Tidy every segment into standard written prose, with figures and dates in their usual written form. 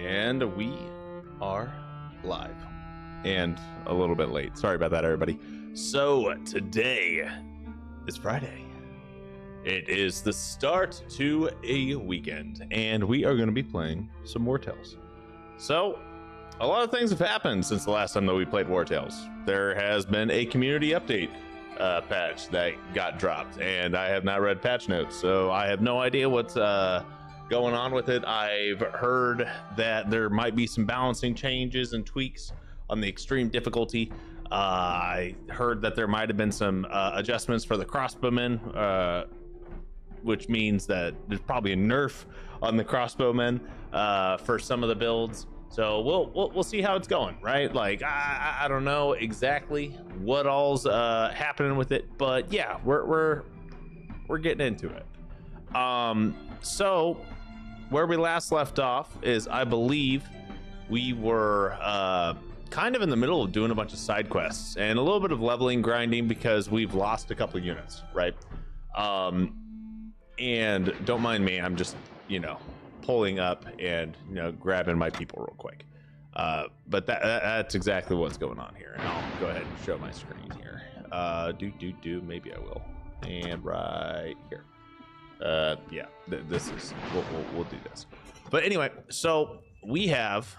And we are live and a little bit late. Sorry about that, everybody. So today is Friday. It is the start to a weekend, and we are going to be playing some Wartales. So a lot of things have happened since the last time that we played Wartales. There has been a community update patch that got dropped, and I have not read patch notes, so I have no idea what's going on with it. I've heard that there might be some balancing changes and tweaks on the extreme difficulty. I heard that there might have been some adjustments for the crossbowmen, which means that there's probably a nerf on the crossbowmen for some of the builds. So we'll see how it's going, right? Like I don't know exactly what all's happening with it, but yeah, we're getting into it. So where we last left off is, I believe we were kind of in the middle of doing a bunch of side quests and a little bit of leveling grinding because we've lost a couple of units, right? And don't mind me, I'm just, pulling up and, grabbing my people real quick. But that's exactly what's going on here. And I'll go ahead and show my screen here. Maybe I will. And right here. Yeah, this is, we'll do this. But anyway, so we have,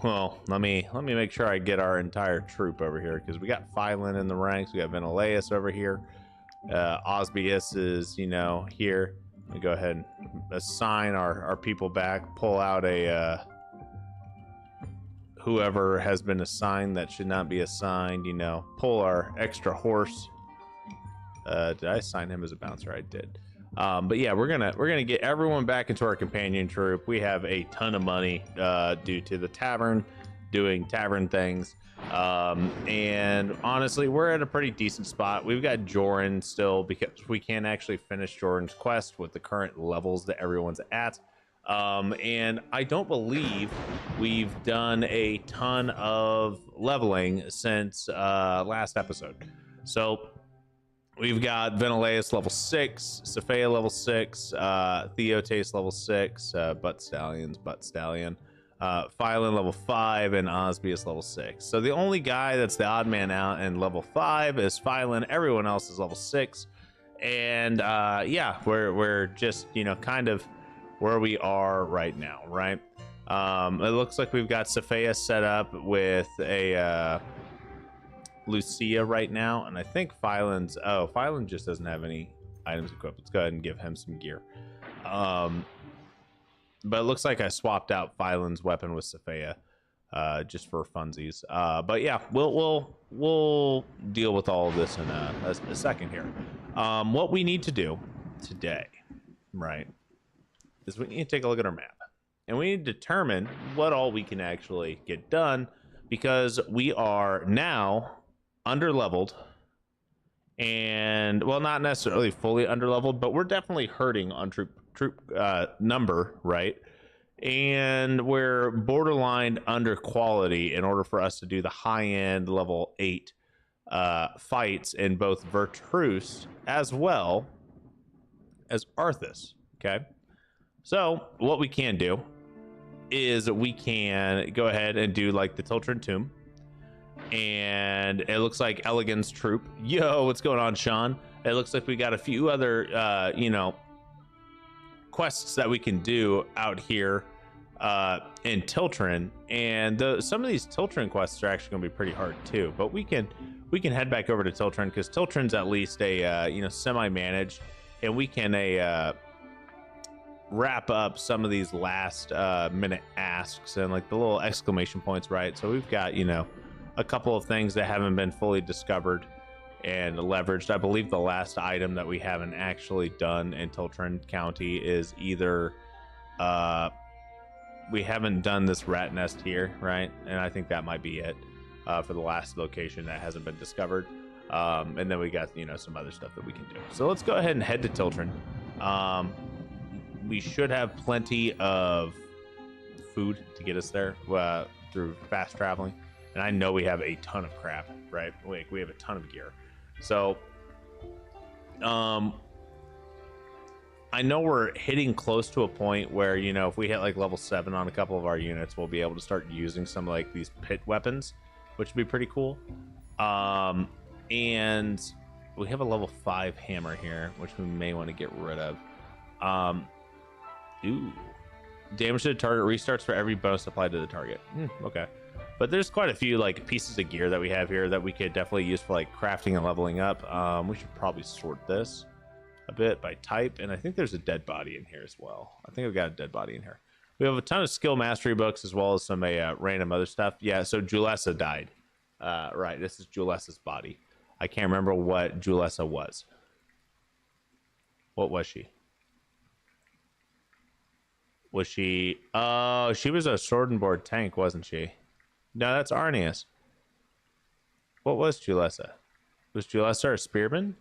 well, let me make sure I get our entire troop over here, because we got Phylan in the ranks, we got Veneleus over here, Osbius is, here. Let me go ahead and assign our people back, pull out a whoever has been assigned that should not be assigned, pull our extra horse. Did I assign him as a bouncer? I did. But yeah, we're gonna get everyone back into our companion troop. We have a ton of money due to the tavern doing tavern things, and honestly, we're at a pretty decent spot. We've got Joran still because we can't actually finish Joran's quest with the current levels that everyone's at. And I don't believe we've done a ton of leveling since last episode. So we've got Veneleus level 6, Sophia level 6, Theotes level 6, Butt Stallion, Phylan level 5, and Osbius level 6. So the only guy that's the odd man out in level 5 is Phylan. Everyone else is level 6. And yeah, we're just, kind of where we are right now, right? It looks like we've got Sophia set up with a Lucia right now, and I think Phylan just doesn't have any items equipped. Let's go ahead and give him some gear. But it looks like I swapped out Phylan's weapon with Sophia just for funsies. But yeah, we'll deal with all of this in a second here. What we need to do today, right, is we need to take a look at our map, and we need to determine what all we can actually get done, because we are now underleveled, and well, not necessarily fully underleveled, but we're definitely hurting on troop number, right? And we're borderline under quality in order for us to do the high-end level 8 fights in both Vertruse as well as Arthas. Okay, so what we can do is we can go ahead and do like the Tiltren tomb. And it looks like Elegant's troop. Yo, what's going on, Sean? It looks like we got a few other, quests that we can do out here in Tiltren. And some of these Tiltren quests are actually going to be pretty hard too. But we can head back over to Tiltren, because Tiltren's at least a semi-managed, and we can wrap up some of these last minute asks and like the little exclamation points, right? So we've got a couple of things that haven't been fully discovered and leveraged. I believe the last item that we haven't actually done in Tiltren County is either we haven't done this rat nest here, right? And I think that might be it for the last location that hasn't been discovered. And then we got some other stuff that we can do. So let's go ahead and head to Tiltren. We should have plenty of food to get us there through fast traveling. And I know we have a ton of crap, right? We have a ton of gear. So I know we're hitting close to a point where, you know, if we hit like level 7 on a couple of our units, we'll be able to start using some like these pit weapons, which would be pretty cool. And we have a level 5 hammer here, which we may want to get rid of. Ooh. Damage to the target restarts for every bonus applied to the target. Okay. But there's quite a few like pieces of gear that we have here that we could definitely use for like crafting and leveling up. We should probably sort this a bit by type, and I think there's a dead body in here as well. I think I've got a dead body in here. We have a ton of skill mastery books as well as some random other stuff. Yeah, so Julessa died. Right, this is Julessa's body. I can't remember what Julessa was. What was she? Was she... Oh, she was a sword and board tank, wasn't she? No, that's Arnius. What was Julessa? Was Julessa a spearman?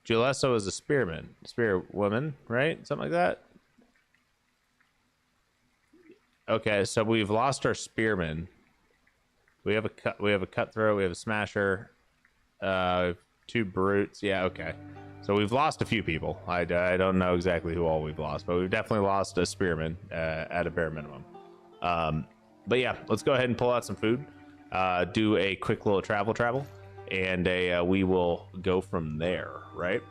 Julessa was a spearman. Spear woman, right? Something like that? Okay, so we've lost our spearman. We have a cutthroat, we have a smasher, 2 brutes. Yeah, okay. So we've lost a few people. I don't know exactly who all we've lost, but we've definitely lost a spearman at a bare minimum. But yeah, let's go ahead and pull out some food, do a quick little travel, and we will go from there, right?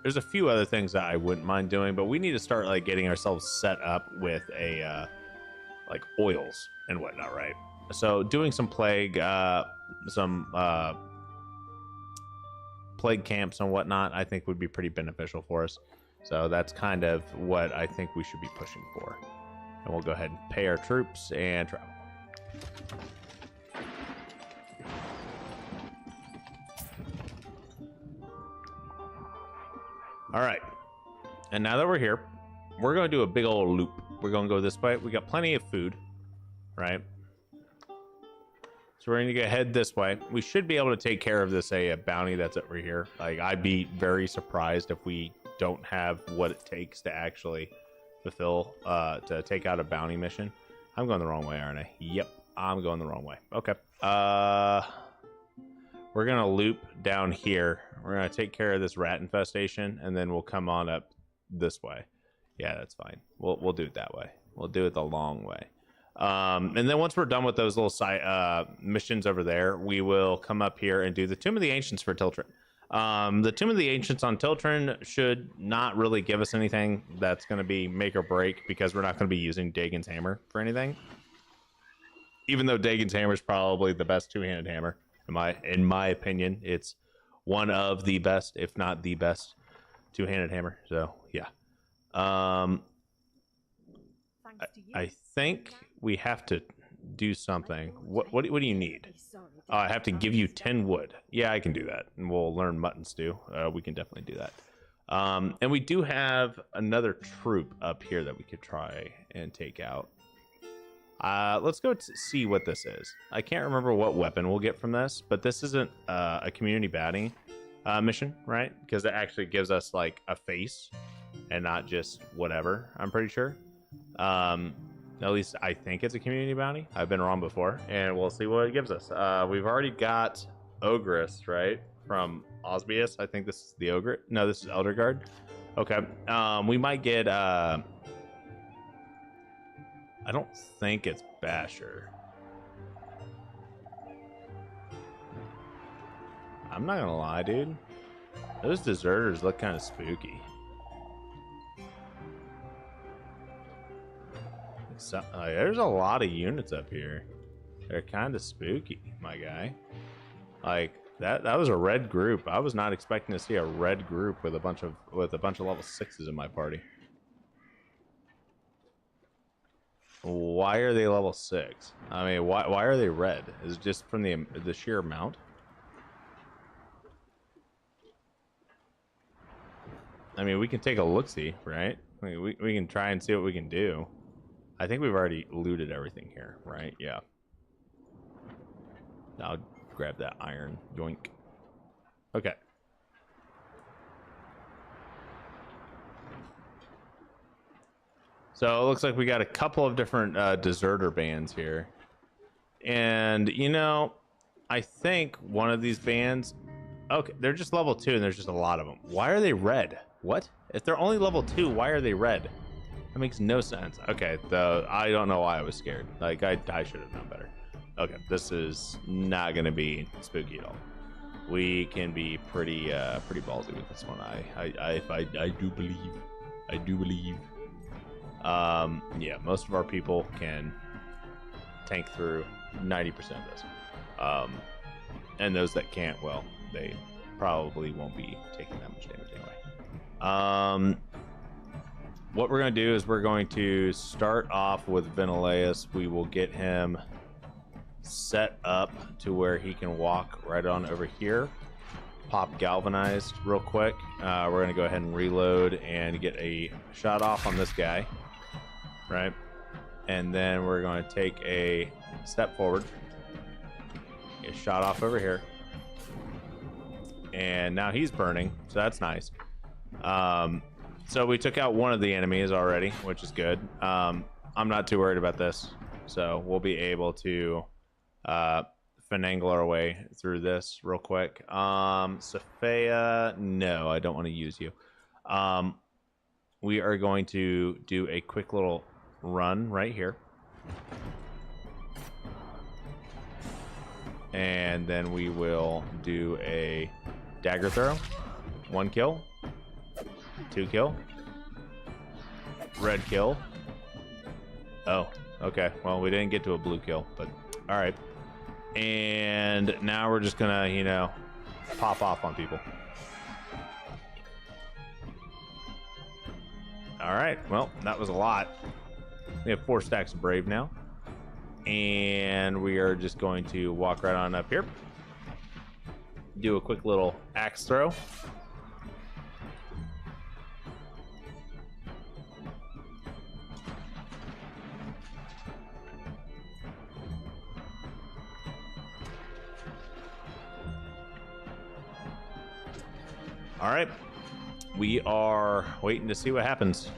There's a few other things that I wouldn't mind doing, but we need to start like getting ourselves set up with a like oils and whatnot, right? So doing some plague camps and whatnot, I think would be pretty beneficial for us. So that's kind of what I think we should be pushing for. And we'll go ahead and pay our troops and travel. All right. And now that we're here, we're going to do a big old loop. We're going to go this way. We got plenty of food, right? So we're going to head this way. We should be able to take care of this bounty that's over here. Like, I'd be very surprised if we don't have what it takes to actually fulfill, to take out a bounty mission. I'm going the wrong way, aren't I? Yep, I'm going the wrong way. Okay. We're going to loop down here. We're going to take care of this rat infestation, and then we'll come on up this way. Yeah, that's fine. We'll do it that way. We'll do it the long way. And then once we're done with those little side missions over there, we will come up here and do the Tomb of the Ancients for Tiltren. The Tomb of the Ancients on Tiltren should not really give us anything that's going to be make or break, because we're not going to be using Dagon's hammer for anything. Even though Dagon's hammer is probably the best two-handed hammer, in my opinion, it's one of the best, if not the best, two-handed hammer. So yeah. I think we have to do something. What do you need? I have to give you 10 wood. Yeah, I can do that, and we'll learn mutton stew. We can definitely do that. And we do have another troop up here that we could try and take out. Let's go see what this is. I can't remember what weapon we'll get from this, but this isn't a community bounty mission, right? Because it actually gives us like a face and not just whatever, I'm pretty sure. At least I think it's a community bounty. I've been wrong before, and we'll see what it gives us. We've already got Ogress, right? From Osbius. I think this is the Ogre. No, this is Elderguard. Okay. We might get I don't think it's Basher. I'm not gonna lie, dude. Those deserters look kind of spooky. So, there's a lot of units up here. They're kind of spooky, my guy. Like that was a red group. I was not expecting to see a red group with a bunch of level 6s in my party. Why are they level 6? I mean, why are they red? Is it just from the sheer amount? I mean, we can take a look-see, right? I mean, we can try and see what we can do. I think we've already looted everything here, right? Yeah. I'll grab that iron. Yoink. Okay. So it looks like we got a couple of different deserter bands here. And, you know, I think one of these bands... Okay, they're just level 2 and there's just a lot of them. Why are they red? What? If they're only level 2, why are they red? That makes no sense. Okay, I don't know why I was scared. Like, I should have known better. Okay, this is not going to be spooky at all. We can be pretty ballsy with this one. I do believe. I do believe. Yeah, most of our people can tank through 90% of this. And those that can't, well, they probably won't be taking that much damage anyway. What we're going to do is we're going to start off with Ventileus. We will get him set up to where he can walk right on over here. Pop galvanized real quick. We're going to go ahead and reload and get a shot off on this guy. Right? And then we're going to take a step forward. Get a shot off over here. And now he's burning, so that's nice. So we took out one of the enemies already, which is good. I'm not too worried about this, so we'll be able to finagle our way through this real quick. Sophia, no, I don't want to use you. We are going to do a quick little run right here. And then we will do a dagger throw. 1 kill. 2 kill. Red kill. Oh, okay. Well, we didn't get to a blue kill, but all right. And now we're just gonna, you know, pop off on people. All right. Well, that was a lot. We have 4 stacks of Brave now. And we are just going to walk right on up here. Do a quick little axe throw. All right. We are waiting to see what happens.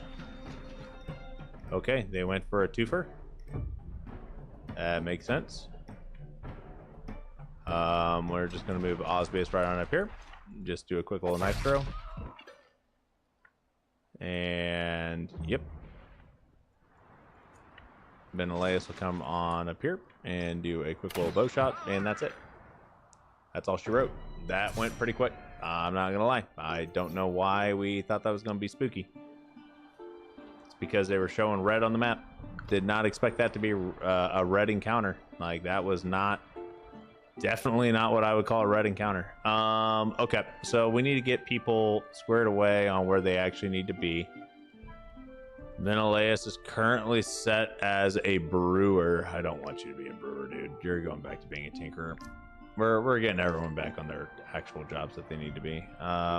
Okay, they went for a twofer. Makes sense. We're just going to move Ozbase right on up here. Just do a quick little knife throw. And, yep. Ventileus will come on up here and do a quick little bow shot, and that's it. That's all she wrote. That went pretty quick. I'm not going to lie. I don't know why we thought that was going to be spooky. It's because they were showing red on the map. Did not expect that to be a red encounter. Like, that was definitely not what I would call a red encounter. Okay, so we need to get people squared away on where they actually need to be. Ventileus is currently set as a brewer. I don't want you to be a brewer, dude. You're going back to being a tinkerer. We're getting everyone back on their actual jobs that they need to be.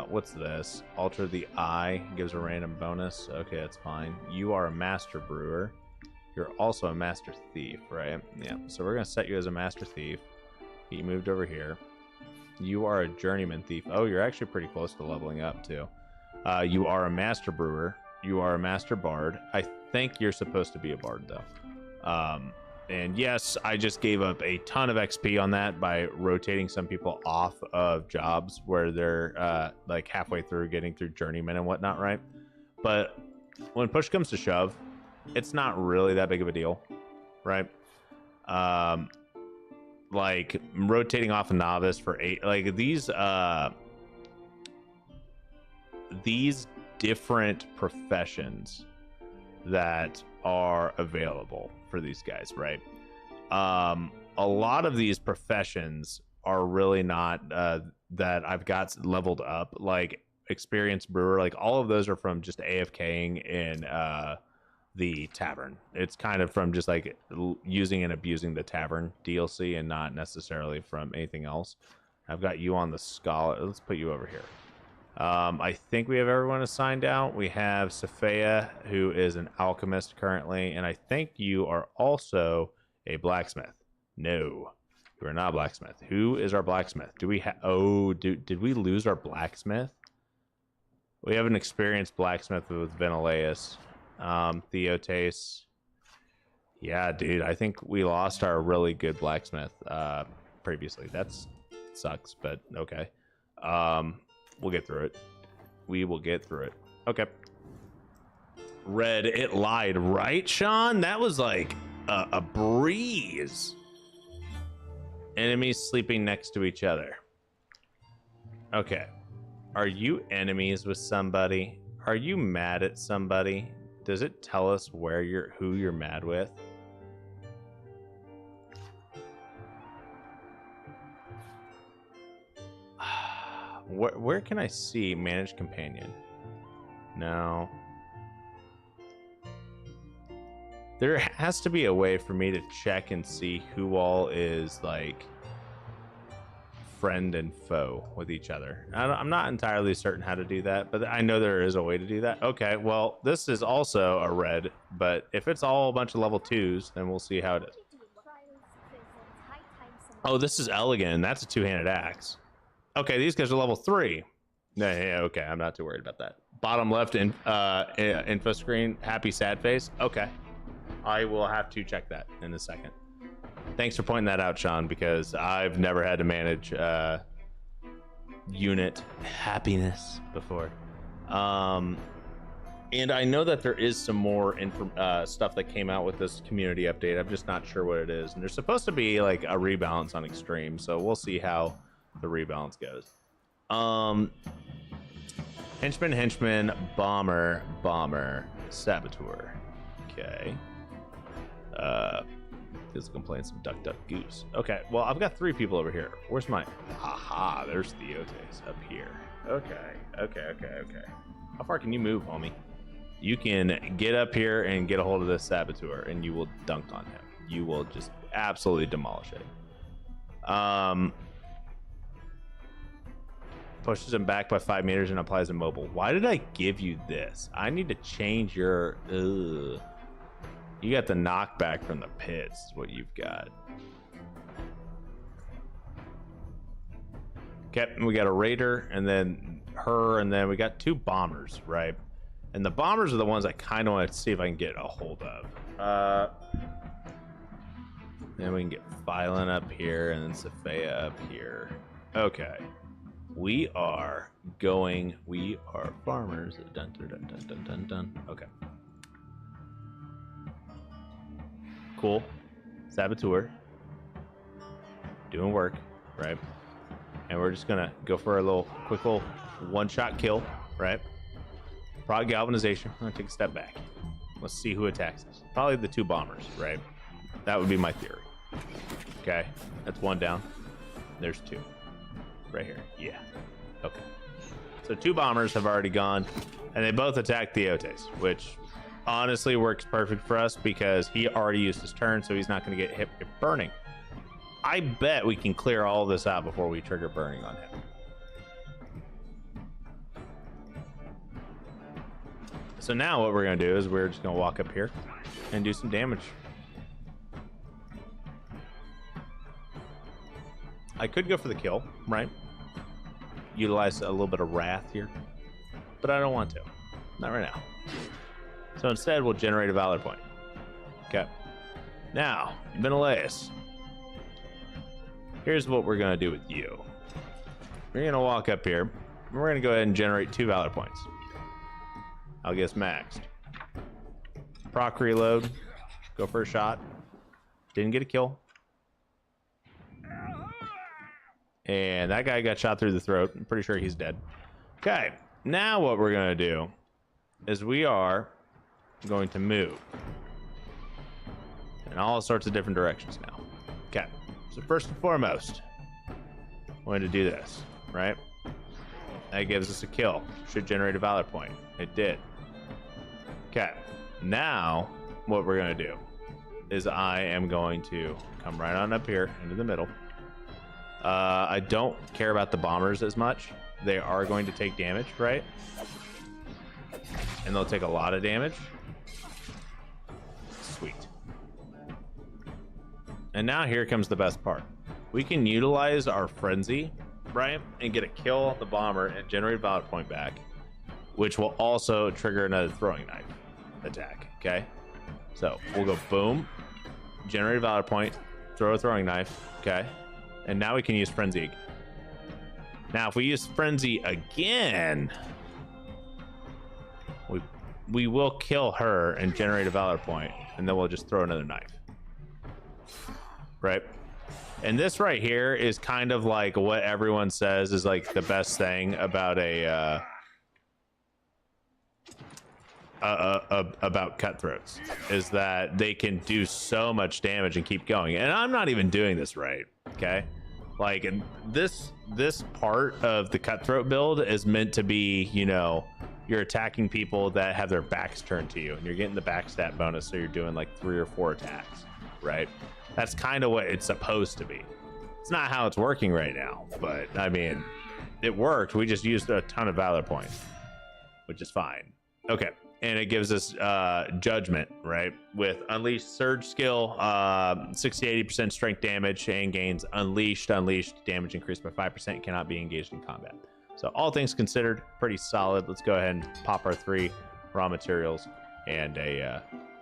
What's this? Alter the eye. Gives a random bonus. Okay, that's fine. You are a master brewer. You're also a master thief, right? Yeah, so we're going to set you as a master thief. You moved over here. You are a journeyman thief. Oh, you're actually pretty close to leveling up, too. You are a master brewer. You are a master bard. I think you're supposed to be a bard, though. And yes, I just gave up a ton of XP on that by rotating some people off of jobs where they're like halfway through getting through journeyman and whatnot, right? But when push comes to shove, it's not really that big of a deal, right? Like rotating off a novice for 8, like these different professions that are available for these guys, right? A lot of these professions are really not that I've got leveled up, like experienced brewer, like all of those are from just AFKing in the tavern. It's kind of from just like using and abusing the tavern DLC and not necessarily from anything else. I've got you on the scholar. Let's put you over here. I think we have everyone assigned out. We have Sophia, who is an alchemist currently, and I think you are also a blacksmith. No, you are not a blacksmith. Who is our blacksmith? Do we have? Oh, did we lose our blacksmith? We have an experienced blacksmith with Ventileus. Theotace. Yeah, dude, I think we lost our really good blacksmith. previously. That's sucks, but okay. We'll get through it. We will get through it. Okay. Red, it lied, right, Sean? That was like a breeze. Enemies sleeping next to each other. Okay. Are you enemies with somebody? Are you mad at somebody? Does it tell us who you're mad with? Where can I see manage companion? No. There has to be a way for me to check and see who all is like friend and foe with each other. I'm not entirely certain how to do that, but I know there is a way to do that. Okay, well, this is also a red, but if it's all a bunch of level 2s, then we'll see how it is. Oh, this is elegant. That's a two-handed axe. Okay, these guys are level 3. Yeah, okay, I'm not too worried about that. Bottom left info screen, happy sad face. Okay, I will have to check that in a second. Thanks for pointing that out, Sean, because I've never had to manage unit happiness before. And I know that there is some more stuff that came out with this community update. I'm just not sure what it is. And there's supposed to be like a rebalance on extreme, so we'll see how the rebalance goes. Henchman, bomber, saboteur. Okay. Physical complaints of duck goose. Okay, well, I've got 3 people over here. Where's my... Aha, there's Theotes up here. Okay. How far can you move, homie? You can get up here and get a hold of this saboteur, and you will dunk on him. You will just absolutely demolish it. Pushes him back by 5 meters and applies immobile. Why did I give you this? I need to change your... Ugh. You got the knockback from the pits, is what you've got. Okay, we got a raider, and then her, and then we got 2 bombers, right? And the bombers are the ones I kind of want to see if I can get a hold of. Then we can get Phylon up here, and then Sophia up here. Okay. We are farmers. Dun, dun, dun, dun, dun, dun, dun. Okay. Cool. Saboteur. Doing work, right? And we're just gonna go for a quick little one-shot kill, right? Prod galvanization. I'm gonna take a step back. Let's see who attacks us. Probably the 2 bombers, right? That would be my theory. Okay, that's 1 down. There's 2. Right here. Yeah. Okay. So 2 bombers have already gone, and they both attacked Theotes, which honestly works perfect for us because he already used his turn, so he's not going to get hit with burning. I bet we can clear all this out before we trigger burning on him. So now what we're going to do is we're just going to walk up here and do some damage. I could go for the kill, right? Utilize a little bit of wrath here, but I don't want to. Not right now. So instead, we'll generate a valor point. Okay. Now, Menelaus. Here's what we're going to do with you. We're going to walk up here, and we're going to go ahead and generate 2 valor points. I'll guess maxed. Proc reload. Go for a shot. Didn't get a kill. And that guy got shot through the throat. I'm pretty sure he's dead. Okay. Now what we're going to do is we are going to move in all sorts of different directions now. Okay. So first and foremost, we're going to do this, right? That gives us a kill. Should generate a valor point. It did. Okay. Now what we're going to do is I am going to come right on up here into the middle. I don't care about the bombers as much. They are going to take damage, right? And they'll take a lot of damage. Sweet. And now here comes the best part. We can utilize our frenzy, right? And get a kill off the bomber and generate a valor point back, which will also trigger another throwing knife attack, okay? So we'll go boom, generate a valor point, throw a throwing knife, okay? And now we can use Frenzy. Now, if we use Frenzy again, we will kill her and generate a Valor point, and then we'll just throw another knife. Right? And this right here is kind of like what everyone says is like the best thing about about cutthroats, is that they can do so much damage and keep going. And I'm not even doing this right, okay? Like, this part of the cutthroat build is meant to be, you know, you're attacking people that have their backs turned to you, and you're getting the backstat bonus, so you're doing like 3 or 4 attacks, right? That's kind of what it's supposed to be. It's not how it's working right now, but I mean, it worked. We just used a ton of Valor points, which is fine. Okay, and it gives us Judgment, right? With Unleashed Surge skill, 60-80% strength damage, and gains Unleashed damage increased by 5%, cannot be engaged in combat. So all things considered, pretty solid. Let's go ahead and pop our 3 raw materials and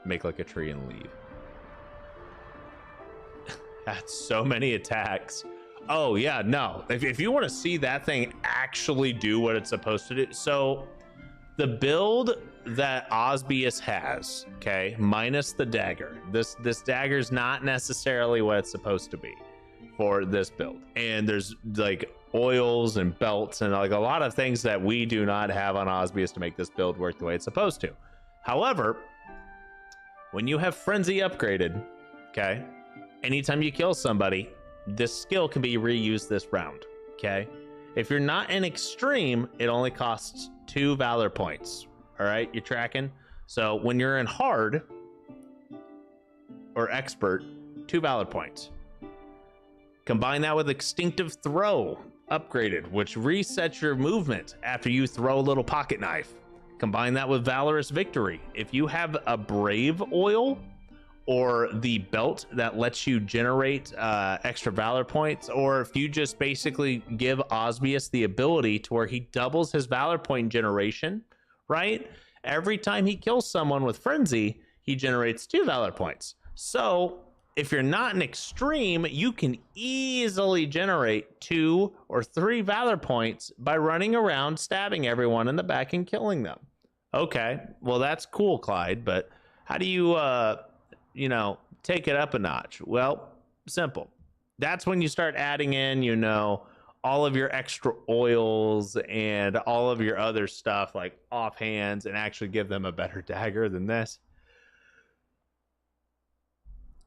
make like a tree and leave. That's so many attacks. Oh yeah, no. If you want to see that thing actually do what it's supposed to do, so the build that Osbius has, okay, minus the dagger. This dagger is not necessarily what it's supposed to be for this build. And there's like oils and belts and like a lot of things that we do not have on Osbius to make this build work the way it's supposed to. However, when you have Frenzy upgraded, okay, anytime you kill somebody, this skill can be reused this round, okay? If you're not in extreme, it only costs 2 Valor points. All right, you tracking? So when you're in hard or expert, 2 Valor points. Combine that with Extinctive Throw upgraded, which resets your movement after you throw a little pocket knife. Combine that with Valorous Victory. If you have a Brave oil or the belt that lets you generate extra Valor points, or if you just basically give Osbius the ability to where he doubles his Valor point generation, right? Every time he kills someone with Frenzy, he generates 2 Valor points. So if you're not an extreme, you can easily generate 2 or 3 Valor points by running around, stabbing everyone in the back and killing them. Okay, well, that's cool, Clyde, but how do you, you know, take it up a notch? Well, simple. That's when you start adding in, you know, all of your extra oils and all of your other stuff like offhands and actually give them a better dagger than this.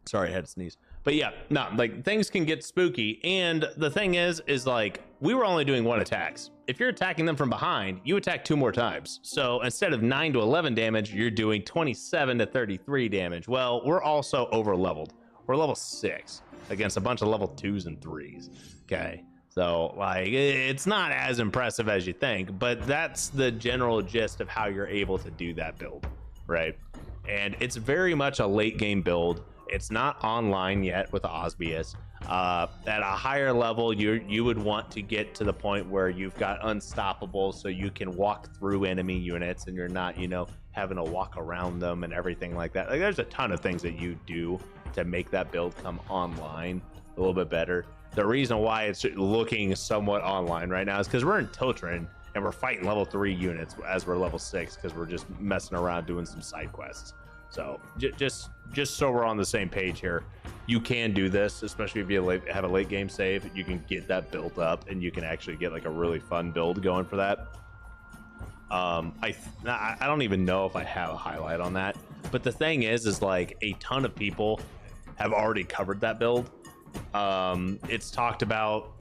Sorry, I had to sneeze. But yeah, no, like things can get spooky. And the thing is like we were only doing 1 attacks. If you're attacking them from behind, you attack 2 more times. So instead of 9 to 11 damage, you're doing 27 to 33 damage. Well, we're also over leveled. We're level 6 against a bunch of level 2s and 3s. Okay. So like it's not as impressive as you think, but that's the general gist of how you're able to do that build, right? And it's very much a late game build. It's not online yet with Osbius. At a higher level, you would want to get to the point where you've got unstoppable, so you can walk through enemy units and you're not, you know, having to walk around them and everything like that. Like there's a ton of things that you do to make that build come online a little bit better. The reason why it's looking somewhat online right now is because we're in Tiltren and we're fighting level 3 units as we're level 6 because we're just messing around doing some side quests. So just so we're on the same page here, you can do this, especially if you have a late game save. You can get that built up and you can actually get like a really fun build going for that. I don't even know if I have a highlight on that, but the thing is like a ton of people have already covered that build. It's talked about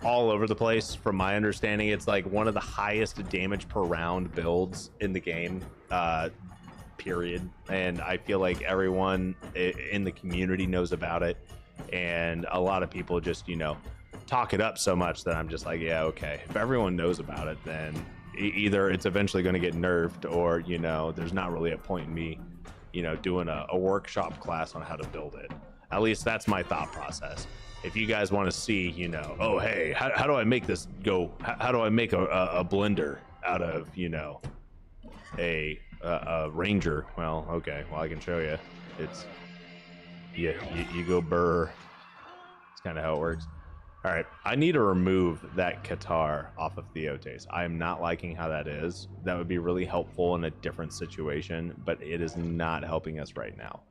all over the place. From my understanding, it's like one of the highest damage per round builds in the game, period. And I feel like everyone in the community knows about it, and a lot of people just, you know, talk it up so much that I'm just like, yeah, okay, if everyone knows about it, then either it's eventually going to get nerfed, or, you know, there's not really a point in me, you know, doing a workshop class on how to build it. At least that's my thought process. If you guys want to see, you know, oh hey, how do I make this go? How do I make a blender out of, you know, a ranger? Well, okay, well I can show you. It's you go burr. It's kind of how it works. All right, I need to remove that Qatar off of Theotes. I am not liking how that is. That would be really helpful in a different situation, but it is not helping us right now.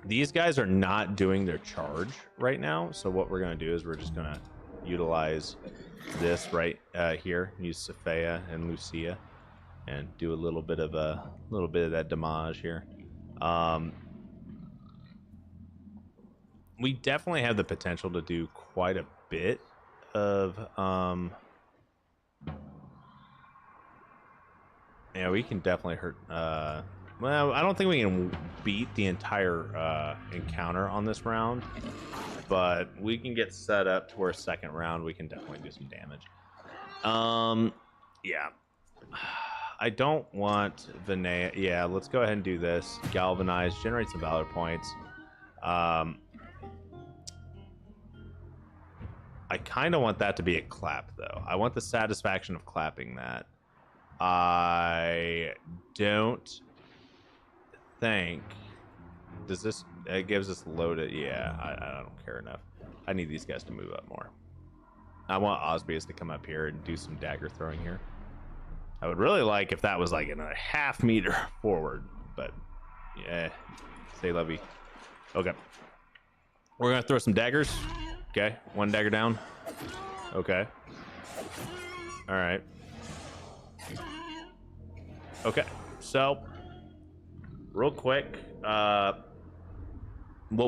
These guys are not doing their charge right now, so what we're going to do is we're just going to utilize this right here. Use Sophia and Lucia, and do a little bit of that damage here. We definitely have the potential to do quite a bit of yeah, we can definitely hurt well, I don't think we can beat the entire encounter on this round, but we can get set up to where second round we can definitely do some damage. Yeah, I don't want Vinaya. Yeah, let's go ahead and do this. Galvanize, generate some valor points. I kind of want that to be a clap, though. I want the satisfaction of clapping that. I don't think... Does this... It gives us loaded... Yeah, I don't care enough. I need these guys to move up more. I want Osbius to come up here and do some dagger throwing here. I would really like if that was like in a half meter forward, but... Yeah. Say lovey. Okay. We're going to throw some daggers. Okay, one dagger down. Okay. All right. Okay, so real quick, what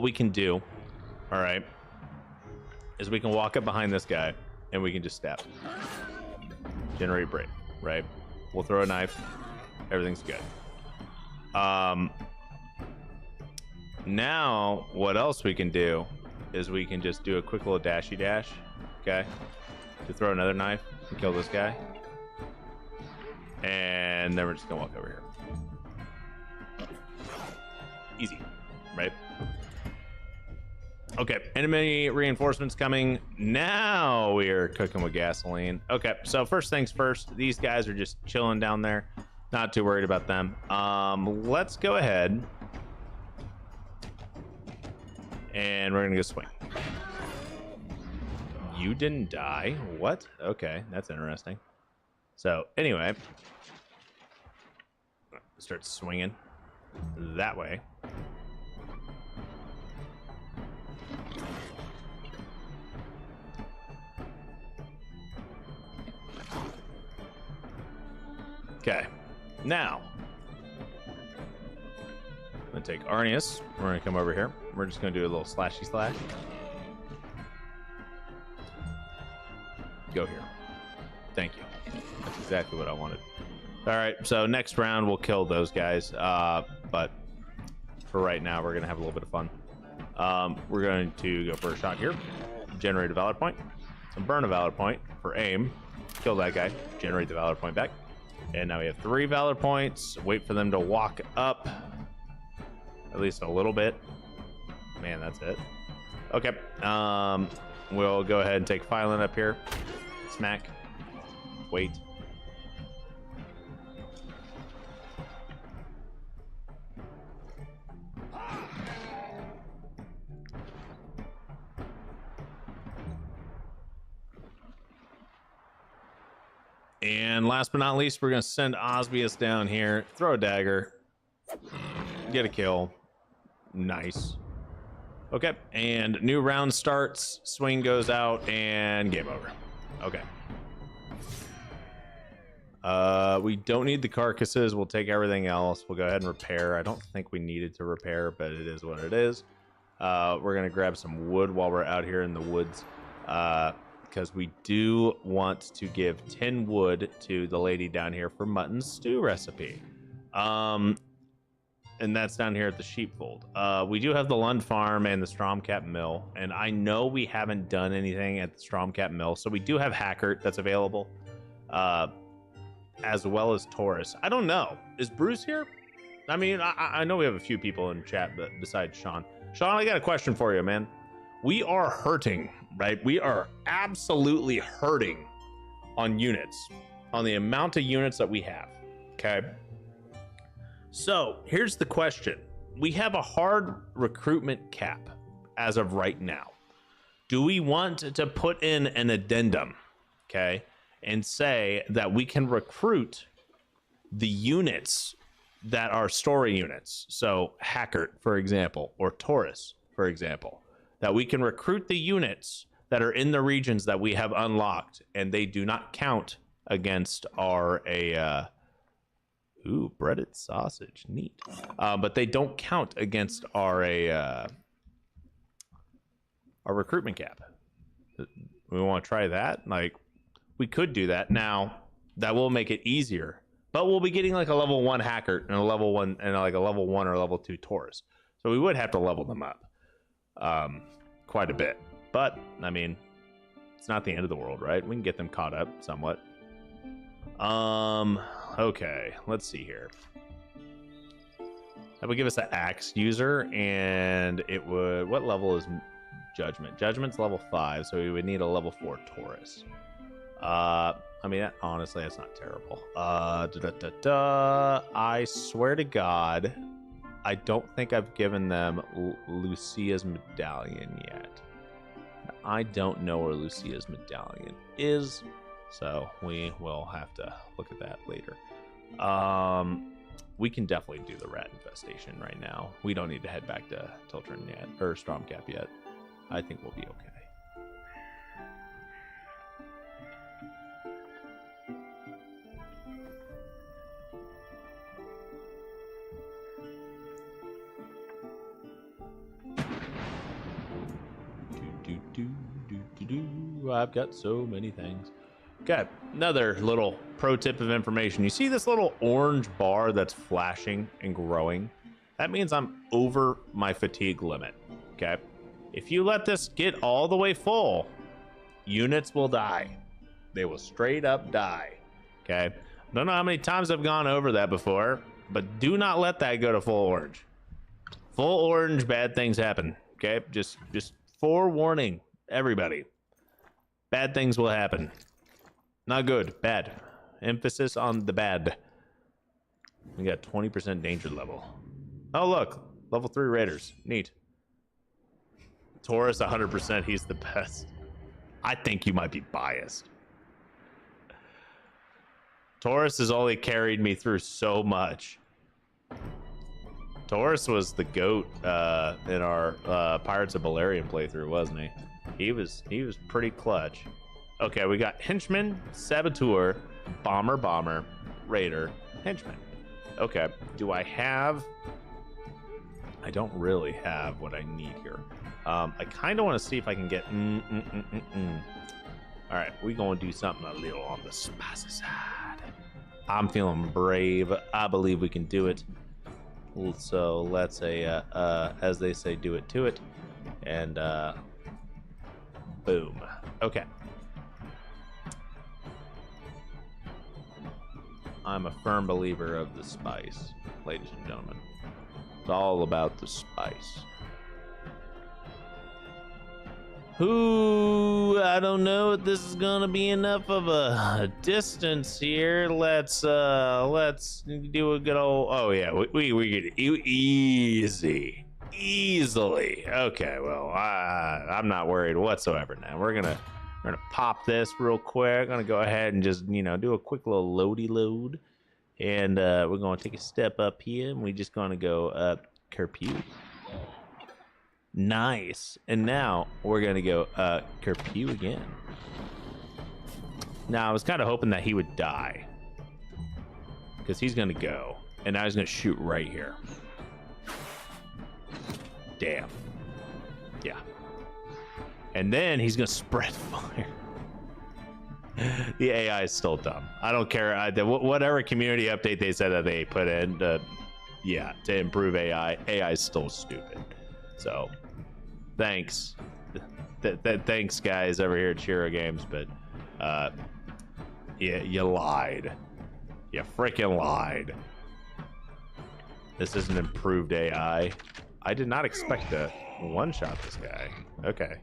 we can do, all right, is we can walk up behind this guy and we can just stab. Generate break, right? We'll throw a knife. Everything's good. Now, what else we can do is we can just do a quick little dashy dash, okay, to throw another knife and kill this guy, and then we're just gonna walk over here. Easy, right? Okay, enemy reinforcements coming. Now we are cooking with gasoline. Okay, so first things first, these guys are just chilling down there, not too worried about them. Let's go ahead and we're gonna go swing. You didn't die? What? Okay, that's interesting. So anyway, start swinging that way. Okay, now I'm gonna take Arnius. We're gonna come over here. We're just gonna do a little slashy slash. Go here. Thank you. That's exactly what I wanted. All right, so next round we'll kill those guys. But for right now, we're gonna have a little bit of fun. We're going to go for a shot here. Generate a valor point. Burn a valor point for aim. Kill that guy. Generate the valor point back. And now we have 3 valor points. Wait for them to walk up. At least a little bit. Man, that's it. Okay. We'll go ahead and take Phylon up here. Smack. Wait. And last but not least, we're going to send Osbius down here. Throw a dagger. Get a kill. Nice. Okay, and new round starts. Swing goes out, and game over. Okay. We don't need the carcasses. We'll take everything else. We'll go ahead and repair. I don't think we needed to repair, but it is what it is. We're going to grab some wood while we're out here in the woods. Because we do want to give 10 wood to the lady down here for mutton stew recipe. And that's down here at the sheepfold. We do have the Lund farm and the Stromcap mill, and I know we haven't done anything at the Stromcap mill, so we do have Hackert that's available, as well as Taurus. I don't know. Is Bruce here? I mean, I know we have a few people in chat, but besides Sean. Sean, I got a question for you, man. We are hurting, right? We are absolutely hurting on units, on the amount of units that we have, okay? So here's the question. We have a hard recruitment cap, as of right now. Do we want to put in an addendum, okay, and say that we can recruit the units that are story units? So Hackert, for example, or Taurus, for example, that we can recruit the units that are in the regions that we have unlocked, and they do not count against our ooh, breaded sausage, neat. But they don't count against our recruitment cap. We want to try that. Like, we could do that. Now that will make it easier, but we'll be getting like a level 1 Hacker and a level 1 and like a level 1 or level 2 Taurus, so we would have to level them up quite a bit. But I mean, it's not the end of the world, right? We can get them caught up somewhat. Okay, let's see here. That would give us an axe user, and it would, what level is Judgment? Judgment's level 5, so we would need a level 4 Taurus. I mean, honestly, that's not terrible. I swear to God, I don't think I've given them Lucia's medallion yet. I don't know where Lucia's medallion is, so we will have to look at that later. We can definitely do the rat infestation right now. We don't need to head back to Tiltren yet, or Stromcap yet. I think we'll be okay. I've got so many things. Okay, another little pro tip of information. You see this little orange bar that's flashing and growing? That means I'm over my fatigue limit, okay? If you let this get all the way full, units will die. They will straight up die, okay? I don't know how many times I've gone over that before, but do not let that go to full orange. Full orange, bad things happen, okay? Just forewarning everybody. Bad things will happen. Not good, bad. Emphasis on the bad. We got 20% danger level. Oh, look, level 3 raiders. Neat. Taurus 100%, he's the best. I think you might be biased. Taurus has only carried me through so much. Taurus was the GOAT in our Pirates of Balerion playthrough, wasn't he? He was pretty clutch. Okay, we got henchman, saboteur, bomber, raider, henchman. Okay, do I have... I don't really have what I need here. I kind of want to see if I can get... All right, we're going to do something a little on the spicy side. I'm feeling brave. I believe we can do it. So let's say, as they say, do it to it. And boom. Okay. I'm a firm believer of the spice, ladies and gentlemen. It's all about the spice. Ooh, I don't know if this is gonna be enough of a distance here. Let's do a good old. Oh yeah, we get easily. Okay, well I'm not worried whatsoever now. We're gonna pop this real quick. Gonna go ahead and just do a quick little loady load, and we're gonna take a step up here, and we're just gonna go up Kerpew. Nice. And now we're gonna go Kerpew again. Now I was kind of hoping that he would die, because he's gonna go, and now he's gonna shoot right here. Damn. Yeah. And then he's gonna spread fire. The AI is still dumb. I don't care. Whatever community update they said that they put in, yeah, to improve AI, AI is still stupid. So, thanks. Thanks, guys, over here at Shiro Games, but yeah, you lied. You freaking lied. This is an improved AI. I did not expect to one-shot this guy. Okay.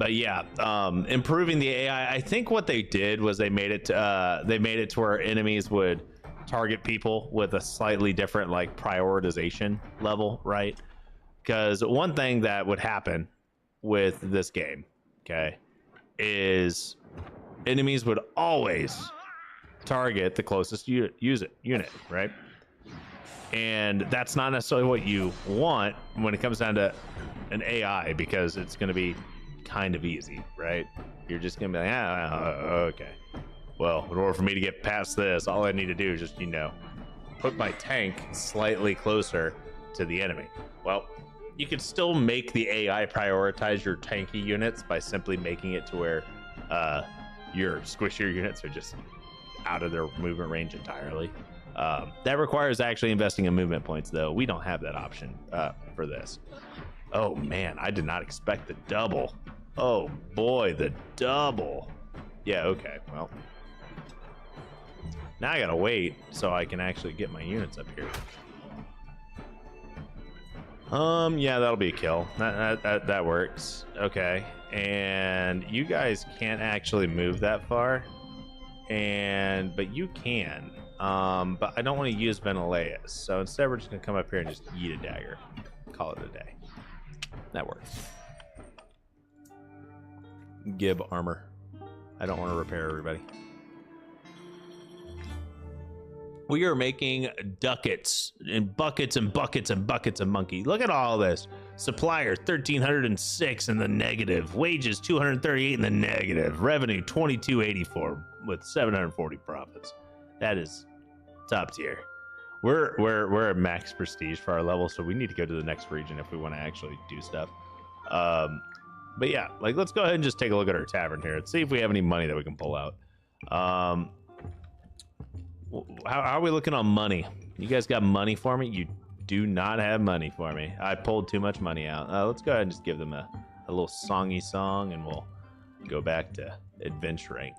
But yeah, improving the AI. I think what they did was they made it to where enemies would target people with a slightly different like prioritization level, right? Because one thing that would happen with this game, okay, is enemies would always target the closest unit, right? And that's not necessarily what you want when it comes down to an AI, because it's going to be kind of easy, right? You're just going to be like, okay. Well, in order for me to get past this, all I need to do is just, put my tank slightly closer to the enemy. Well, you could still make the AI prioritize your tanky units by simply making it to where your squishier units are just out of their movement range entirely. That requires actually investing in movement points, though. We don't have that option for this. Oh man, I did not expect the double. Oh boy, the double. Yeah, okay, well. Now I gotta wait so I can actually get my units up here. Yeah, that'll be a kill. That works. Okay, and you guys can't actually move that far, but you can. But I don't want to use Menelaus, so instead we're just gonna come up here and just yeet a dagger. Call it a day. That works. Gib armor. I don't want to repair everybody. We are making ducats and buckets and buckets and buckets of monkey. Look at all this. Supplier 1,306 in the negative. Wages 238 in the negative. Revenue 2,284 with 740 profits. That is top tier. We're at max prestige for our level, so we need to go to the next region if we want to actually do stuff. But yeah, like let's go ahead and just take a look at our tavern here. Let's see if we have any money that we can pull out. How are we looking on money? You guys got money for me? You do not have money for me. I pulled too much money out. Let's go ahead and just give them a little songy song, and we'll go back to adventuring.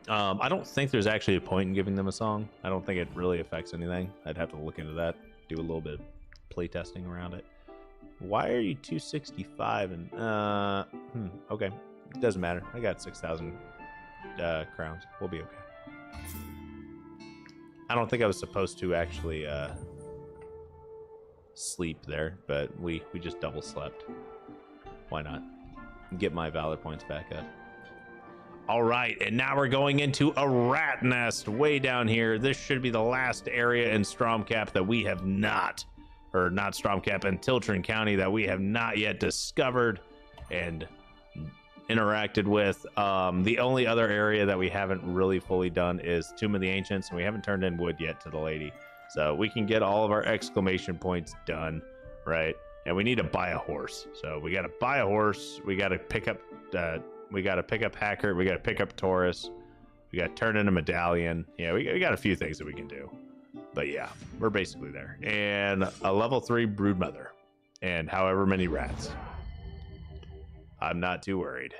I don't think there's actually a point in giving them a song. I don't think it really affects anything. I'd have to look into that, do a little bit of play testing around it. Why are you 265 and okay, it doesn't matter. I got 6,000 crowns. We'll be okay. I don't think I was supposed to actually sleep there, but we just double slept. Why not? Get my valor points back up. All right, and now we're going into a rat nest way down here. This should be the last area in Stromcap that we have not, or not Stromcap, in Tiltren County that we have not yet discovered and interacted with. The only other area that we haven't really fully done is Tomb of the Ancients, and we haven't turned in wood yet to the lady. So we can get all of our exclamation points done, right? And we need to buy a horse. So we got to buy a horse. We got to pick up Hacker. We got to pick up Taurus. We got to turn in a medallion. Yeah, we got a few things that we can do. But yeah, we're basically there. And a level 3 broodmother. And however many rats. I'm not too worried.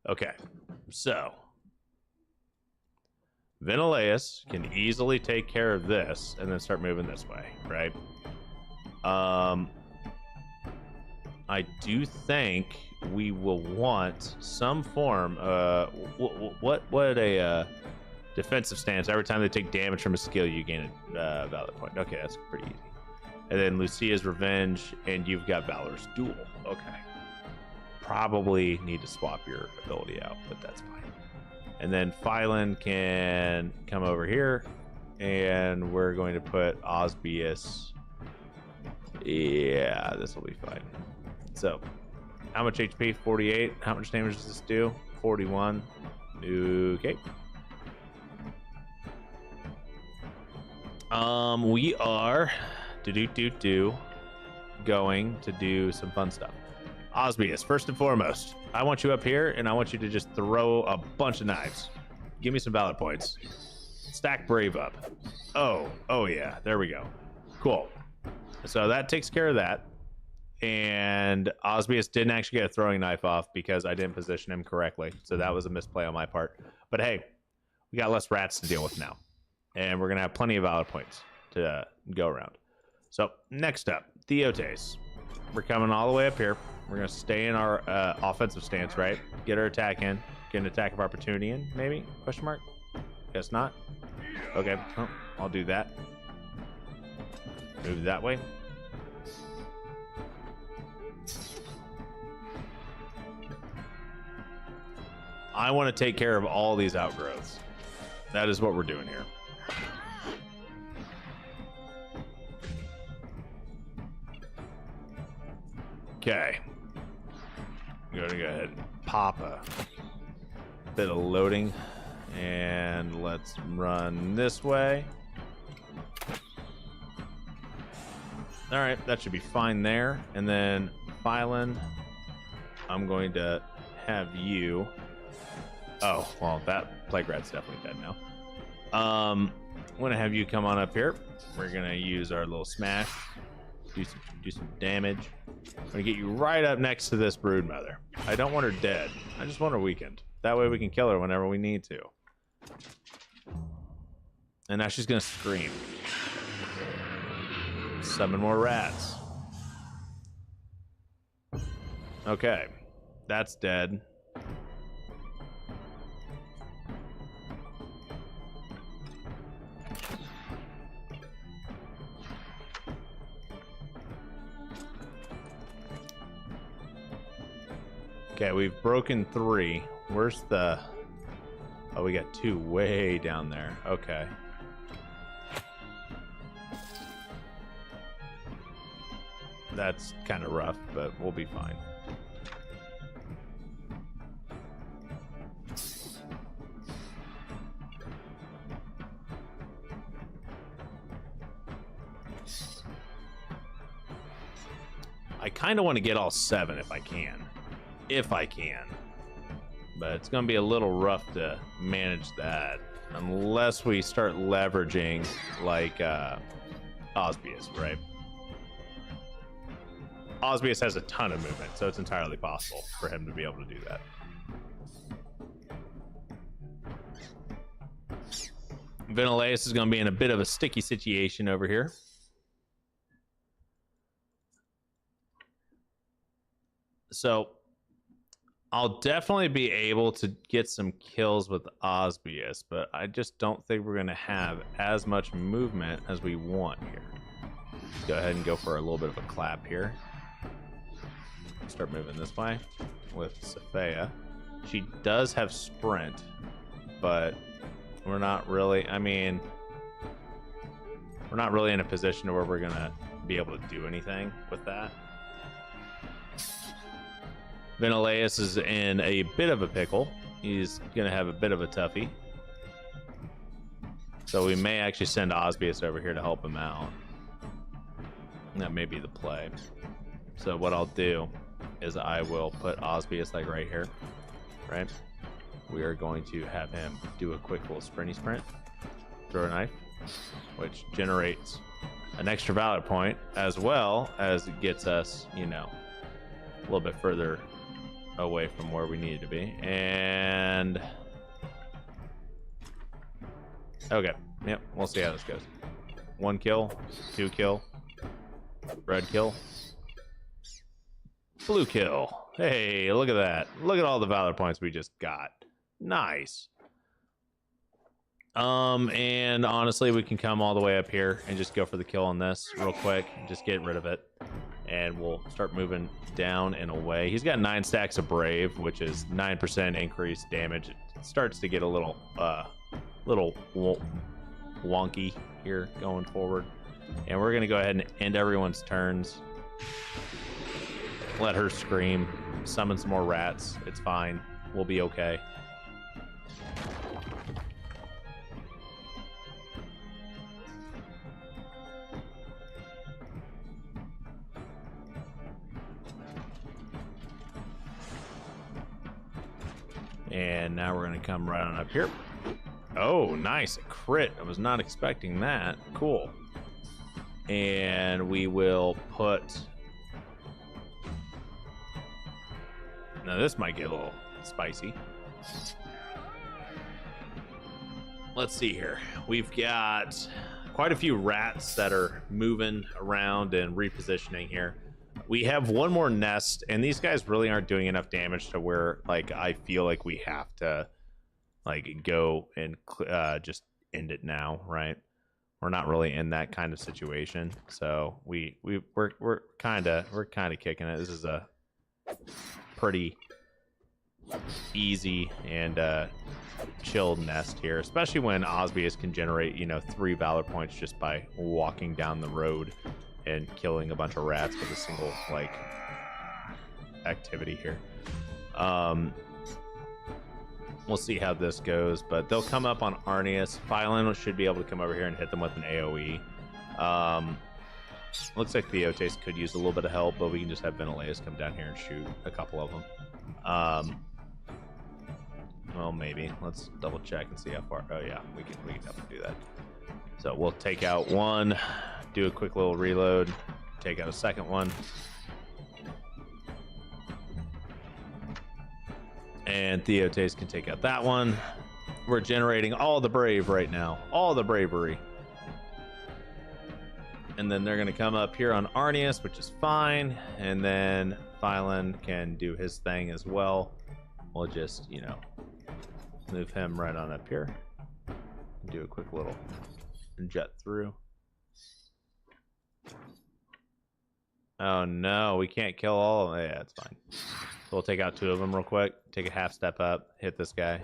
Okay, so Menelaus can easily take care of this and then start moving this way, right? I do think we will want some form. What a defensive stance. Every time they take damage from a skill, you gain a valor point. Okay, that's pretty easy. And then Lucia's Revenge, and you've got Valor's Duel. Okay. Probably need to swap your ability out, but that's fine. And then Phylan can come over here, and we're going to put Osbius. Yeah, this will be fine. So, how much HP? 48. How much damage does this do? 41. Okay. We are going to do some fun stuff. Osbius, first and foremost, I want you up here, and I want you to just throw a bunch of knives. Give me some valor points. Stack Brave up. Oh yeah, there we go. Cool. So that takes care of that. And Osbius didn't actually get a throwing knife off because I didn't position him correctly. So that was a misplay on my part. But hey, we got less rats to deal with now. And we're going to have plenty of valor points to go around. So next up, Theotes. we're coming all the way up here. We're gonna stay in our offensive stance, right? Get our attack in. Get an attack of opportunity in, maybe? Question mark? Guess not. Okay, I'll do that. Move that way. I want to take care of all these outgrowths. That is what we're doing here. Okay. I'm going to go ahead and pop a bit of loading. And let's run this way. All right, that should be fine there. And then Phylon, I'm going to have you. Oh, well, that plague rat's definitely dead now. I'm going to have you come on up here. We're going to use our little smash. Do some damage. I'm going to get you right up next to this brood mother. I don't want her dead. I just want her weakened. That way we can kill her whenever we need to. And now she's going to scream. Summon more rats. Okay. That's dead. Okay, we've broken 3. Where's the... Oh, we got 2 way down there. Okay. That's kind of rough, but we'll be fine. I kind of want to get all 7 if I can. If I can. But it's going to be a little rough to manage that unless we start leveraging like Osbius, right? Osbius has a ton of movement, so it's entirely possible for him to be able to do that. Ventilatus is going to be in a bit of a sticky situation over here. So I'll definitely be able to get some kills with Osbius, but I just don't think we're going to have as much movement as we want here. Let's go ahead and go for a little bit of a clap here. Start moving this way with Sophia. She does have sprint, but we're not really, I mean, we're not really in a position where we're going to be able to do anything with that. Ventilatus is in a bit of a pickle. He's going to have a bit of a toughie. So we may actually send Osbius over here to help him out. That may be the play. So what I'll do is I will put Osbius like right here, right? We are going to have him do a quick little sprinty sprint, throw a knife, which generates an extra valor point, as well as it gets us, you know, a little bit further away from where we needed to be. And okay, yep, we'll see how this goes. 1 kill, 2 kill, red kill, blue kill. Hey, look at that. Look at all the valor points we just got. Nice. And honestly, we can come all the way up here and just go for the kill on this real quick. Just get rid of it. And we'll start moving down and away. He's got 9 stacks of Brave, which is 9% increased damage. It starts to get a little wonky here going forward. And we're going to go ahead and end everyone's turns. Let her scream. Summon some more rats. It's fine. We'll be okay. And now we're going to come right on up here. Oh, nice. A crit. I was not expecting that. Cool. And we will put... Now this might get a little spicy. Let's see here. We've got quite a few rats that are moving around and repositioning here. We have one more nest, and these guys really aren't doing enough damage to where, like, I feel like we have to, like, go and just end it now, right? We're not really in that kind of situation, so we're kind of kicking it. This is a pretty easy and chilled nest here, especially when Osbius can generate, you know, 3 valor points just by walking down the road and killing a bunch of rats with a single, like, activity here. We'll see how this goes, but they'll come up on Arnius. Phylon should be able to come over here and hit them with an AoE. Looks like Theotes could use a little bit of help, but we can just have Ventilatus come down here and shoot a couple of them. Well, maybe. Let's double check and see how far. Oh yeah, we can definitely do that. So we'll take out one, do a quick little reload, take out a second one. And Theotes can take out that one. We're generating all the brave right now. All the bravery. And then they're going to come up here on Arnius, which is fine. And then Phylon can do his thing as well. We'll just, you know, move him right on up here. Do a quick little jet through. Oh no, we can't kill all of them. Yeah, it's fine. So we'll take out 2 of them real quick. Take a half step up, hit this guy.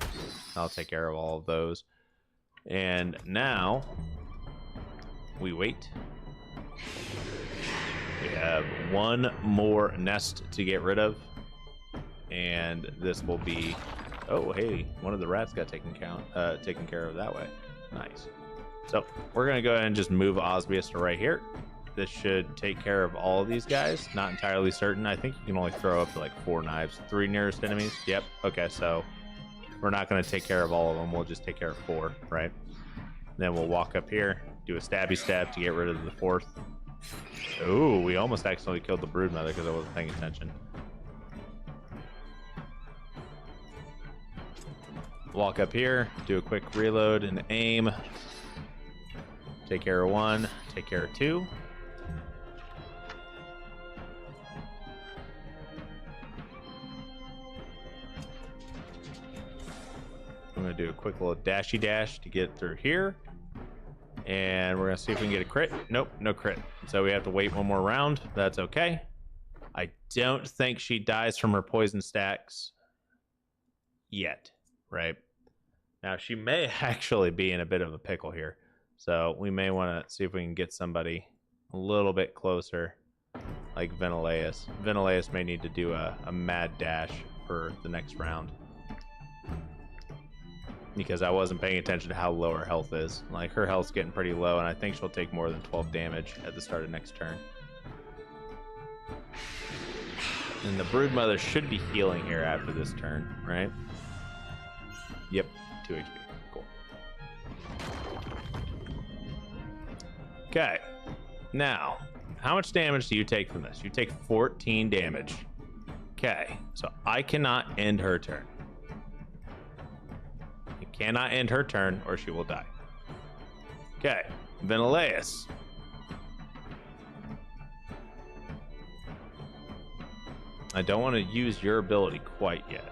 I'll take care of all of those. And now we wait. We have one more nest to get rid of. And this will be, oh hey, one of the rats got taken care of that way. Nice. So we're gonna go ahead and just move Osbius to right here. This should take care of all of these guys. Not entirely certain. I think you can only throw up to like 4 knives. 3 nearest enemies. Yep. Okay, so we're not going to take care of all of them. We'll just take care of 4, right? Then we'll walk up here, do a stabby stab to get rid of the 4th. Ooh, we almost accidentally killed the broodmother because I wasn't paying attention. Walk up here, do a quick reload and aim. Take care of 1, take care of 2. I'm going to do a quick little dashy dash to get through here. And we're going to see if we can get a crit. Nope, no crit. So we have to wait one more round. That's okay. I don't think she dies from her poison stacks yet, right? Now, she may actually be in a bit of a pickle here. So we may want to see if we can get somebody a little bit closer, like Ventilatus. Ventilatus may need to do a mad dash for the next round, because I wasn't paying attention to how low her health is. Like, her health's getting pretty low, and I think she'll take more than 12 damage at the start of next turn. And the broodmother should be healing here after this turn, right? Yep, 2 HP. Cool. Okay. Now, how much damage do you take from this? You take 14 damage. Okay, so I cannot end her turn. Cannot end her turn or she will die. Okay, Ventilatus. I don't want to use your ability quite yet.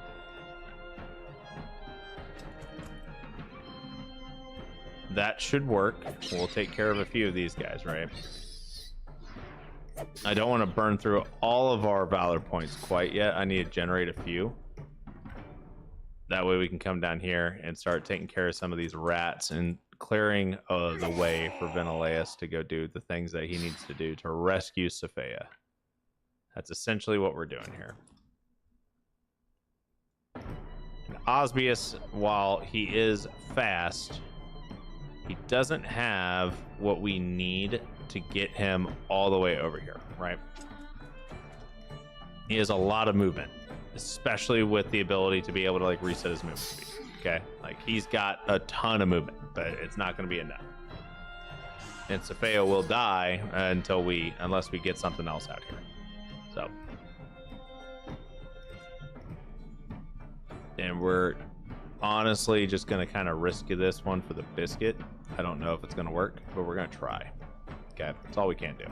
That should work. We'll take care of a few of these guys, right? I don't want to burn through all of our valor points quite yet. I need to generate a few. That way we can come down here and start taking care of some of these rats and clearing the way for Ventilatus to go do the things that he needs to do to rescue Sophia. That's essentially what we're doing here. And Osbius, while he is fast, he doesn't have what we need to get him all the way over here, right? He has a lot of movement, especially with the ability to be able to like reset his movement speed. Okay, like he's got a ton of movement, but it's not going to be enough. And Sophia will die unless we get something else out here. So, and we're honestly just going to kind of risk this one for the biscuit. I don't know if it's going to work, but we're going to try. Okay, that's all we can do.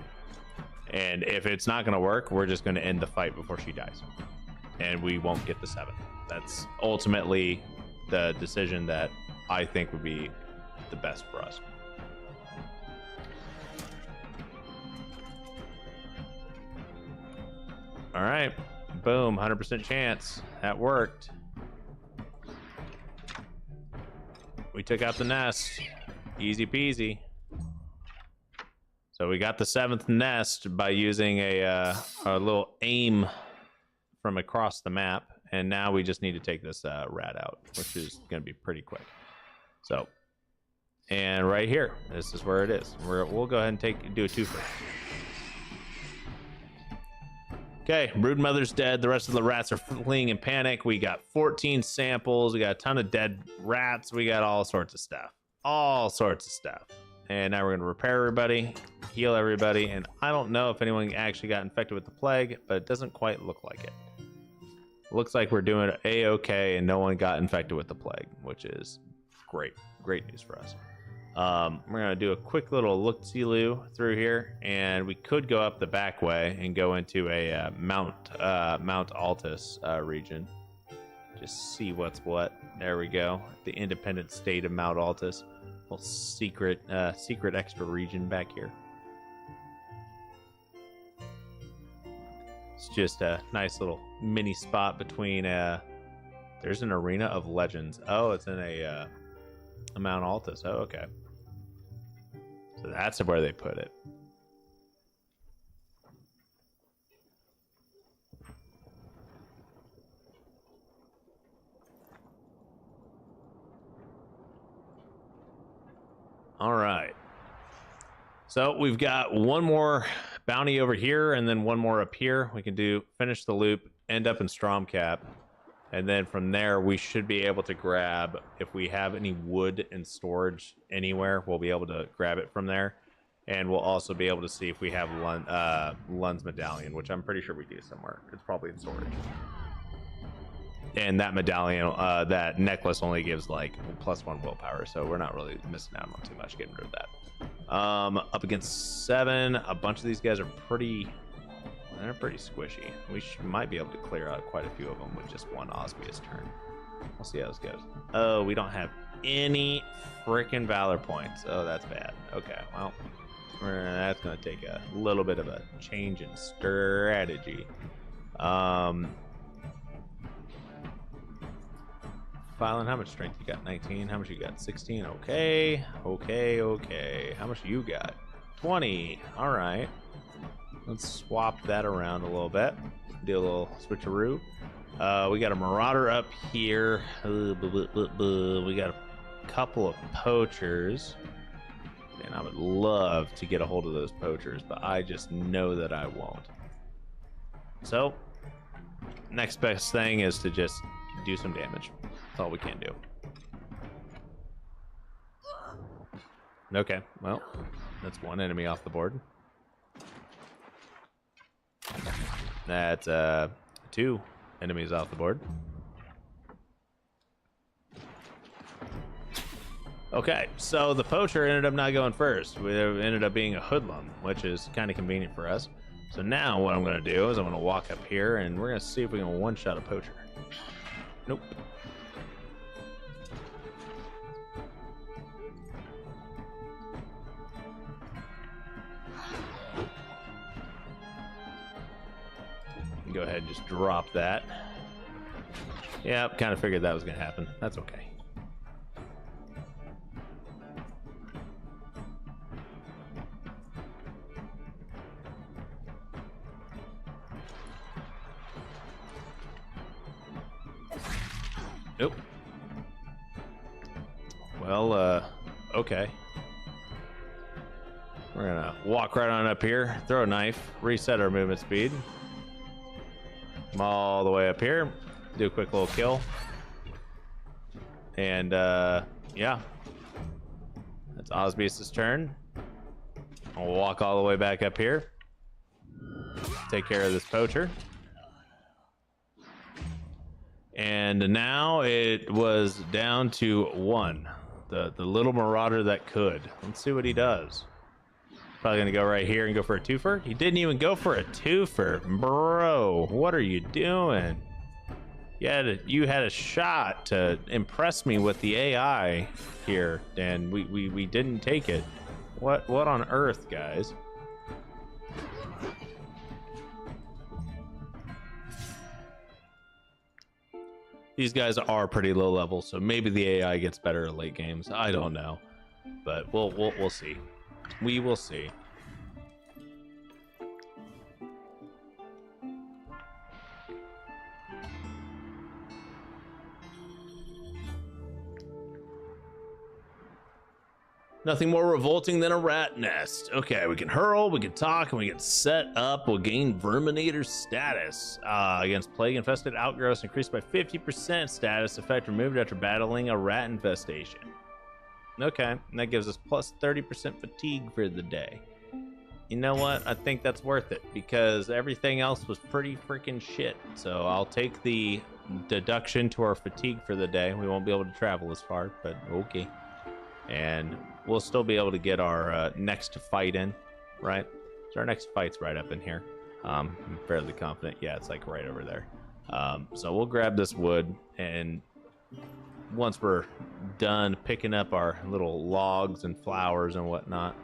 And if it's not going to work, we're just going to end the fight before she dies. And we won't get the 7. That's ultimately the decision that I think would be the best for us. All right. Boom. 100% chance. That worked. We took out the nest. Easy peasy. So we got the 7th nest by using a little aim from across the map, and now we just need to take this rat out, which is going to be pretty quick. So, and right here, this is where it is. We'll go ahead and do a 2 first. Okay, brood mother's dead. The rest of the rats are fleeing in panic. We got 14 samples. We got a ton of dead rats. We got all sorts of stuff. All sorts of stuff. And now we're going to repair everybody, heal everybody, and I don't know if anyone actually got infected with the plague, but it doesn't quite look like it. Looks like we're doing A-okay, and no one got infected with the plague, which is great. Great news for us. We're going to do a quick little look-see-loo through here, and we could go up the back way and go into a Mount Altus region. Just see what's what. There we go. The independent state of Mount Altus. Secret extra region back here. It's just a nice little mini spot between there's an arena of legends. Oh, it's in a Mount Altus. Oh, okay. So that's where they put it. All right. So we've got one more bounty over here and then one more up here. We can finish the loop, end up in Stromcap, and then from there we should be able to grab, if we have any wood in storage anywhere, we'll be able to grab it from there. And we'll also be able to see if we have Lund's medallion, which I'm pretty sure we do somewhere. It's probably in storage. And that medallion, that necklace only gives like +1 willpower, so we're not really missing out on too much getting rid of that. Up against 7, a bunch of these guys are pretty squishy. We might be able to clear out quite a few of them with just one Osmia's turn. We'll see how this goes. Oh, we don't have any freaking valor points. Oh, that's bad. Okay, well, that's going to take a little bit of a change in strategy. Fylan, how much strength you got? 19. How much you got? 16. Okay. How much you got? 20. All right. Let's swap that around a little bit. Do a little switcheroo. We got a marauder up here. We got a couple of poachers. And I would love to get a hold of those poachers, but I just know that I won't. So, next best thing is to just do some damage. That's all we can do. Okay, well, that's one enemy off the board. That's 2 enemies off the board. Okay, so the poacher ended up not going first. We ended up being a hoodlum, which is kind of convenient for us. So now what I'm going to do is I'm going to walk up here and we're going to see if we can one-shot a poacher. Nope. Go ahead and just drop that. Yep, kind of figured that was going to happen. That's okay. Nope. Well, okay. We're gonna walk right on up here, throw a knife, reset our movement speed. Come all the way up here, do a quick little kill. And, yeah. That's Osbeast's turn. I'll walk all the way back up here. Take care of this poacher. And now it was down to 1. The little marauder that could. Let's see what he does. Probably gonna go right here and go for a twofer. He didn't even go for a twofer. Bro, what are you doing? You had a shot to impress me with the AI here, and we didn't take it. What on earth, guys? These guys are pretty low level, so maybe the AI gets better at late games. I don't know, but we'll see. We will see. Nothing more revolting than a rat nest. Okay, we can hurl, we can talk, and we can set up. We'll gain Verminator status. Against plague-infested outgrowths, increased by 50% status effect removed after battling a rat infestation. Okay, and that gives us plus 30% fatigue for the day. You know what? I think that's worth it because everything else was pretty freaking shit. So I'll take the deduction to our fatigue for the day. We won't be able to travel as far, but okay. And we'll still be able to get our next fight in, right? So our next fight's right up in here. I'm fairly confident. Yeah, it's like right over there. So we'll grab this wood, and once we're done picking up our little logs and flowers and whatnot,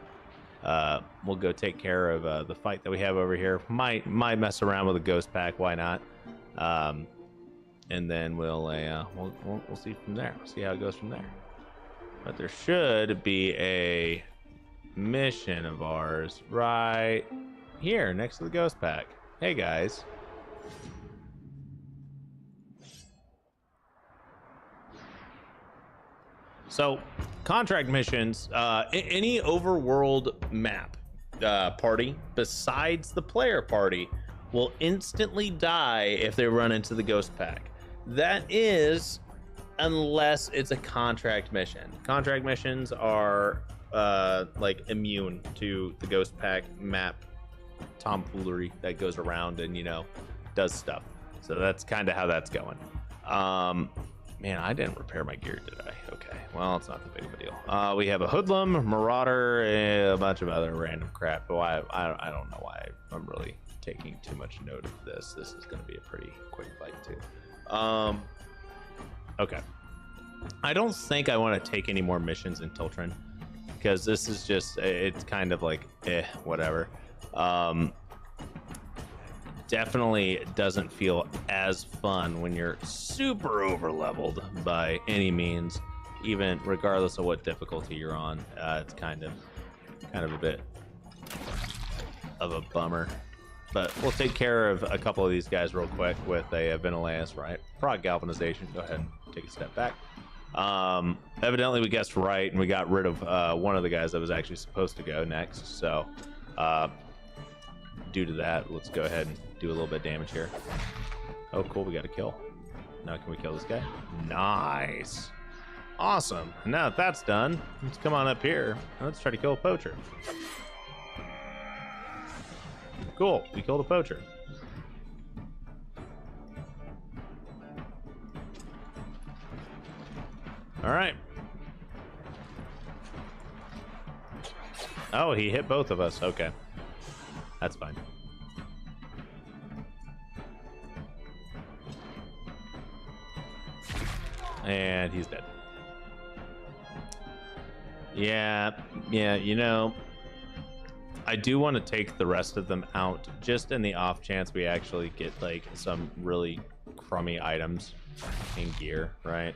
we'll go take care of the fight that we have over here. Might mess around with a ghost pack. Why not? And then we'll see from there. See how it goes from there. But there should be a mission of ours right here next to the ghost pack. Hey guys. So contract missions, any overworld map party besides the player party will instantly die if they run into the ghost pack. That is, unless it's a contract mission. Contract missions are like immune to the ghost pack map tomfoolery that goes around and, you know, does stuff. So that's kind of how that's going. Man, I didn't repair my gear, did I? Okay, well, it's not that big of a deal. We have a hoodlum, marauder, and a bunch of other random crap. But I don't know why I'm really taking too much note of this. This is going to be a pretty quick fight too. Okay. I don't think I want to take any more missions in Tiltren because this is just, it's kind of like, whatever. Definitely doesn't feel as fun when you're super over leveled by any means, even regardless of what difficulty you're on. It's kind of a bit of a bummer. But we'll take care of a couple of these guys real quick with a Ventilatus, right? Prog galvanization. Go ahead and take a step back. Evidently we guessed right, and we got rid of one of the guys that was actually supposed to go next. So due to that, let's go ahead and do a little bit of damage here. Oh, cool. We got a kill. Now can we kill this guy? Nice. Awesome. And now that that's done, let's come on up here. Let's try to kill a poacher. Cool, we killed a poacher. All right. Oh, he hit both of us. Okay, that's fine. And he's dead. Yeah, you know, I do want to take the rest of them out just in the off chance we actually get like some really crummy items in gear, right?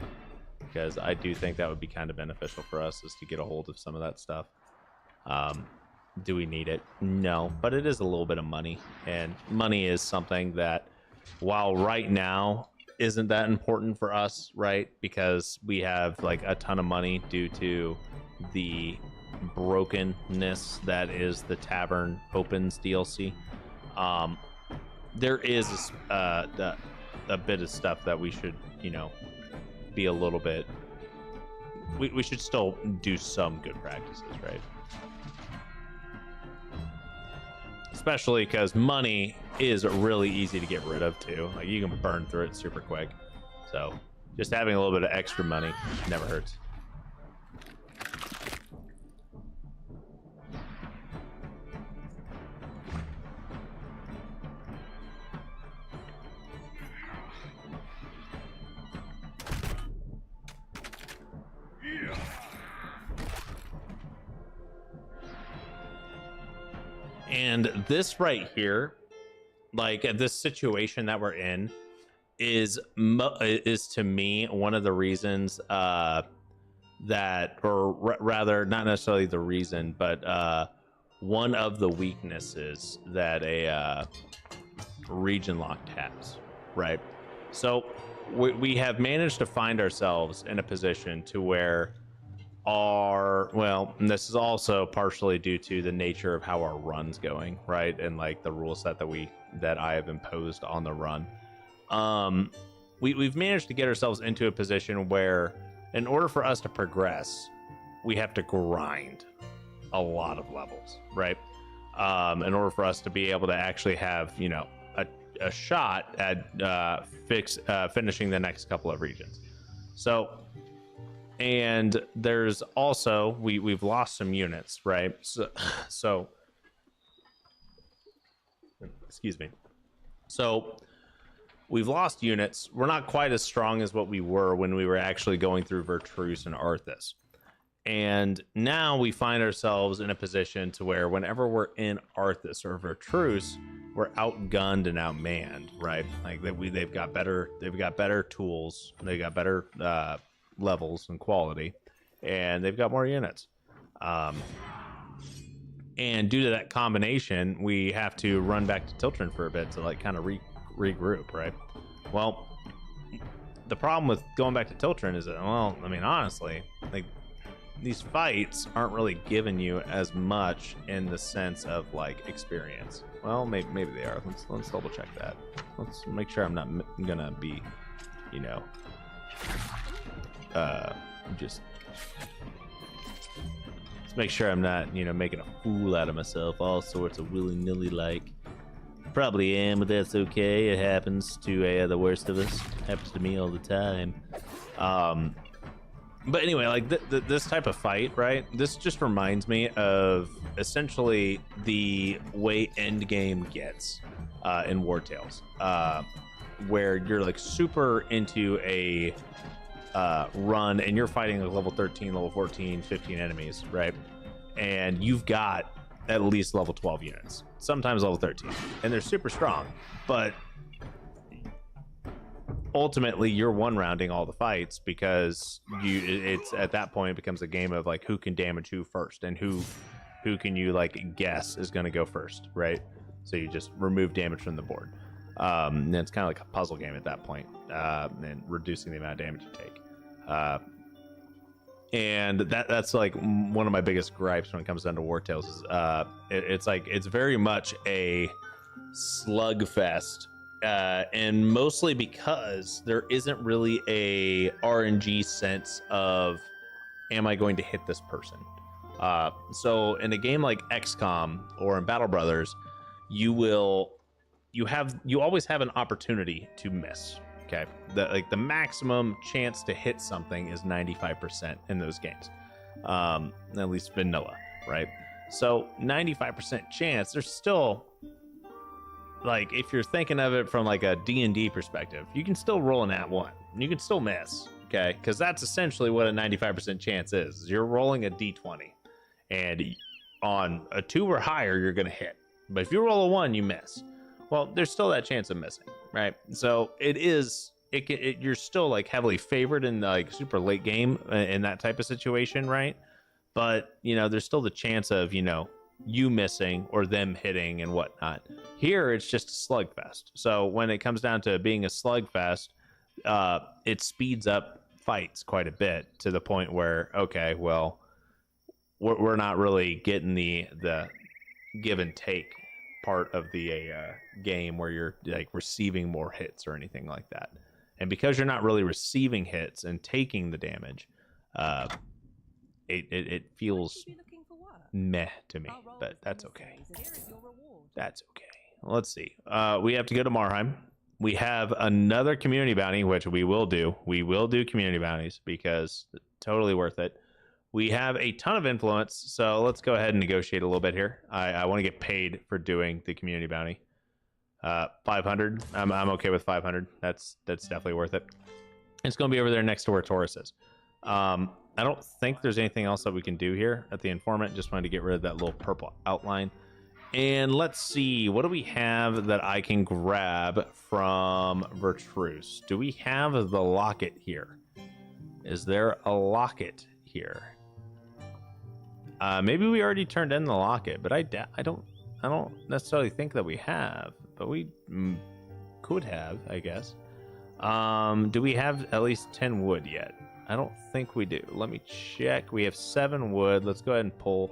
Because I do think that would be kind of beneficial for us, is to get a hold of some of that stuff. Do we need it? No, but it is a little bit of money, and money is something that, while right now isn't that important for us, right? Because we have like a ton of money due to the brokenness that is the Tavern Opens DLC. There is a bit of stuff that we should, you know, be a little bit, we should still do some good practices, right? Especially because money is really easy to get rid of too. Like, you can burn through it super quick. So just having a little bit of extra money never hurts. And this right here, like this situation that we're in, is to me one of the reasons that, or rather, not necessarily the reason, but one of the weaknesses that a region locked has, right? So we have managed to find ourselves in a position to where and this is also partially due to the nature of how our run's going, right? And like the rule set that I have imposed on the run. We've managed to get ourselves into a position where in order for us to progress, we have to grind a lot of levels, right? In order for us to be able to actually have, you know, a shot at finishing the next couple of regions. So, and there's also we've lost some units, right? So excuse me. So we've lost units. We're not quite as strong as what we were when we were actually going through Wartales and Arthas. And now we find ourselves in a position to where whenever we're in Arthas or Wartales, we're outgunned and outmanned, right? Like they've got better tools, they've got better levels and quality, and they've got more units. And due to that combination, we have to run back to Tiltren for a bit to like kind of regroup, right? Well, the problem with going back to Tiltren is that, well, I mean, honestly, like these fights aren't really giving you as much in the sense of like experience. Well, maybe they are. Let's double check that. Let's make sure I'm not gonna be, you know, just let's make sure I'm not, you know, making a fool out of myself, all sorts of willy-nilly like. Probably am, but that's okay. It happens to the worst of us. It happens to me all the time. But anyway, like this type of fight, right? This just reminds me of essentially the way endgame gets in Wartales, where you're like super into a run and you're fighting like level 13, level 14, 15 enemies, right? And you've got at least level 12 units, sometimes level 13, and they're super strong, but ultimately you're one rounding all the fights because it's at that point it becomes a game of like who can damage who first and who can you like guess is going to go first, right? So you just remove damage from the board, and it's kind of like a puzzle game at that point, and reducing the amount of damage you take. And that's like one of my biggest gripes when it comes down to Wartales is it's like it's very much a slugfest, and mostly because there isn't really a RNG sense of am I going to hit this person. So in a game like XCOM or in Battle Brothers, you always have an opportunity to miss. Okay, the maximum chance to hit something is 95% in those games, at least vanilla, right? So 95% chance. There's still, like, if you're thinking of it from like a D&D perspective, you can still roll an @1. You can still miss, okay? Because that's essentially what a 95% chance is. You're rolling a D20, and on a 2 or higher, you're gonna hit. But if you roll a 1, you miss. Well, there's still that chance of missing, right? So you're still like heavily favored in the like super late game in that type of situation, right? But you know, there's still the chance of, you know, you missing or them hitting and whatnot. Here, it's just a slugfest. So when it comes down to being a slugfest, it speeds up fights quite a bit to the point where, okay, well, we're not really getting the give and take part of the game where you're like receiving more hits or anything like that. And because you're not really receiving hits and taking the damage, it feels meh to me, but that's okay. That's okay. Let's see. We have to go to Marheim. We have another community bounty, which we will do. We will do community bounties because it's totally worth it. We have a ton of influence, so let's go ahead and negotiate a little bit here. I want to get paid for doing the community bounty. 500. I'm okay with 500. That's definitely worth it. It's going to be over there next to where Taurus is. I don't think there's anything else that we can do here at the informant. Just wanted to get rid of that little purple outline. And let's see, what do we have that I can grab from Vertruce? Do we have the locket here? Is there a locket here? Maybe we already turned in the locket, but I don't necessarily think that we have, but we could have, I guess. Do we have at least 10 wood yet? I don't think we do. Let me check. We have 7 wood. Let's go ahead and pull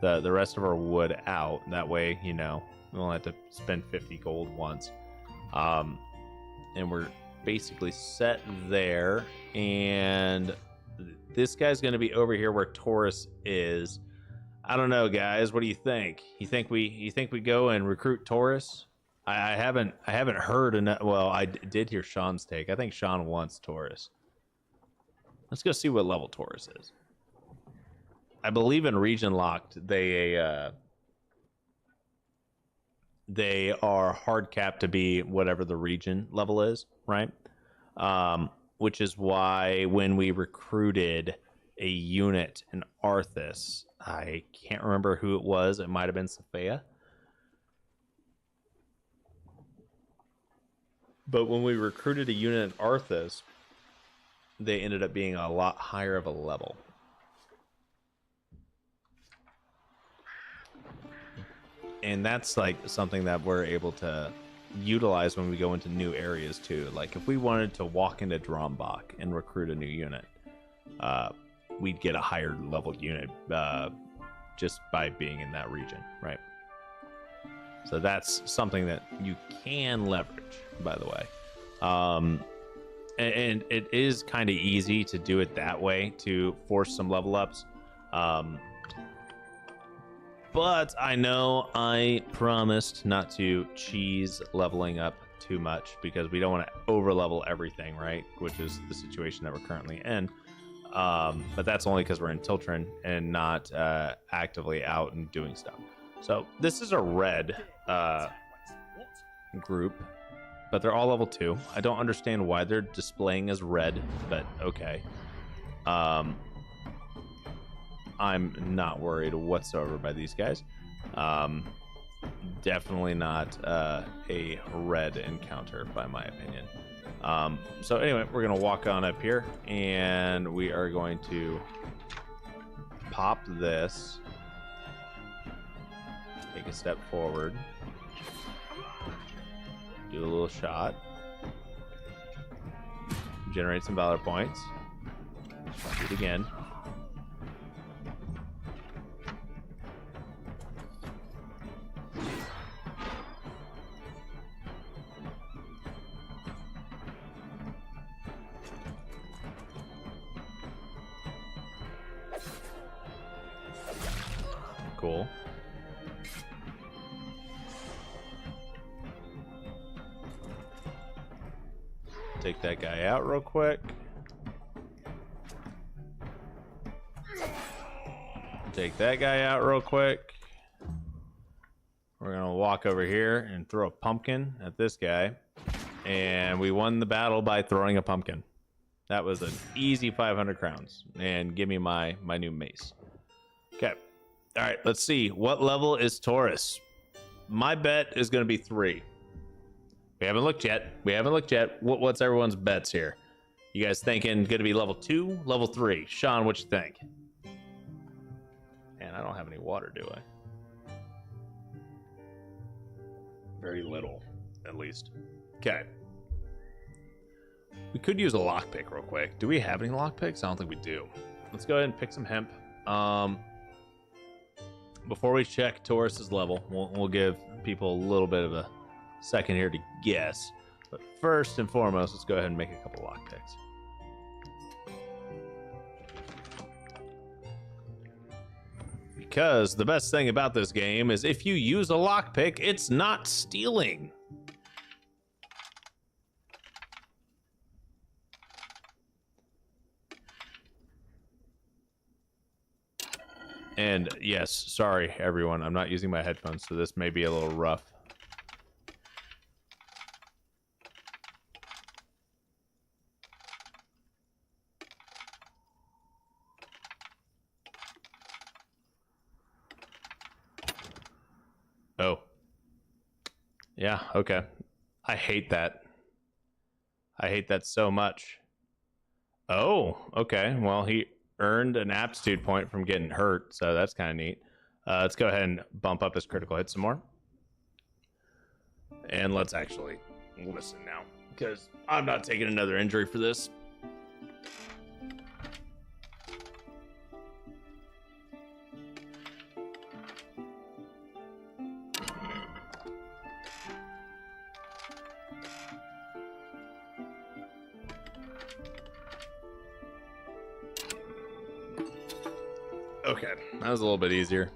the rest of our wood out. That way, you know, we won't have to spend 50 gold once. And we're basically set there. And this guy's going to be over here where Taurus is. I don't know, guys. What do you think? You think we go and recruit Taurus? I haven't heard enough. Well, I did hear Sean's take. I think Sean wants Taurus. Let's go see what level Taurus is. I believe in region locked, they are hard capped to be whatever the region level is, right? Which is why when we recruited a unit in Arthas, I can't remember who it was. It might have been Sophia. But when we recruited a unit in Arthas, they ended up being a lot higher of a level. And that's like something that we're able to utilize when we go into new areas too. Like if we wanted to walk into Drombach and recruit a new unit, we'd get a higher level unit just by being in that region, right? So that's something that you can leverage, by the way. And it is kind of easy to do it that way to force some level ups. But I know I promised not to cheese leveling up too much because we don't want to over level everything, right? Which is the situation that we're currently in. But that's only because we're in Tiltren and not actively out and doing stuff. So this is a red group, but they're all level 2. I don't understand why they're displaying as red, but okay. I'm not worried whatsoever by these guys. Definitely not a red encounter, by my opinion. So anyway, we're going to walk on up here, and we are going to pop this. Take a step forward. Do a little shot. Generate some valor points. Do it again. Cool. Take that guy out real quick. Take that guy out real quick. We're gonna walk over here and throw a pumpkin at this guy. And we won the battle by throwing a pumpkin. That was an easy 500 crowns. And give me my new mace. Okay. All right, let's see. What level is Taurus? My bet is going to be 3. We haven't looked yet. What's everyone's bets here? You guys thinking going to be level 2, level 3? Sean, what you think? And I don't have any water, do I? Very little, at least. Okay. We could use a lockpick real quick. Do we have any lockpicks? I don't think we do. Let's go ahead and pick some hemp. Before we check Taurus's level, we'll give people a little bit of a second here to guess. But first and foremost, let's go ahead and make a couple lockpicks. Because the best thing about this game is if you use a lockpick, it's not stealing. And yes, sorry everyone, I'm not using my headphones, so this may be a little rough. Oh. Yeah, okay. I hate that. I hate that so much. Oh, okay. Well, he earned an aptitude point from getting hurt, so that's kind of neat. Let's go ahead and bump up his critical hit some more. And let's actually listen now, because I'm not taking another injury for this. Okay, that was a little bit easier.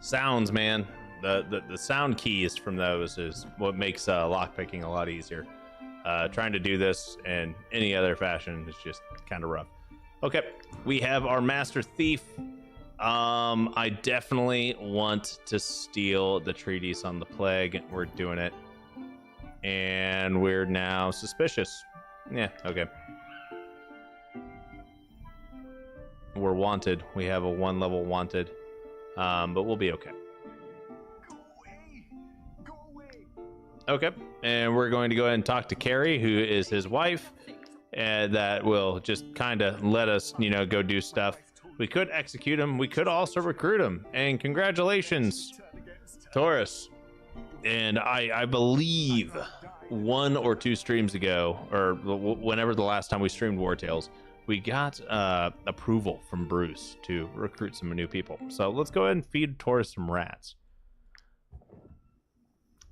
Sounds, man. The sound keys from those is what makes lockpicking a lot easier. Trying to do this in any other fashion is just kind of rough. Okay, we have our master thief. I definitely want to steal the treatise on the plague. We're doing it. And we're now suspicious. Yeah, okay. We're wanted. We have a 1 level wanted. But we'll be okay. Go away! Go away! Okay, and we're going to go ahead and talk to Carrie, who is his wife, and that will just kind of let us, you know, go do stuff. We could execute him. We could also recruit him. And congratulations, Taurus. And I believe 1 or 2 streams ago, or whenever the last time we streamed Wartales, we got approval from Bruce to recruit some new people. So let's go ahead and feed Taurus some rats.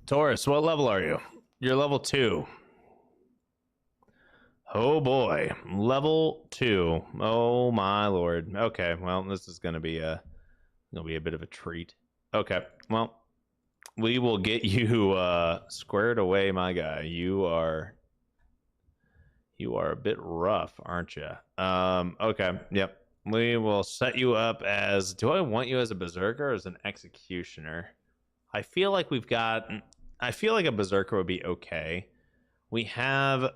Taurus, what level are you? You're level 2. Oh boy, level 2. Oh my lord. Okay, well, this is gonna be a bit of a treat. Okay, well, we will get you squared away, my guy. You are a bit rough, aren't you? Okay, yep. We will set you up as, do I want you as a berserker or as an executioner? I feel like a berserker would be okay. We have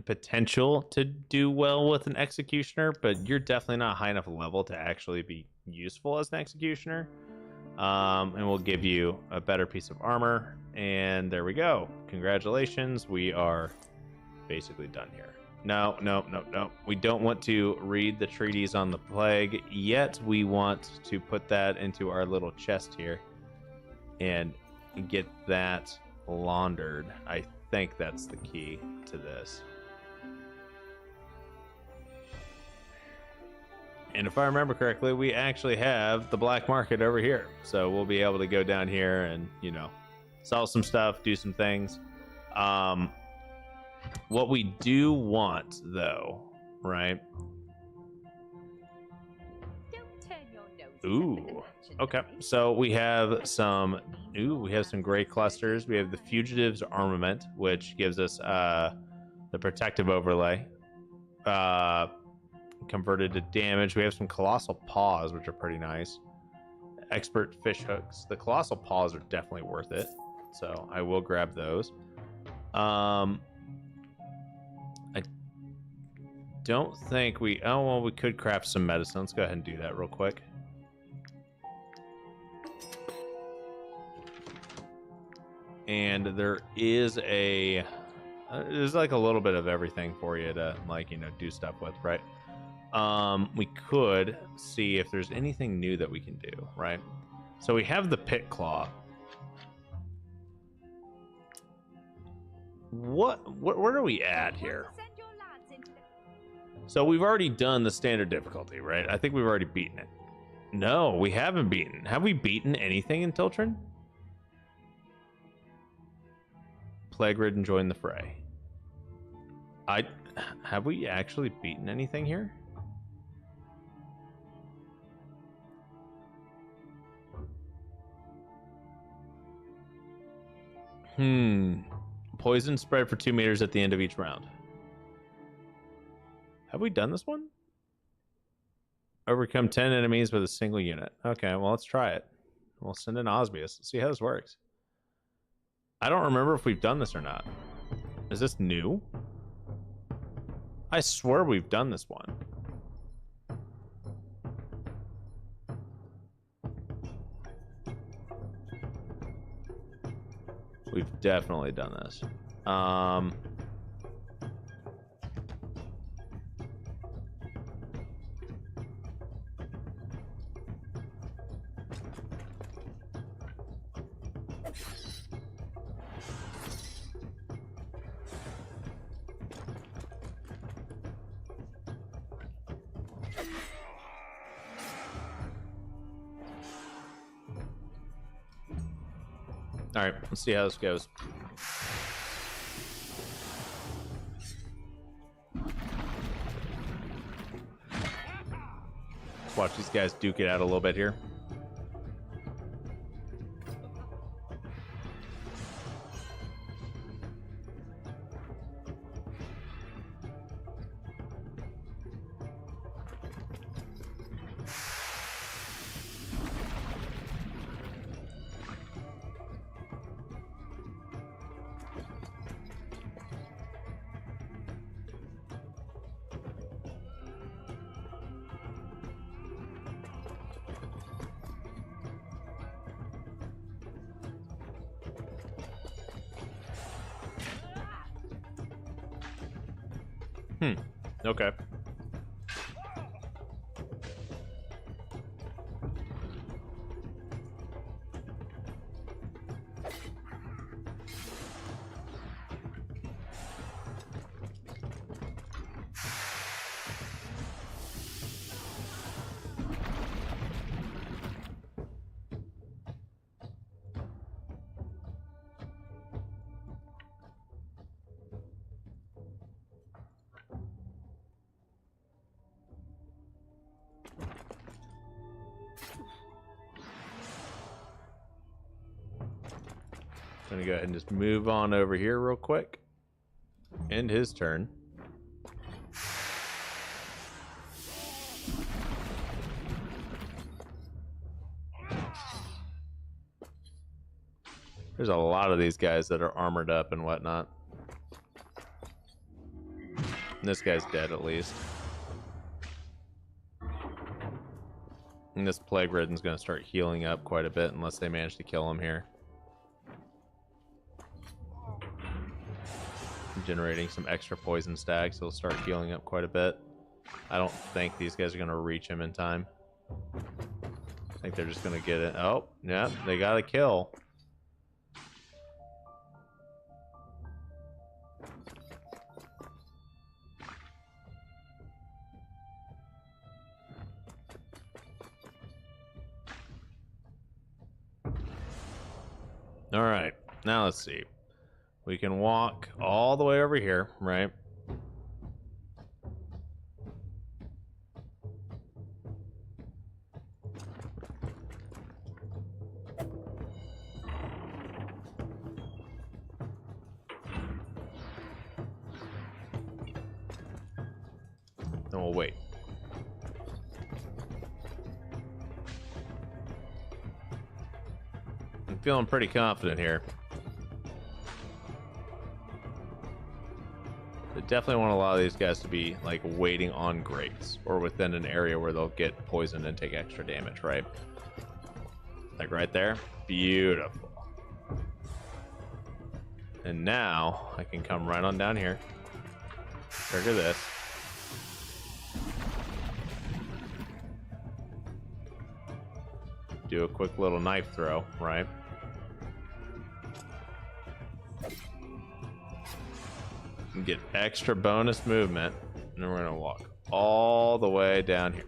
potential to do well with an executioner, but you're definitely not high enough level to actually be useful as an executioner. And we'll give you a better piece of armor, and there we go. Congratulations, we are basically done here. No. We don't want to read the treaties on the plague yet. We want to put that into our little chest here and get that laundered. I think that's the key to this. And if I remember correctly, we actually have the black market over here. So we'll be able to go down here and, you know, sell some stuff, do some things. What we do want, though, right? Don't turn your nose Ooh, okay. So we have some gray clusters. We have the fugitive's armament, which gives us the protective overlay converted to damage. We have some colossal paws, which are pretty nice. Expert fish hooks. The colossal paws are definitely worth it, so I will grab those. I don't think we... Oh, well, we could craft some medicine. Let's go ahead and do that real quick. And there is there's like a little bit of everything for you to, like, you know, do stuff with, right? We could see if there's anything new that we can do, right? So we have the pit claw. Where are we at here? So we've already done the standard difficulty, right? I think we've already beaten it. No, we haven't beaten. Have we beaten anything in Tiltren? Plague-ridden, join the fray. Have we actually beaten anything here? Poison spread for 2 meters at the end of each round. Have we done this one? Overcome 10 enemies with a single unit. Okay, well, let's try it. We'll send in Osbius. Let's see how this works. I don't remember if we've done this or not. Is this new? I swear we've done this one. We've definitely done this. All right, let's see how this goes. Let's watch these guys duke it out a little bit here. Okay. Gonna go ahead and just move on over here real quick. End his turn. There's a lot of these guys that are armored up and whatnot. And this guy's dead at least. And this plague ridden's gonna start healing up quite a bit unless they manage to kill him here. Generating some extra poison stacks, so he'll start healing up quite a bit. I don't think these guys are going to reach him in time. I think they're just going to get it. Oh, yeah, they got a kill. All right, now let's see. We can walk all the way over here, right? And we'll wait. I'm feeling pretty confident here. Definitely want a lot of these guys to be like waiting on grates or within an area where they'll get poisoned and take extra damage, right? Like right there. Beautiful. And now I can come right on down here. Trigger this. Do a quick little knife throw, right? Get extra bonus movement, and then we're gonna walk all the way down here,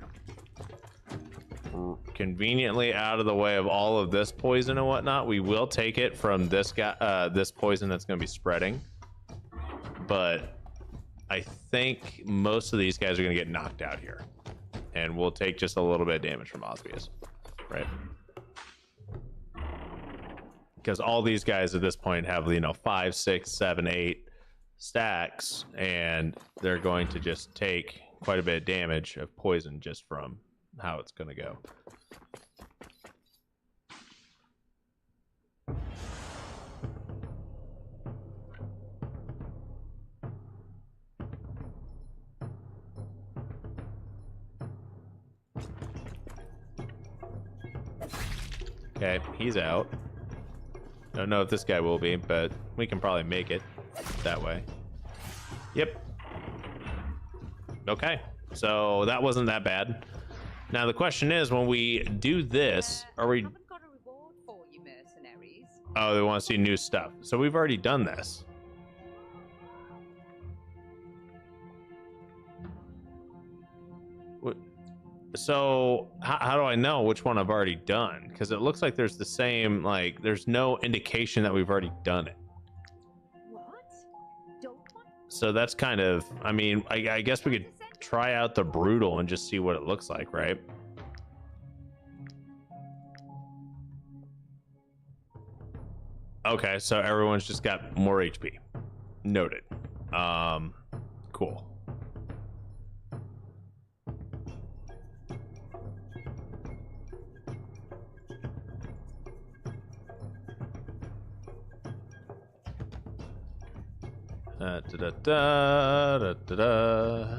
conveniently out of the way of all of this poison and whatnot. We will take it from this guy, this poison that's gonna be spreading, but I think most of these guys are gonna get knocked out here, and we'll take just a little bit of damage from Osvius, right? Because all these guys at this point have, 5, 6, 7, 8 stacks, and they're going to just take quite a bit of damage of poison just from how it's going to go. Okay, he's out. Don't know if this guy will be, but we can probably make it that way. Yep. Okay, so that wasn't that bad. Now the question is, when we do this, are we... Haven't got a reward for you, mercenaries. Oh, they want to see new stuff. So we've already done this. So how do I know which one I've already done? Because it looks like there's the same, like, there's no indication that we've already done it. What? Don't want... So that's kind of, I mean, I guess we could try out the brutal and just see what it looks like, right? Okay, so everyone's just got more HP. Noted. Cool. Da da da da da da.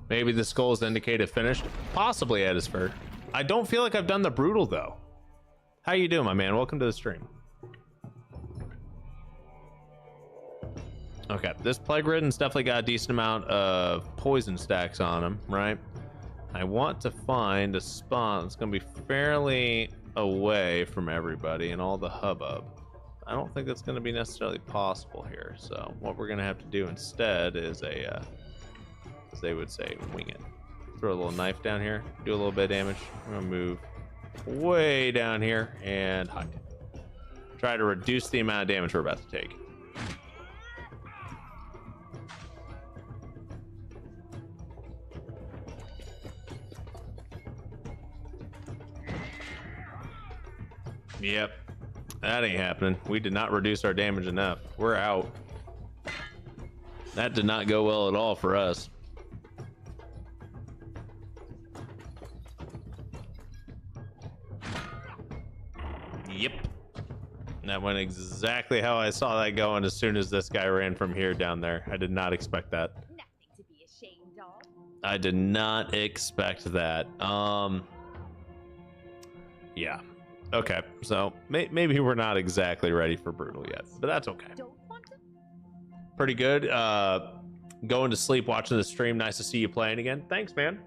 Maybe the skulls indicate it finished. Possibly, Edisford. I don't feel like I've done the brutal though. How you doing, my man? Welcome to the stream. Okay, this plague ridden's definitely got a decent amount of poison stacks on him, right? I want to find a spot that's going to be fairly away from everybody and all the hubbub. I don't think that's going to be necessarily possible here. So what we're going to have to do instead is a, as they would say, wing it. Throw a little knife down here, do a little bit of damage. I'm going to move way down here and hide. Try to reduce the amount of damage we're about to take. Yep, that ain't happening. We did not reduce our damage enough. We're out. That did not go well at all for us. Yep. That went exactly how I saw that going as soon as this guy ran from here down there. I did not expect that. Nothing to be ashamed of. I did not expect that. Yeah. Okay, so maybe we're not exactly ready for brutal yet, but that's okay. Don't want to... Pretty good. Going to sleep, watching the stream. Nice to see you playing again. Thanks, man.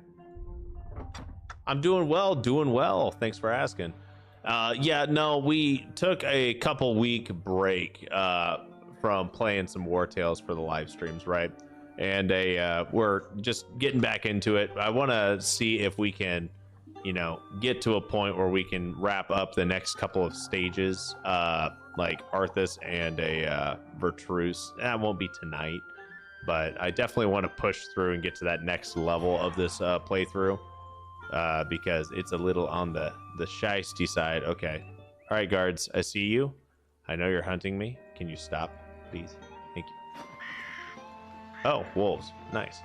I'm doing well, doing well. Thanks for asking. Yeah, no, we took a couple week break from playing some Wartales for the live streams, right? And we're just getting back into it. I want to see if we can, you know, get to a point where we can wrap up the next couple of stages, like Arthas and a Vertruce. That won't be tonight, but I definitely want to push through and get to that next level of this playthrough, because it's a little on the shiesty side. Okay, all right, guards, I see you. I know you're hunting me. Can you stop, please? Thank you. Oh, wolves, nice.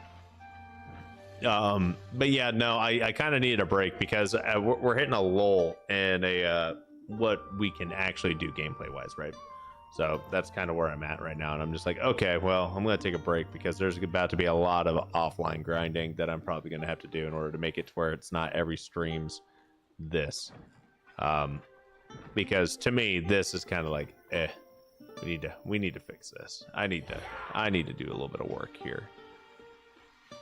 But yeah, no, I kind of needed a break because we're hitting a lull in a what we can actually do gameplay wise, right? So that's kind of where I'm at right now, and I'm just like, okay, well, I'm gonna take a break because there's about to be a lot of offline grinding that I'm probably gonna have to do in order to make it to where it's not every stream's this. Because to me, this is kind of like, we need to fix this. I need to do a little bit of work here.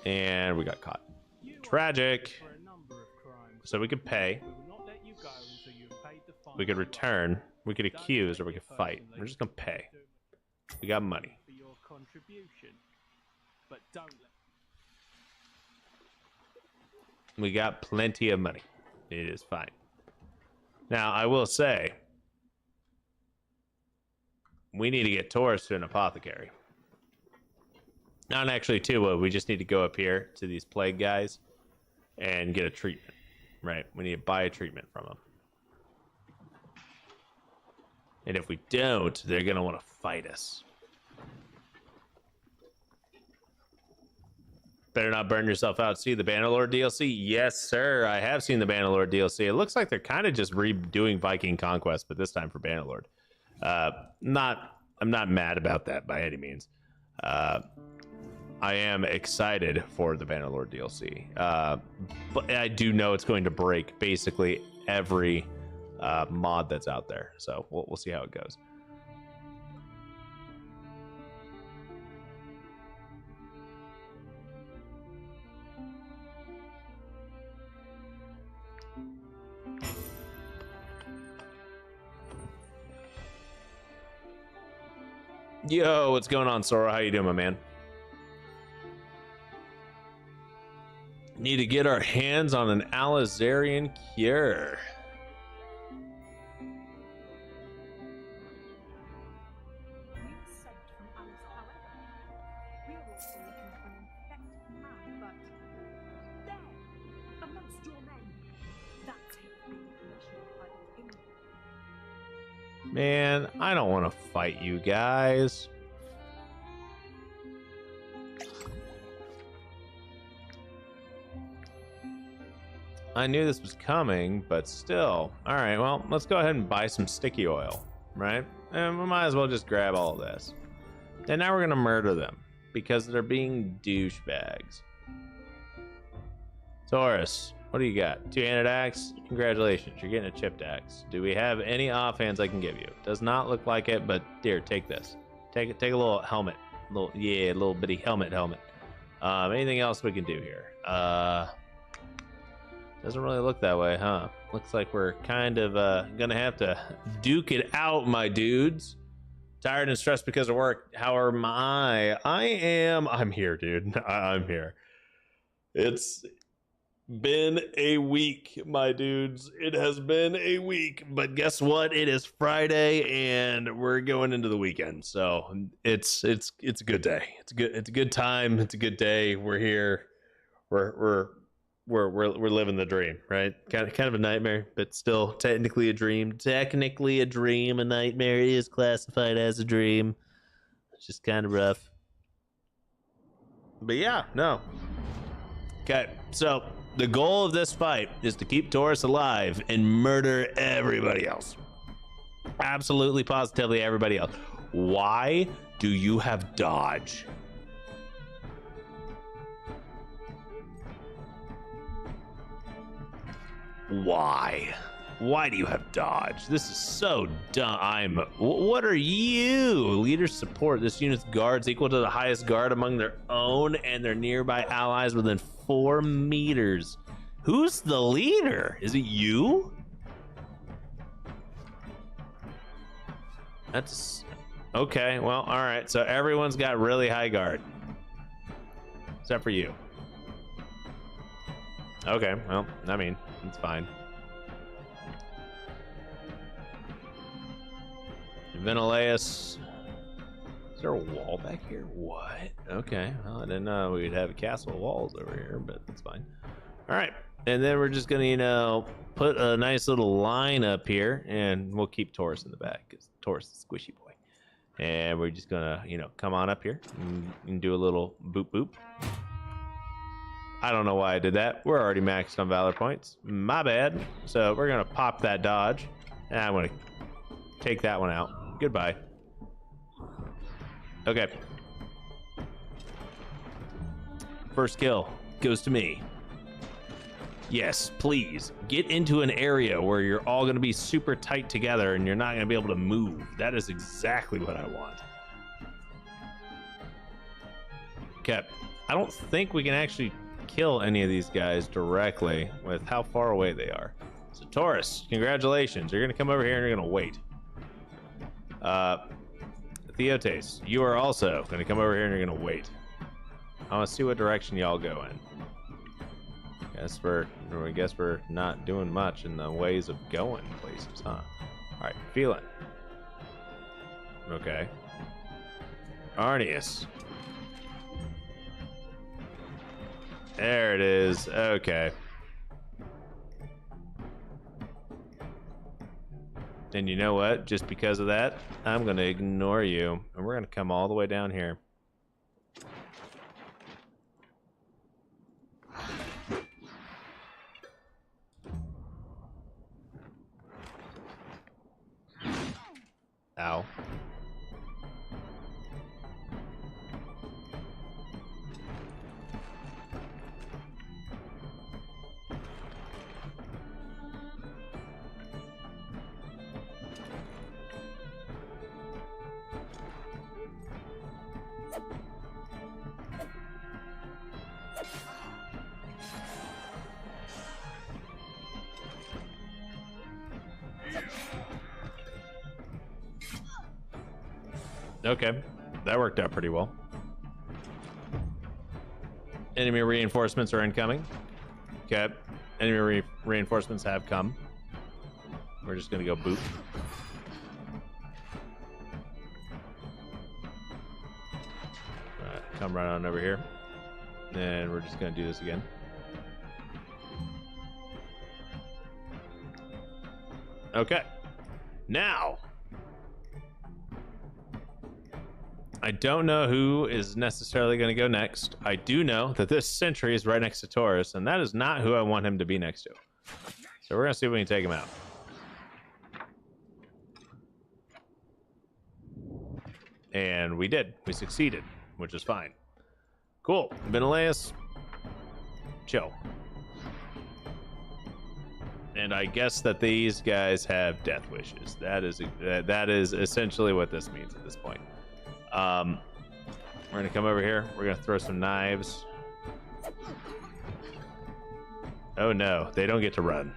And we got caught. Tragic. So we could pay. We could return. We could accuse, or we could fight. We're just gonna pay. We got money. We got plenty of money. It is fine. Now, I will say, we need to get Taurus to an apothecary. Not actually two, we just need to go up here to these plague guys and get a treatment, right? We need to buy a treatment from them. And if we don't, they're going to want to fight us. Better not burn yourself out. See the Bannerlord DLC? Yes, sir. I have seen the Bannerlord DLC. It looks like they're kind of just redoing Viking Conquest, but this time for Bannerlord. I'm not mad about that by any means. I am excited for the Bannerlord DLC, but I do know it's going to break basically every mod that's out there. So we'll see how it goes. Yo, what's going on, Sora? How you doing, my man? Need to get our hands on an Alizarian cure. Man, I don't want to fight you guys. I knew this was coming, but still. All right, well, let's go ahead and buy some sticky oil, right? And we might as well just grab all of this. And now we're going to murder them because they're being douchebags. Taurus, what do you got? Two-handed axe? Congratulations, you're getting a chipped axe. Do we have any offhands I can give you? Does not look like it, but here, take this. Take a little helmet. Little bitty helmet. Anything else we can do here? Doesn't really look that way, huh? Looks like we're kind of gonna have to duke it out, my dudes. Tired and stressed because of work. How am I? I'm here, dude. I'm here. It's been a week, my dudes. It has been a week, but guess what? It is Friday and we're going into the weekend. So it's a good day. It's a good time. It's a good day. We're here. We're living the dream, right? Kind of a nightmare, but still technically a dream. Technically a dream. A nightmare is classified as a dream. It's just kind of rough. But yeah, no. Okay, so the goal of this fight is to keep Taurus alive and murder everybody else. Absolutely, positively everybody else. Why do you have dodge? Why? Why do you have dodge? This is so dumb. What are you? Leader support. This unit's guards equal to the highest guard among their own and their nearby allies within 4 meters. Who's the leader? Is it you? That's okay. Well, all right. So everyone's got really high guard, except for you. Okay. Well, I mean, it's fine. Ventilatus. Is there a wall back here? What? Okay. Well, I didn't know we'd have a castle of walls over here, but that's fine. All right. And then we're just going to, you know, put a nice little line up here, and we'll keep Taurus in the back because Taurus is a squishy boy. And we're just going to, you know, come on up here and do a little boop boop. I don't know why I did that. We're already maxed on Valor points. My bad. So we're going to pop that dodge. And I'm going to take that one out. Goodbye. Okay. First kill goes to me. Yes, please. Get into an area where you're all going to be super tight together and you're not going to be able to move. That is exactly what I want. Okay. I don't think we can actually kill any of these guys directly with how far away they are. So Taurus, congratulations. You're going to come over here and you're going to wait. Theotes, you are also going to come over here and you're going to wait. I want to see what direction y'all go in. I guess we're not doing much in the ways of going places, huh? All right, feel it. Okay. Arnius. There it is. Okay. And you know what? Just because of that, I'm going to ignore you. And we're going to come all the way down here. Ow. Okay, that worked out pretty well. Enemy reinforcements are incoming. Okay, enemy reinforcements have come. We're just gonna go boop. Come right on over here. And we're just gonna do this again. Okay, now I don't know who is necessarily going to go next. I do know that this sentry is right next to Taurus, and that is not who I want him to be next to. So we're going to see if we can take him out. And we did. We succeeded, which is fine. Cool. Menelaus, chill. And I guess that these guys have death wishes. That is essentially what this means at this point. We're gonna come over here. We're gonna throw some knives. Oh no, they don't get to run.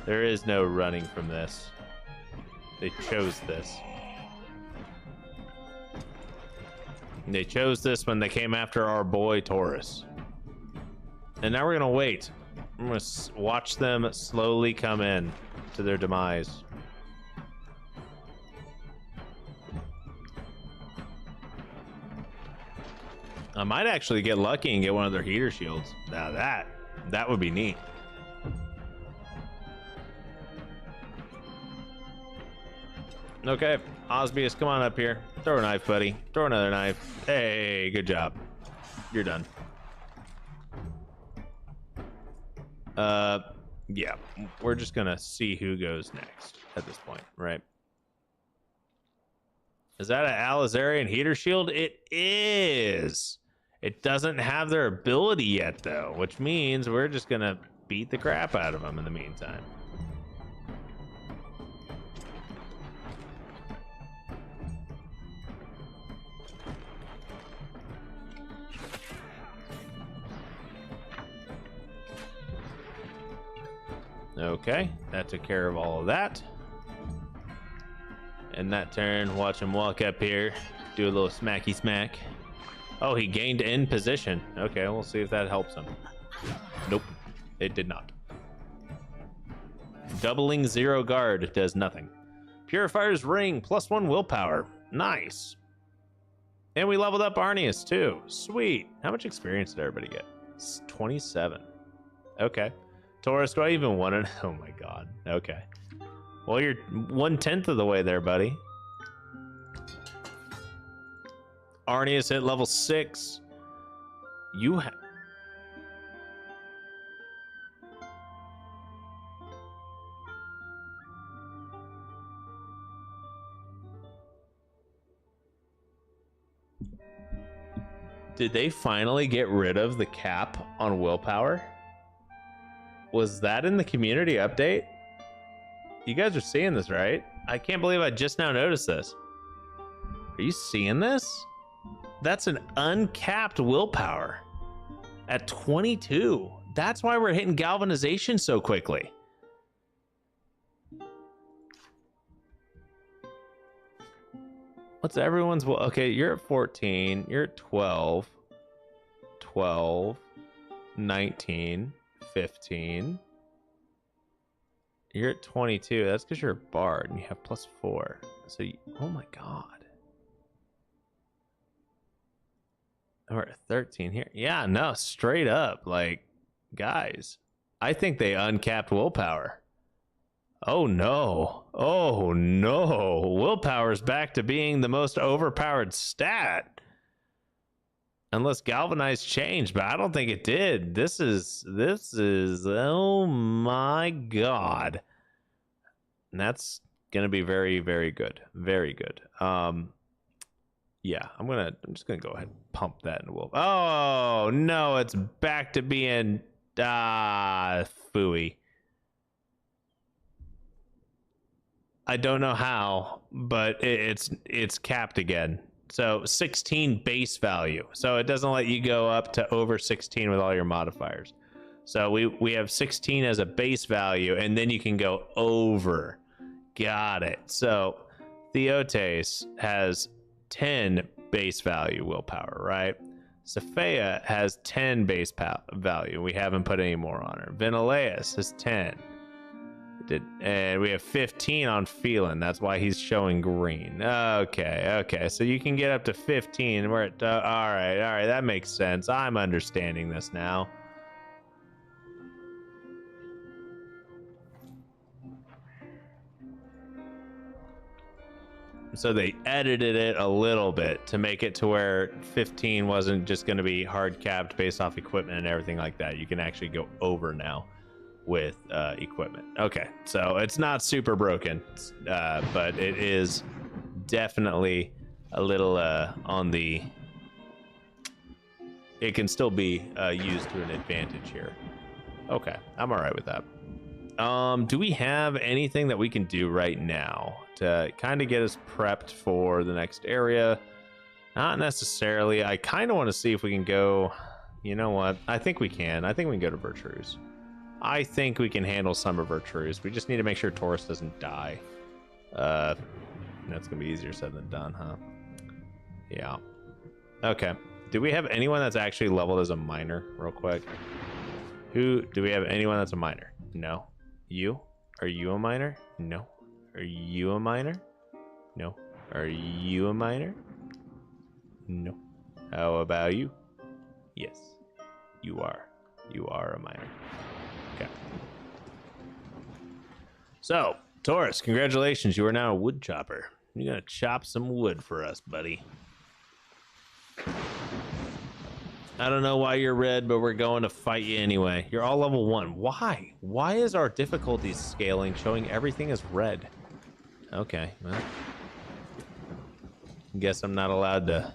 There is no running from this. They chose this. And they chose this when they came after our boy Taurus. And now we're gonna wait. I'm gonna watch them slowly come in to their demise. I might actually get lucky and get one of their heater shields. Now that would be neat. Okay, Osbius, come on up here. Throw a knife, buddy. Throw another knife. Hey, good job. You're done. Yeah, we're just gonna see who goes next at this point, right? Is that an Alizarian heater shield? It is. It doesn't have their ability yet, though, which means we're just gonna beat the crap out of them in the meantime. Okay, that took care of all of that. And that turn, watch him walk up here, do a little smacky smack. Oh, he gained in position. Okay, we'll see if that helps him. Nope, it did not. Doubling 0 guard does nothing. Purifier's ring, +1 willpower. Nice. And we leveled up Arnius too. Sweet. How much experience did everybody get? It's 27. Okay. Taurus, do I even want to? Oh my god. Okay. Well, you're 1/10 of the way there, buddy. Arnius at level 6. You have. Did they finally get rid of the cap on willpower? Was that in the community update? You guys are seeing this, right? I can't believe I just now noticed this. Are you seeing this? That's an uncapped willpower at 22. That's why we're hitting galvanization so quickly. What's everyone's? Okay, you're at 14. You're at 12. 12. 19. 15. You're at 22. That's because you're a bard and you have +4. So, oh my god. We're at 13 here. Yeah, no, straight up. Like, guys, I think they uncapped willpower. Oh no. Oh no. Willpower's back to being the most overpowered stat. Unless galvanized changed, but I don't think it did. This is, oh my god. And that's Gonna be very, very good. Very good. Yeah, I'm just gonna go ahead and pump that into wolf. Oh no, it's back to being phooey. I don't know how, but it's capped again. So 16 base value. So it doesn't let you go up to over 16 with all your modifiers. So we have 16 as a base value, and then you can go over. Got it. So Theotes has 10 base value willpower, right? Sophia has 10 base value. We haven't put any more on her. Venileus has 10. And we have 15 on Phelan. That's why he's showing green. Okay. So you can get up to 15. We're at, all right. That makes sense. I'm understanding this now. So they edited it a little bit to make it to where 15 wasn't just going to be hard capped based off equipment and everything like that. You can actually go over now with equipment. Okay, so it's not super broken, but it is definitely a little on the... It can still be used to an advantage here. Okay, I'm all right with that. Do we have anything that we can do right now to kind of get us prepped for the next area? Not necessarily. I kind of want to see if we can go... You know what? I think we can. I think we can go to Virtues. I think we can handle some of Virtues. We just need to make sure Taurus doesn't die. That's going to be easier said than done, huh? Yeah. Okay. Do we have anyone that's actually leveled as a miner, real quick? Do we have anyone that's a miner? No. You? Are you a miner? No. Are you a miner? No. Are you a miner? No. How about you? Yes. You are. You are a miner. Okay. So, Taurus, congratulations. You are now a wood chopper. You're going to chop some wood for us, buddy. I don't know why you're red, but we're going to fight you anyway. You're all level 1. Why? Why is our difficulty scaling showing everything as red? Okay, well. Guess I'm not allowed to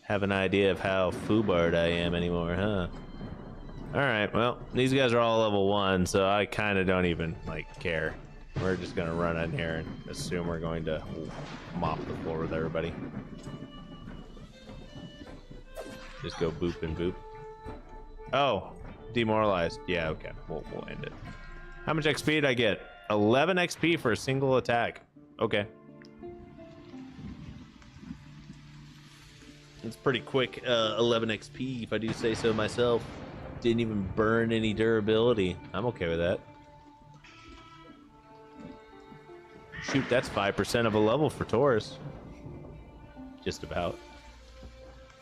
have an idea of how foobard I am anymore, huh? Alright, well, these guys are all level 1, so I kind of don't even, care. We're just going to run in here and assume we're going to mop the floor with everybody. Just go boop and boop. Oh, demoralized. Yeah, okay. We'll end it. How much XP did I get? 11 XP for a single attack. Okay. It's pretty quick. 11 XP, if I do say so myself. Didn't even burn any durability. I'm okay with that. Shoot, that's 5% of a level for Taurus. Just about.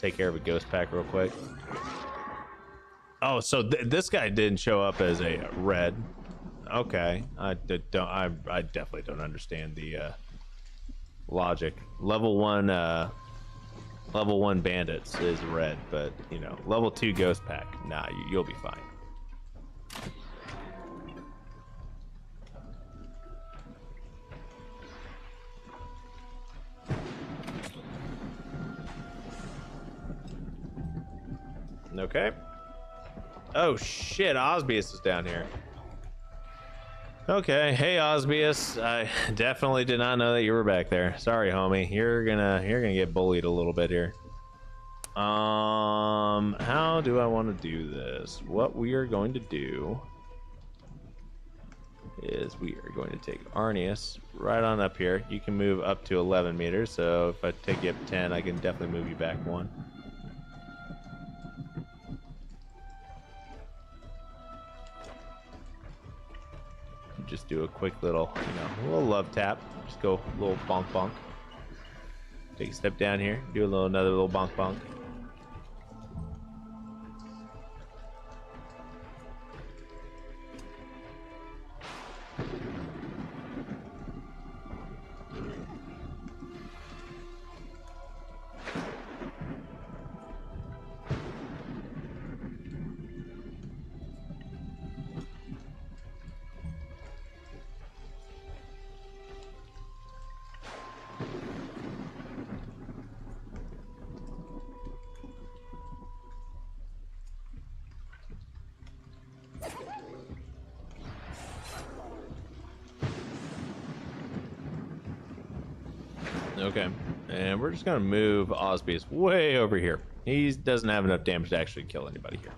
Take care of a ghost pack real quick. Oh, so this guy didn't show up as a red. Okay, I definitely don't understand the logic. Level 1 bandits is red, but level 2 ghost pack. Nah, you'll be fine. Okay. Oh shit, Osbius is down here. Okay, hey Osbius. I definitely did not know that you were back there. Sorry, homie. You're gonna get bullied a little bit here. How do I want to do this? What we are going to do is we are going to take Arnius right on up here. You can move up to 11 meters, so if I take you up 10, I can definitely move you back 1. Just do a quick little, a little love tap. Just go a little bonk bonk. Take a step down here. Do another little bonk bonk. Okay, and we're just gonna move Osbeus way over here. He doesn't have enough damage to actually kill anybody here.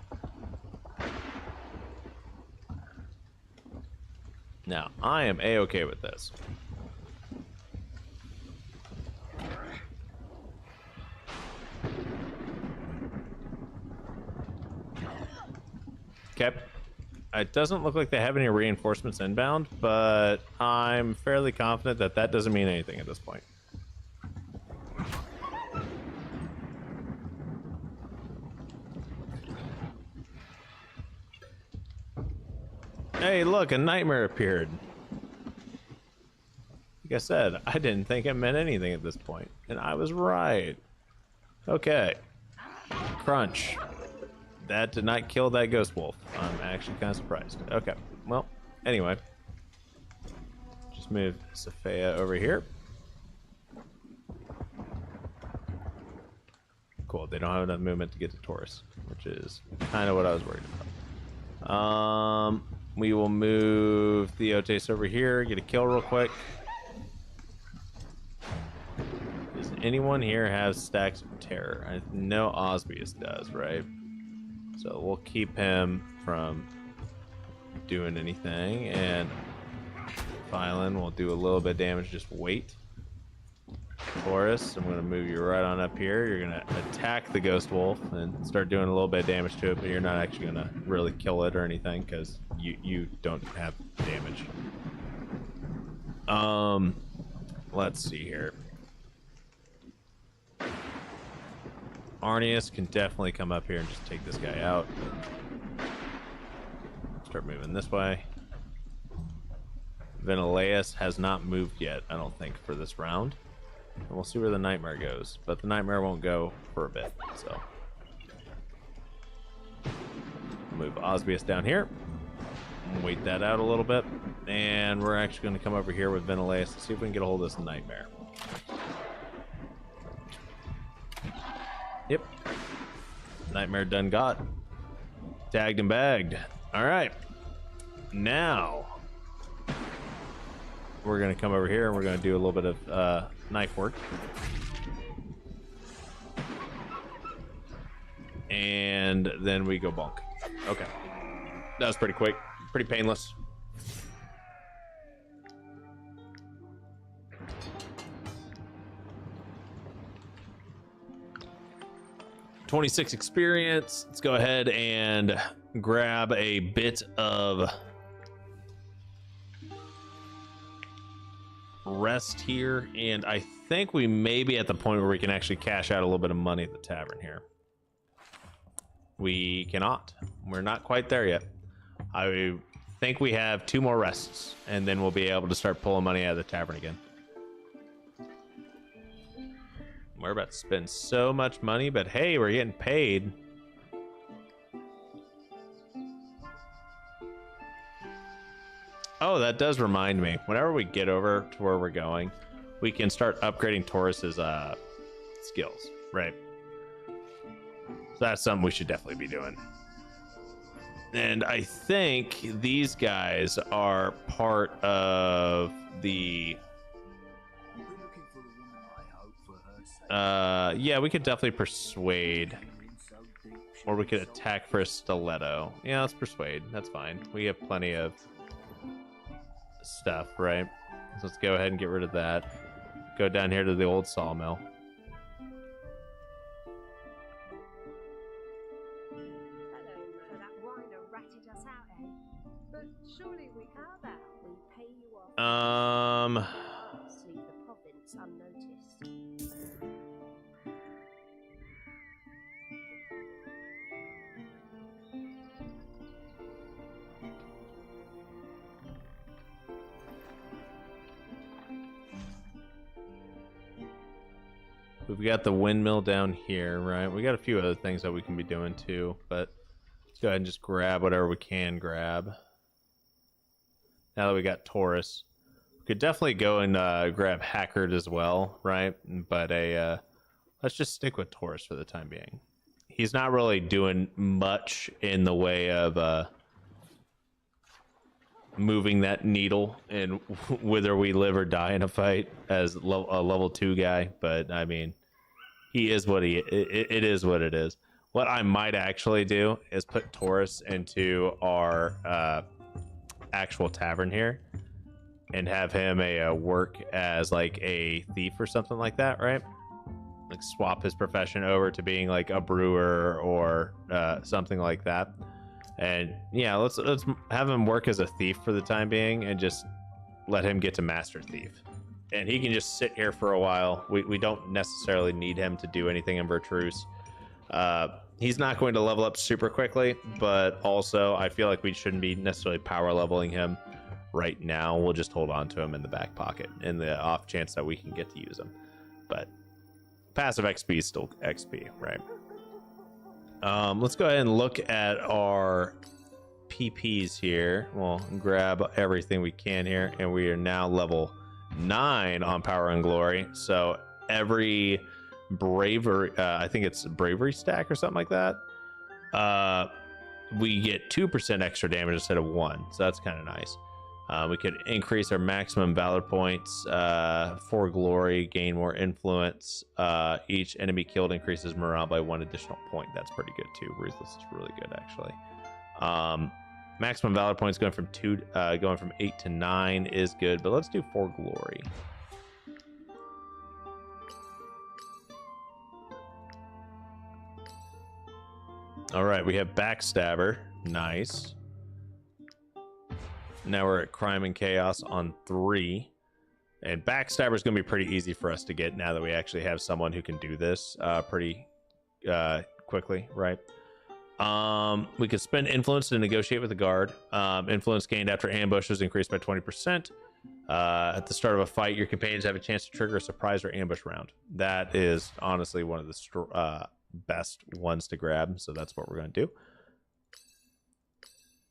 Now, I am a-okay with this. Okay. It doesn't look like they have any reinforcements inbound, but I'm fairly confident that that doesn't mean anything at this point. Hey, look, a nightmare appeared. Like I said, I didn't think it meant anything at this point, and I was right. Okay. Crunch. That did not kill that ghost wolf. I'm actually kind of surprised. Okay, well, anyway. Just move Sophia over here. Cool, they don't have enough movement to get to Taurus, which is kind of what I was worried about. We will move Theotes over here, get a kill real quick. Does anyone here have stacks of terror? I know Osbeus does, right? So we'll keep him from doing anything, and Phylon will do a little bit of damage, just wait. Taurus, I'm going to move you right on up here. You're going to attack the ghost wolf and start doing a little bit of damage to it, but you're not actually going to really kill it or anything because you don't have damage. Let's see here. Arnius can definitely come up here and just take this guy out. Start moving this way. Venileus has not moved yet, I don't think, for this round. And we'll see where the nightmare goes, but the nightmare won't go for a bit, so. Move Osbeus down here. Wait that out a little bit. And we're actually going to come over here with Venileus to see if we can get a hold of this nightmare. Yep. Nightmare done got. Tagged and bagged. Alright. Now we're going to come over here and we're going to do a little bit of knife work. And then we go bonk. Okay. That was pretty quick. Pretty painless. $26 experience. Let's go ahead and grab a bit of rest here, and I think we may be at the point where we can actually cash out a little bit of money at the tavern here. We cannot. We're not quite there yet. I think we have 2 more rests, and then we'll be able to start pulling money out of the tavern again. We're about to spend so much money, but hey, we're getting paid. Oh, that does remind me. Whenever we get over to where we're going, we can start upgrading Taurus's skills, right? So that's something we should definitely be doing. And I think these guys are part of the... yeah, we could definitely persuade. Or we could attack for a stiletto. Yeah, let's persuade. That's fine. We have plenty of stuff, right? So let's go ahead and get rid of that. Go down here to the old sawmill. Hello, so that whiner ratted us out, eh? But surely we how about we pay you off? Leave the province unnoticed. We've got the windmill down here, right? We got a few other things that we can be doing too, but let's go ahead and just grab whatever we can grab. Now that we got Taurus, we could definitely go and grab Hackard as well, right? But let's just stick with Taurus for the time being. He's not really doing much in the way of moving that needle in whether we live or die in a fight as a level 2 guy, but I mean, he is what it is what it is. What I might actually do is put Taurus into our actual tavern here and have him work as like a thief or something like that, right? Like swap his profession over to being like a brewer or something like that. And yeah, let's have him work as a thief for the time being and just let him get to master thief. And he can just sit here for a while. We don't necessarily need him to do anything in Vertruce. He's not going to level up super quickly, but also I feel like we shouldn't be necessarily power leveling him right now. We'll just hold on to him in the back pocket in the off chance that we can get to use him. But passive XP is still XP, right? Let's go ahead and look at our PPs here. We'll grab everything we can here, and we are now level 9 on Power and Glory. So every bravery, I think it's bravery stack or something like that, we get 2% extra damage instead of 1. So that's kind of nice. We could increase our maximum valor points for glory, gain more influence. Each enemy killed increases morale by 1 additional point. That's pretty good too. Ruthless is really good actually. Maximum valor points going from 8 to 9 is good, but let's do 4 glory. All right, we have Backstabber. Nice. Now we're at Crime and Chaos on 3. And Backstabber is going to be pretty easy for us to get now that we actually have someone who can do this pretty quickly, right? We could spend influence to negotiate with the guard. Influence gained after ambush is increased by 20%. At the start of a fight, your companions have a chance to trigger a surprise or ambush round. That is honestly one of the best ones to grab, so that's what we're going to do.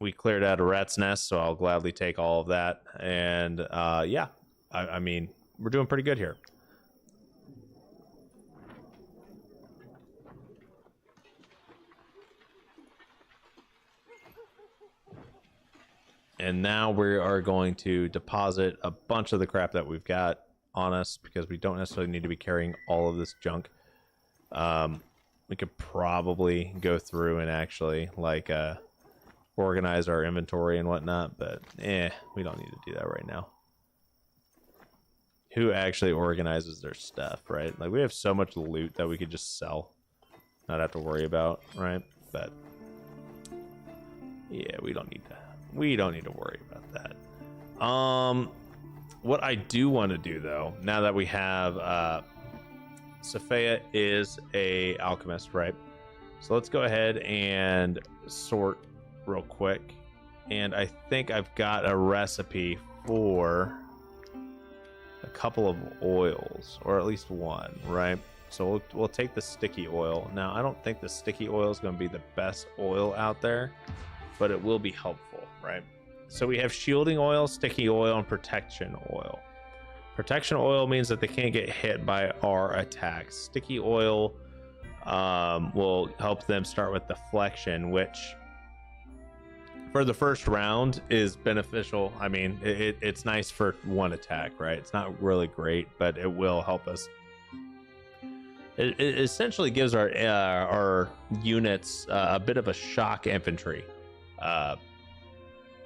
We cleared out a rat's nest, so I'll gladly take all of that. And yeah, I mean, we're doing pretty good here. And now we are going to deposit a bunch of the crap that we've got on us because we don't necessarily need to be carrying all of this junk. We could probably go through and actually like organize our inventory and whatnot, but we don't need to do that right now. Who actually organizes their stuff, right? Like we have so much loot that we could just sell, not have to worry about, right? But yeah, we don't need to worry about that. What I do want to do though, now that we have Sophia is a alchemist, right? So let's go ahead and sort real quick. And I think I've got a recipe for a couple of oils, or at least one, right? So we'll take the sticky oil. Now, I don't think the sticky oil is going to be the best oil out there, but it will be helpful, right? So we have shielding oil, sticky oil, and protection oil. Protection oil means that they can't get hit by our attacks. Sticky oil will help them start with deflection, which for the first round is beneficial. I mean, it's nice for one attack, right? It's not really great, but it will help us. It essentially gives our units a bit of a shock infantry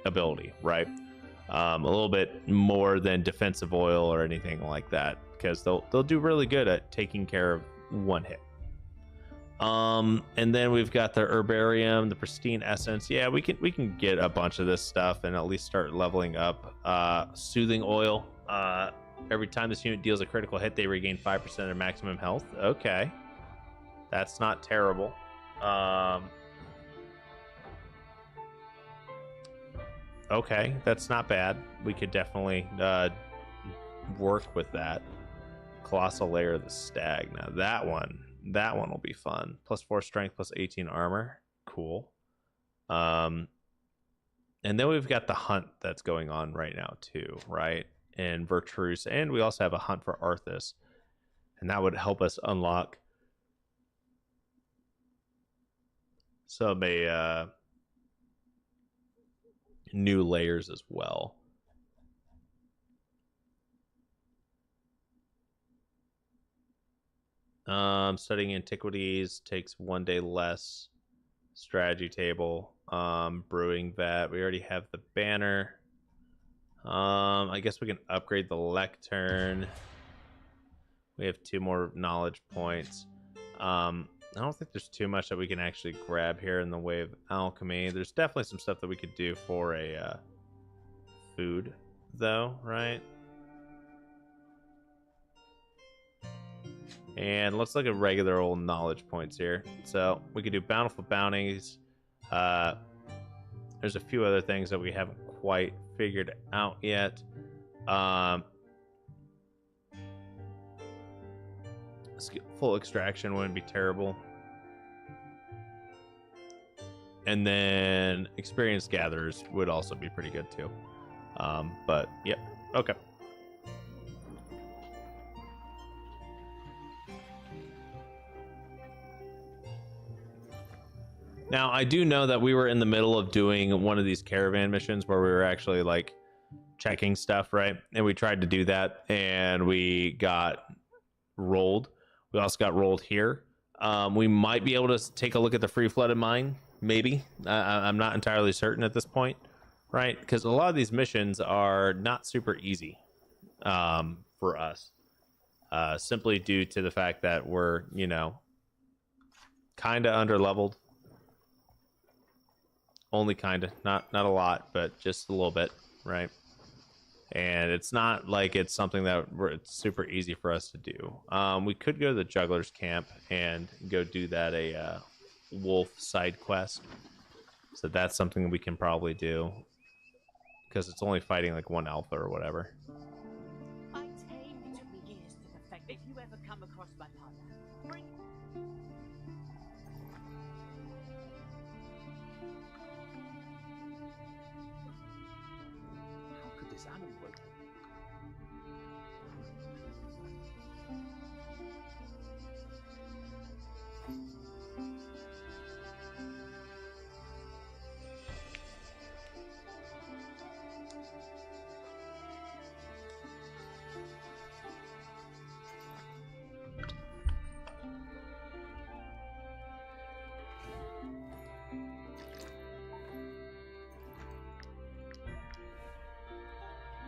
ability, right? A little bit more than defensive oil or anything like that, because they'll do really good at taking care of one hit. And then we've got the herbarium, the pristine essence. Yeah, we can get a bunch of this stuff and at least start leveling up. Soothing oil. Every time this unit deals a critical hit, they regain 5% of their maximum health. Okay, that's not terrible. Okay, that's not bad. We could definitely work with that. Colossal Layer of the Stag. Now that one will be fun. +4 strength, +18 armor. Cool. And then we've got the hunt that's going on right now too, right? And Vertruce, and we also have a hunt for Arthas, and that would help us unlock some new layers as well. Studying antiquities takes 1 day less. Strategy table. Brewing vat. We already have the banner. I guess we can upgrade the lectern. We have 2 more knowledge points. I don't think there's too much that we can actually grab here in the way of alchemy. There's definitely some stuff that we could do for a food, though, right? And let's look at regular old knowledge points here. So we could do bountiful bounties. There's a few other things that we haven't quite figured out yet. Full extraction wouldn't be terrible. And then experienced gatherers would also be pretty good too. But yep, okay. Now, I do know that we were in the middle of doing one of these caravan missions where we were actually like checking stuff, right? And we tried to do that and we got rolled. We also got rolled here. We might be able to take a look at the free flooded mine, maybe. I'm not entirely certain at this point, right? Because a lot of these missions are not super easy for us, simply due to the fact that we're, you know, kind of under-leveled. Only kind of, not a lot, but just a little bit, right? And it's not like it's something that it's super easy for us to do. We could go to the juggler's camp and go do that a wolf side quest. So that's something we can probably do because it's only fighting like 1 alpha or whatever. I tame it took me years to perfect. If you ever come across my partner, bring. How could this animal work?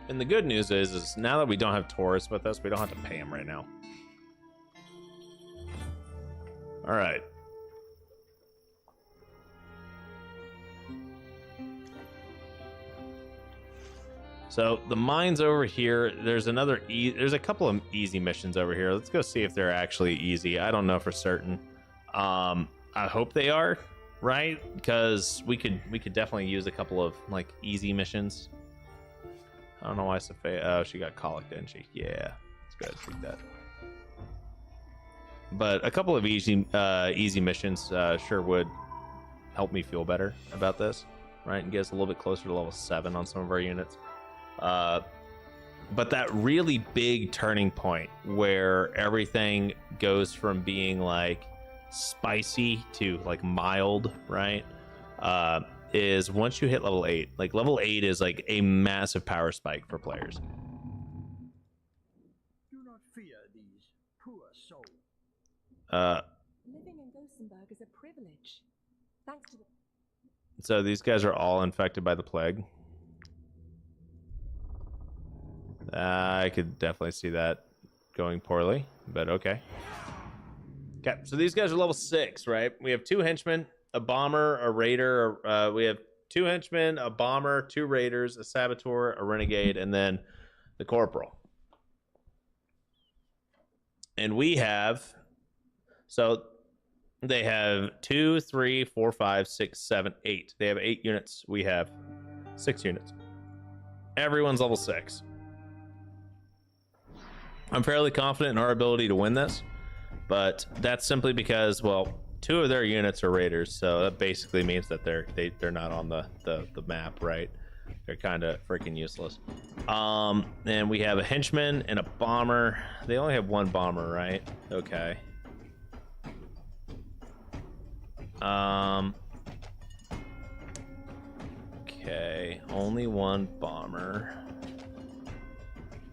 And the good news is now that we don't have tourists with us, we don't have to pay them right now. All right. So the mines over here, there's there's a couple of easy missions over here. Let's go see if they're actually easy. I don't know for certain. I hope they are, right? Because we could definitely use a couple of like easy missions. I don't know why Sophia. Oh, she got colic, didn't she? Yeah, let's go ahead and treat that. But a couple of easy missions sure would help me feel better about this, right? And get us a little bit closer to level 7 on some of our units. But that really big turning point where everything goes from being like spicy to like mild, right? Is once you hit level 8. Like level 8 is like a massive power spike for players. Do not fear these poor souls. Living in Gothenburg is a privilege. Thanks to the So these guys are all infected by the plague. I could definitely see that going poorly, but okay. Okay, so these guys are level 6, right? We have 2 henchmen, a bomber, a raider. We have 2 henchmen, a bomber, 2 raiders, a saboteur, a renegade, and then the corporal. And we have, so they have 2, 3, 4, 5, 6, 7, 8. They have 8 units. We have 6 units. Everyone's level 6. I'm fairly confident in our ability to win this, but that's simply because, well, 2 of their units are raiders, so that basically means that they're not on the map, right? They're kind of freaking useless. And we have a henchman and a bomber. They only have 1 bomber, right? Okay. Okay, only one bomber.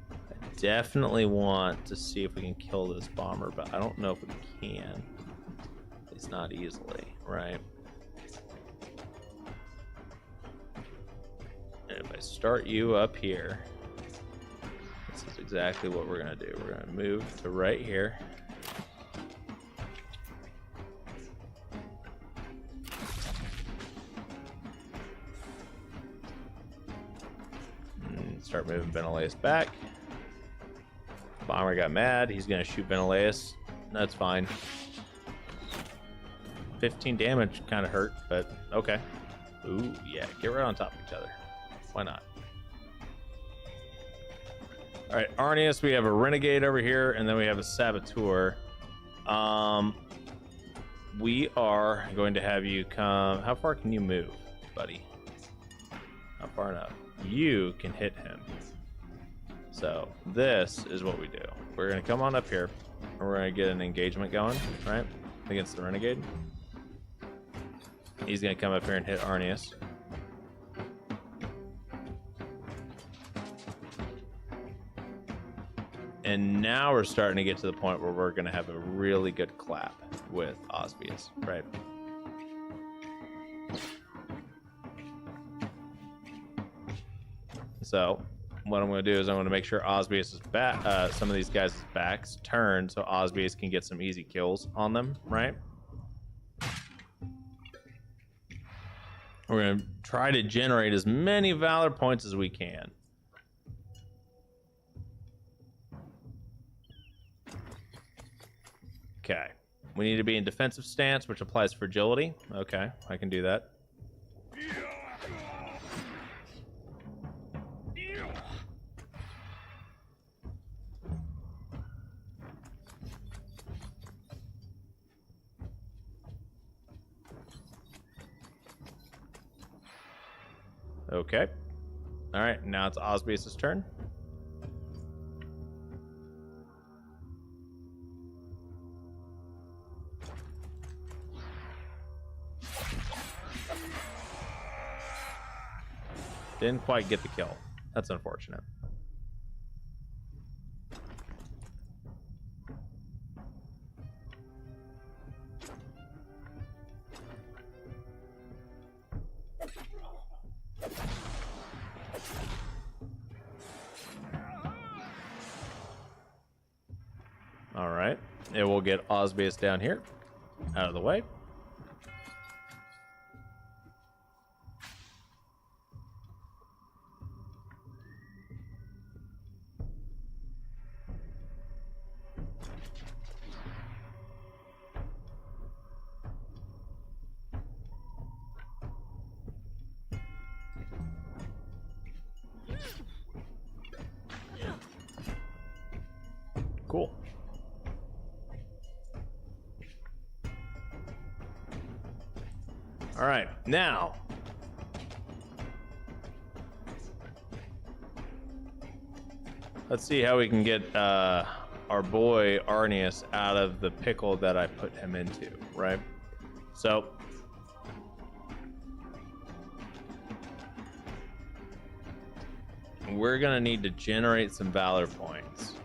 I definitely want to see if we can kill this bomber, but I don't know if we can. At least not easily, right? And if I start you up here, this is exactly what we're gonna do. We're gonna move to right here. Start moving Ventilatus back. Bomber got mad. He's gonna shoot Ventilatus. That's fine. 15 damage kind of hurt, but okay. Ooh, yeah, get right on top of each other. Why not? All right, Arnius, we have a Renegade over here, and then we have a Saboteur. We are going to have you come. How far can you move, buddy? Not far enough. You can hit him. So this is what we do. We're gonna come on up here, and we're gonna get an engagement going, right, against the Renegade. He's gonna come up here and hit Arnius. And now we're starting to get to the point where we're gonna have a really good clap with Osvius, right? So what I'm going to do is I'm going to make sure Osvius is back, some of these guys' backs turn so Osvius can get some easy kills on them, right? We're going to try to generate as many Valor points as we can. Okay. We need to be in defensive stance, which applies fragility. Okay, I can do that. Okay. All right, now it's Osvius' turn. Didn't quite get the kill. That's unfortunate. All right, it will get Osvius down here, out of the way. Cool. All right, now let's see how we can get our boy Arnius out of the pickle that I put him into, right? So we're gonna need to generate some Valor points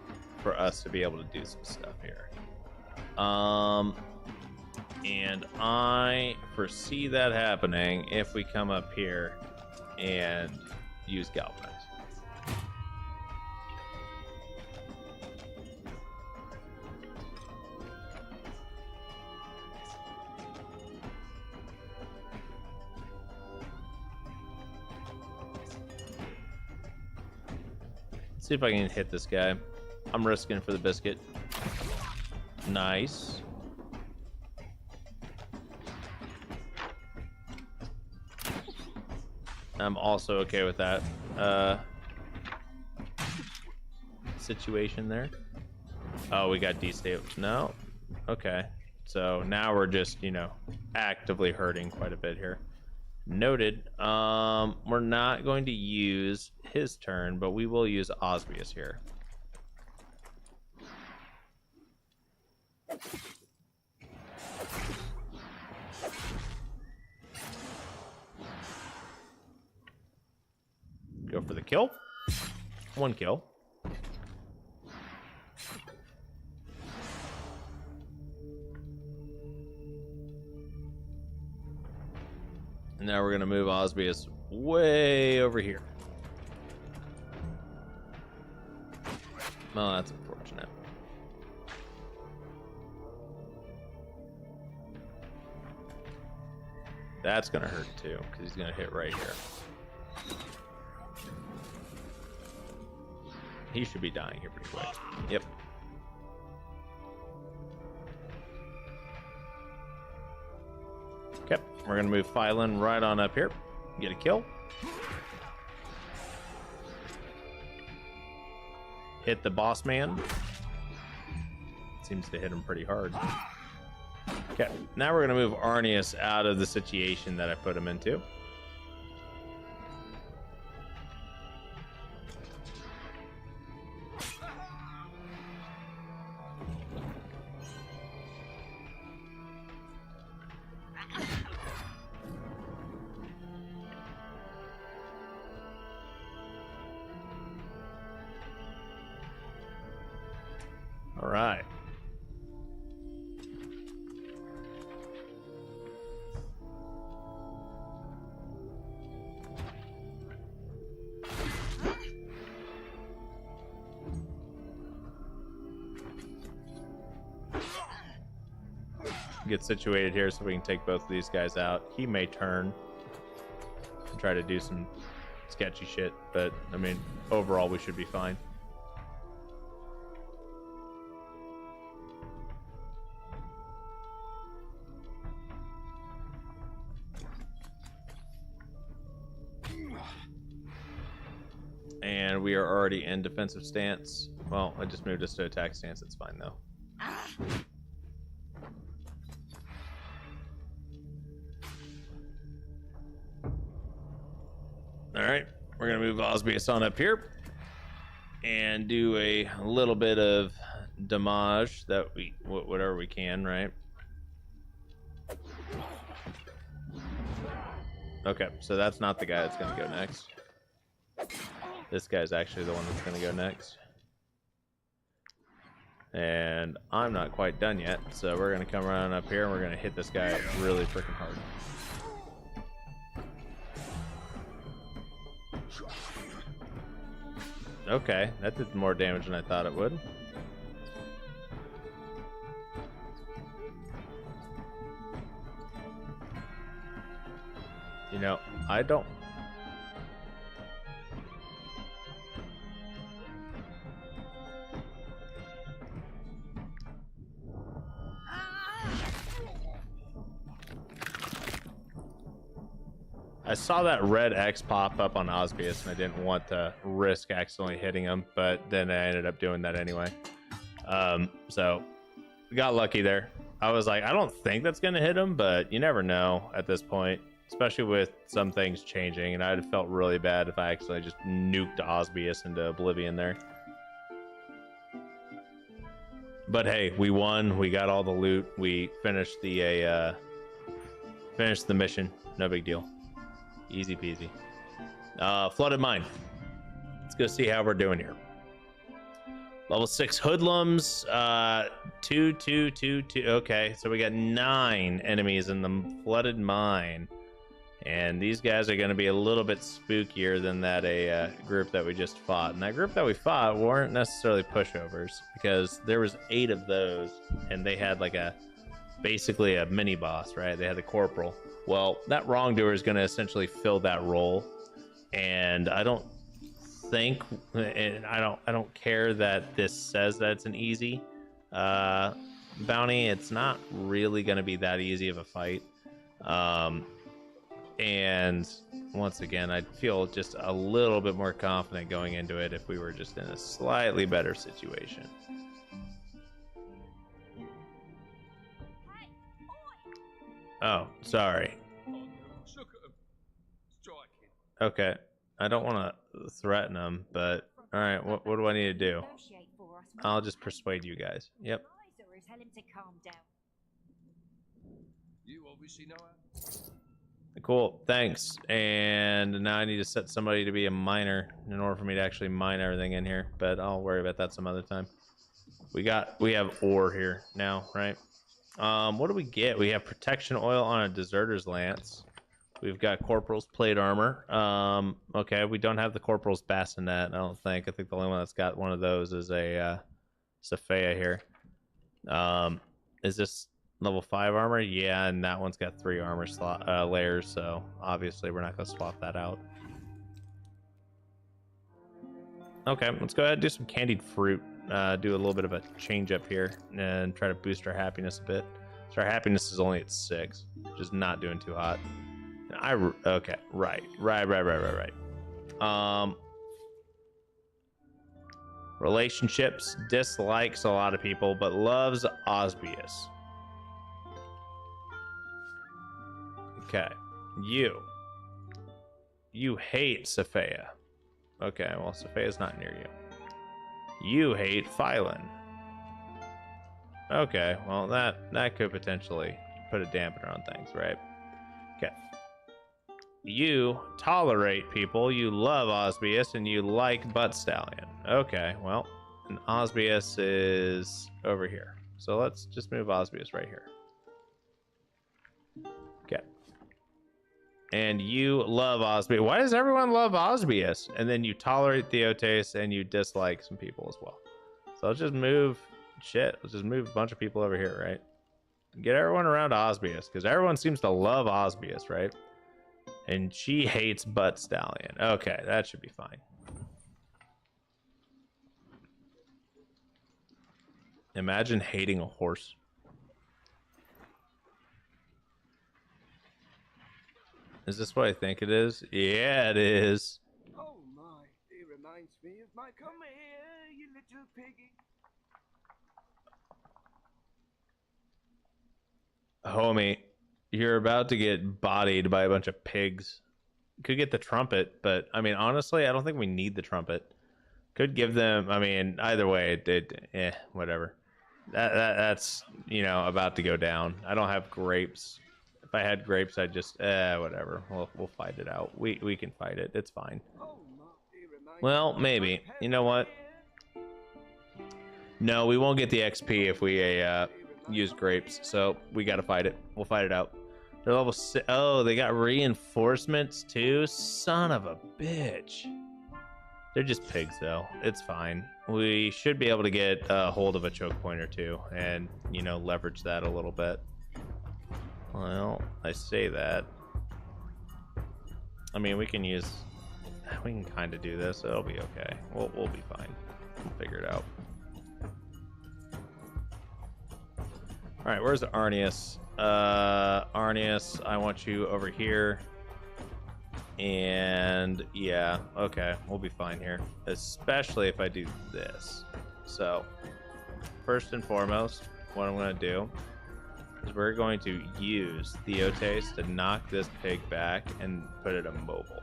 for us to be able to do some stuff here. And I foresee that happening if we come up here and use Galvanize. Let's see if I can hit this guy. I'm risking for the biscuit. Nice. I'm also okay with that situation there. Oh, we got destabilized. No. Okay. So now we're just, you know, actively hurting quite a bit here. Noted. We're not going to use his turn, but we will use Osvius here. Go for the kill. 1 kill. And now we're going to move Osbius way over here. Well, that's unfortunate. That's going to hurt too, because he's going to hit right here. He should be dying here pretty quick. Yep. Okay, we're going to move Phylon right on up here. Get a kill. Hit the boss man. Seems to hit him pretty hard. Okay, now we're going to move Arnius out of the situation that I put him into. All right. Get situated here so we can take both of these guys out. He may turn and try to do some sketchy shit, but I mean, overall we should be fine. And we are already in defensive stance. Well, I just moved us to attack stance. It's fine though. All right, we're gonna move Osbius on up here and do a little bit of damage that we whatever we can, right? Okay, so that's not the guy that's gonna go next. This guy's actually the one that's gonna go next. And I'm not quite done yet, so we're gonna come around up here and we're gonna hit this guy really freaking hard. Okay, that did more damage than I thought it would. You know, I don't... I saw that red X pop up on Osbius and I didn't want to risk accidentally hitting him, but then I ended up doing that anyway. So we got lucky there. I was like, I don't think that's going to hit him, but you never know at this point, especially with some things changing, and I'd have felt really bad if I accidentally just nuked Osbius into oblivion there. But hey, we won. We got all the loot. We finished the mission. No big deal. Easy peasy. Flooded mine. Let's go see how we're doing here. Level 6 hoodlums. 2, 2, 2, 2. Okay, so we got 9 enemies in the flooded mine. And these guys are going to be a little bit spookier than that group that we just fought. And that group that we fought weren't necessarily pushovers, because there was 8 of those, and they had like basically a mini boss, right? They had the corporal. Well, that wrongdoer is going to essentially fill that role, and I don't think, and I don't care that this says that it's an easy bounty. It's not really going to be that easy of a fight, and once again, I'd feel just a little bit more confident going into it if we were just in a slightly better situation. Oh, sorry. Okay, I don't want to threaten them, but all right, what do I need to do? I'll just persuade you guys. Yep. Tell him to calm down. You obviously know how. Cool, thanks. And now I need to set somebody to be a miner in order for me to actually mine everything in here, but I'll worry about that some other time. We have ore here now, right? What do we get? We have protection oil on a deserter's lance. We've got corporal's plate armor. Okay, we don't have the corporal's bassinet, I don't think. I think the only one that's got one of those is a Sophia here. Is this level 5 armor? Yeah, and that one's got 3 armor layers, so obviously we're not going to swap that out. Okay, let's go ahead and do some candied fruit. Do a little bit of a change up here and try to boost our happiness a bit. So our happiness is only at 6, which is not doing too hot. Okay, right. Relationships, dislikes a lot of people, but loves Osbius. Okay, you hate Sophia. Okay, well, Sophia's not near you. You hate Phylon. Okay, well, that could potentially put a dampener on things, right? Okay. You tolerate people, you love Osbius, and you like Butt Stallion. Okay, well, and Osbius is over here. So let's just move Osbius right here. Okay. And you love Osbius. Why does everyone love Osbius? And then you tolerate Theotes and you dislike some people as well. So let's just move let's just move a bunch of people over here, right? Get everyone around Osbius, because everyone seems to love Osbius, right? And she hates Butt Stallion. Okay, that should be fine. Imagine hating a horse. Is this what I think it is? Yeah, it is. Oh my, it reminds me of my come here, you little piggy. Homie, you're about to get bodied by a bunch of pigs. Could get the trumpet, but I mean, honestly, I don't think we need the trumpet. Could give them, I mean, either way, whatever. That's, you know, about to go down. I don't have grapes. If I had grapes, I'd just, whatever. We'll fight it out. We can fight it. It's fine. Well, maybe. You know what? No, we won't get the XP if we use grapes, so we gotta fight it. We'll fight it out. They're level 6. Oh, they got reinforcements too? Son of a bitch. They're just pigs, though. It's fine. We should be able to get a hold of a choke point or two and, you know, leverage that a little bit. Well, I say that. I mean, we can kind of do this. It'll be okay. We'll be fine. We'll figure it out. All right, where's Arnius? Arnius, I want you over here. And yeah, okay, we'll be fine here, especially if I do this. So first and foremost, what I'm going to do is we're going to use Theotes to knock this pig back and put it immobile,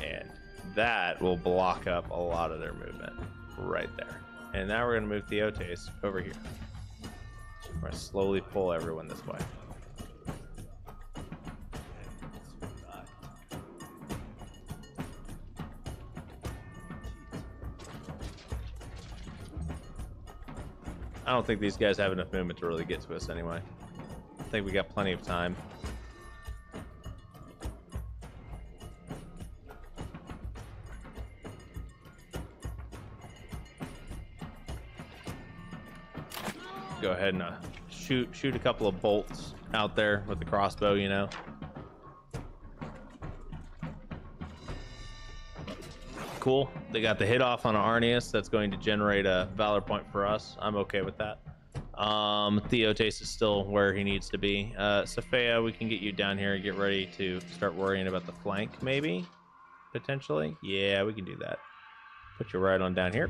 and that will block up a lot of their movement right there. And now we're going to move Theotes over here. We're going to slowly pull everyone this way. I don't think these guys have enough movement to really get to us anyway. I think we got plenty of time. Go ahead and shoot a couple of bolts out there with the crossbow, you know. Cool. They got the hit off on Arnius. That's going to generate a valor point for us. I'm okay with that. Theotes is still where he needs to be. Sophia, we can get you down here and get ready to start worrying about the flank, maybe? Potentially? Yeah, we can do that. Put you right on down here.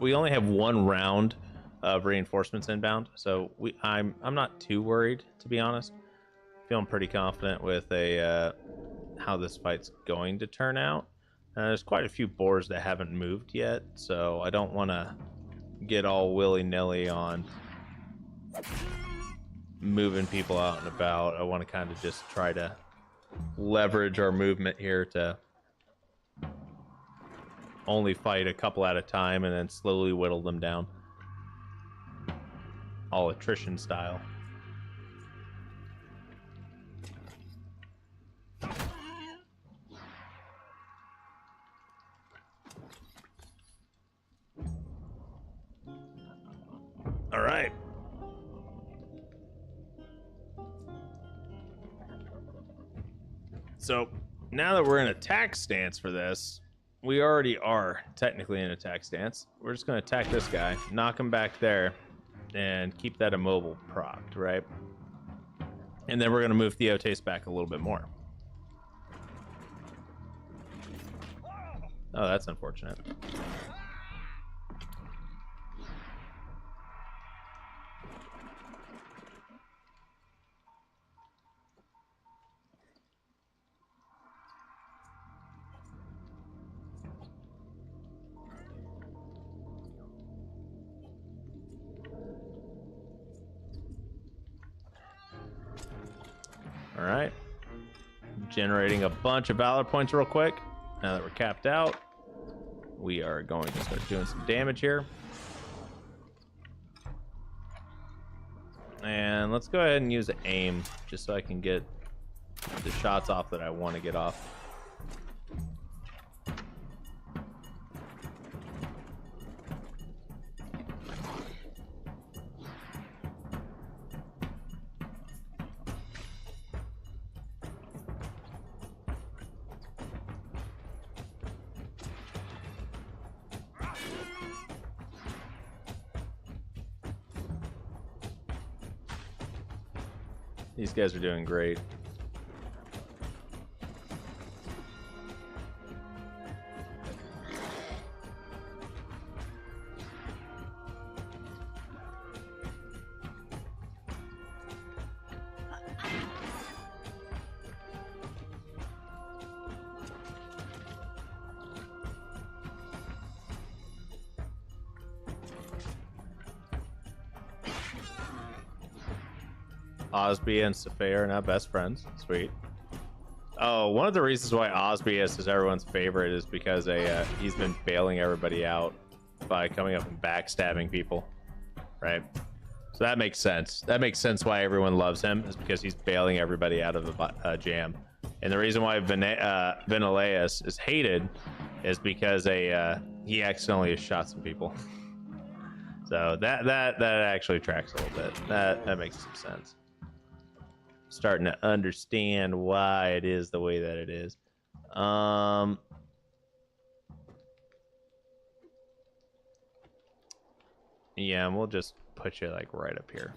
We only have 1 round of reinforcements inbound, so I'm not too worried, to be honest. Feeling pretty confident with how this fight's going to turn out. There's quite a few boars that haven't moved yet, so I don't want to get all willy-nilly on moving people out and about. I want to kind of just try to leverage our movement here to only fight a couple at a time and then slowly whittle them down. All attrition style. All right. So now that we're in attack stance for this, we already are technically in attack stance. We're just going to attack this guy, knock him back there, and keep that immobile procced, right? And then we're going to move Theotace back a little bit more. Oh, that's unfortunate. All right. Generating a bunch of valor points real quick. Now that we're capped out, we are going to start doing some damage here. And let's go ahead and use aim just so I can get the shots off that I want to get off. These guys are doing great. Osby and Safae are now best friends. Sweet. Oh, one of the reasons why Osbius is everyone's favorite is because he's been bailing everybody out by coming up and backstabbing people, right? So that makes sense. That makes sense why everyone loves him, is because he's bailing everybody out of a jam. And the reason why Venileus is hated is because he accidentally shot some people. So that actually tracks a little bit. That makes some sense. Starting to understand why it is the way that it is. Yeah, and we'll just put you like right up here.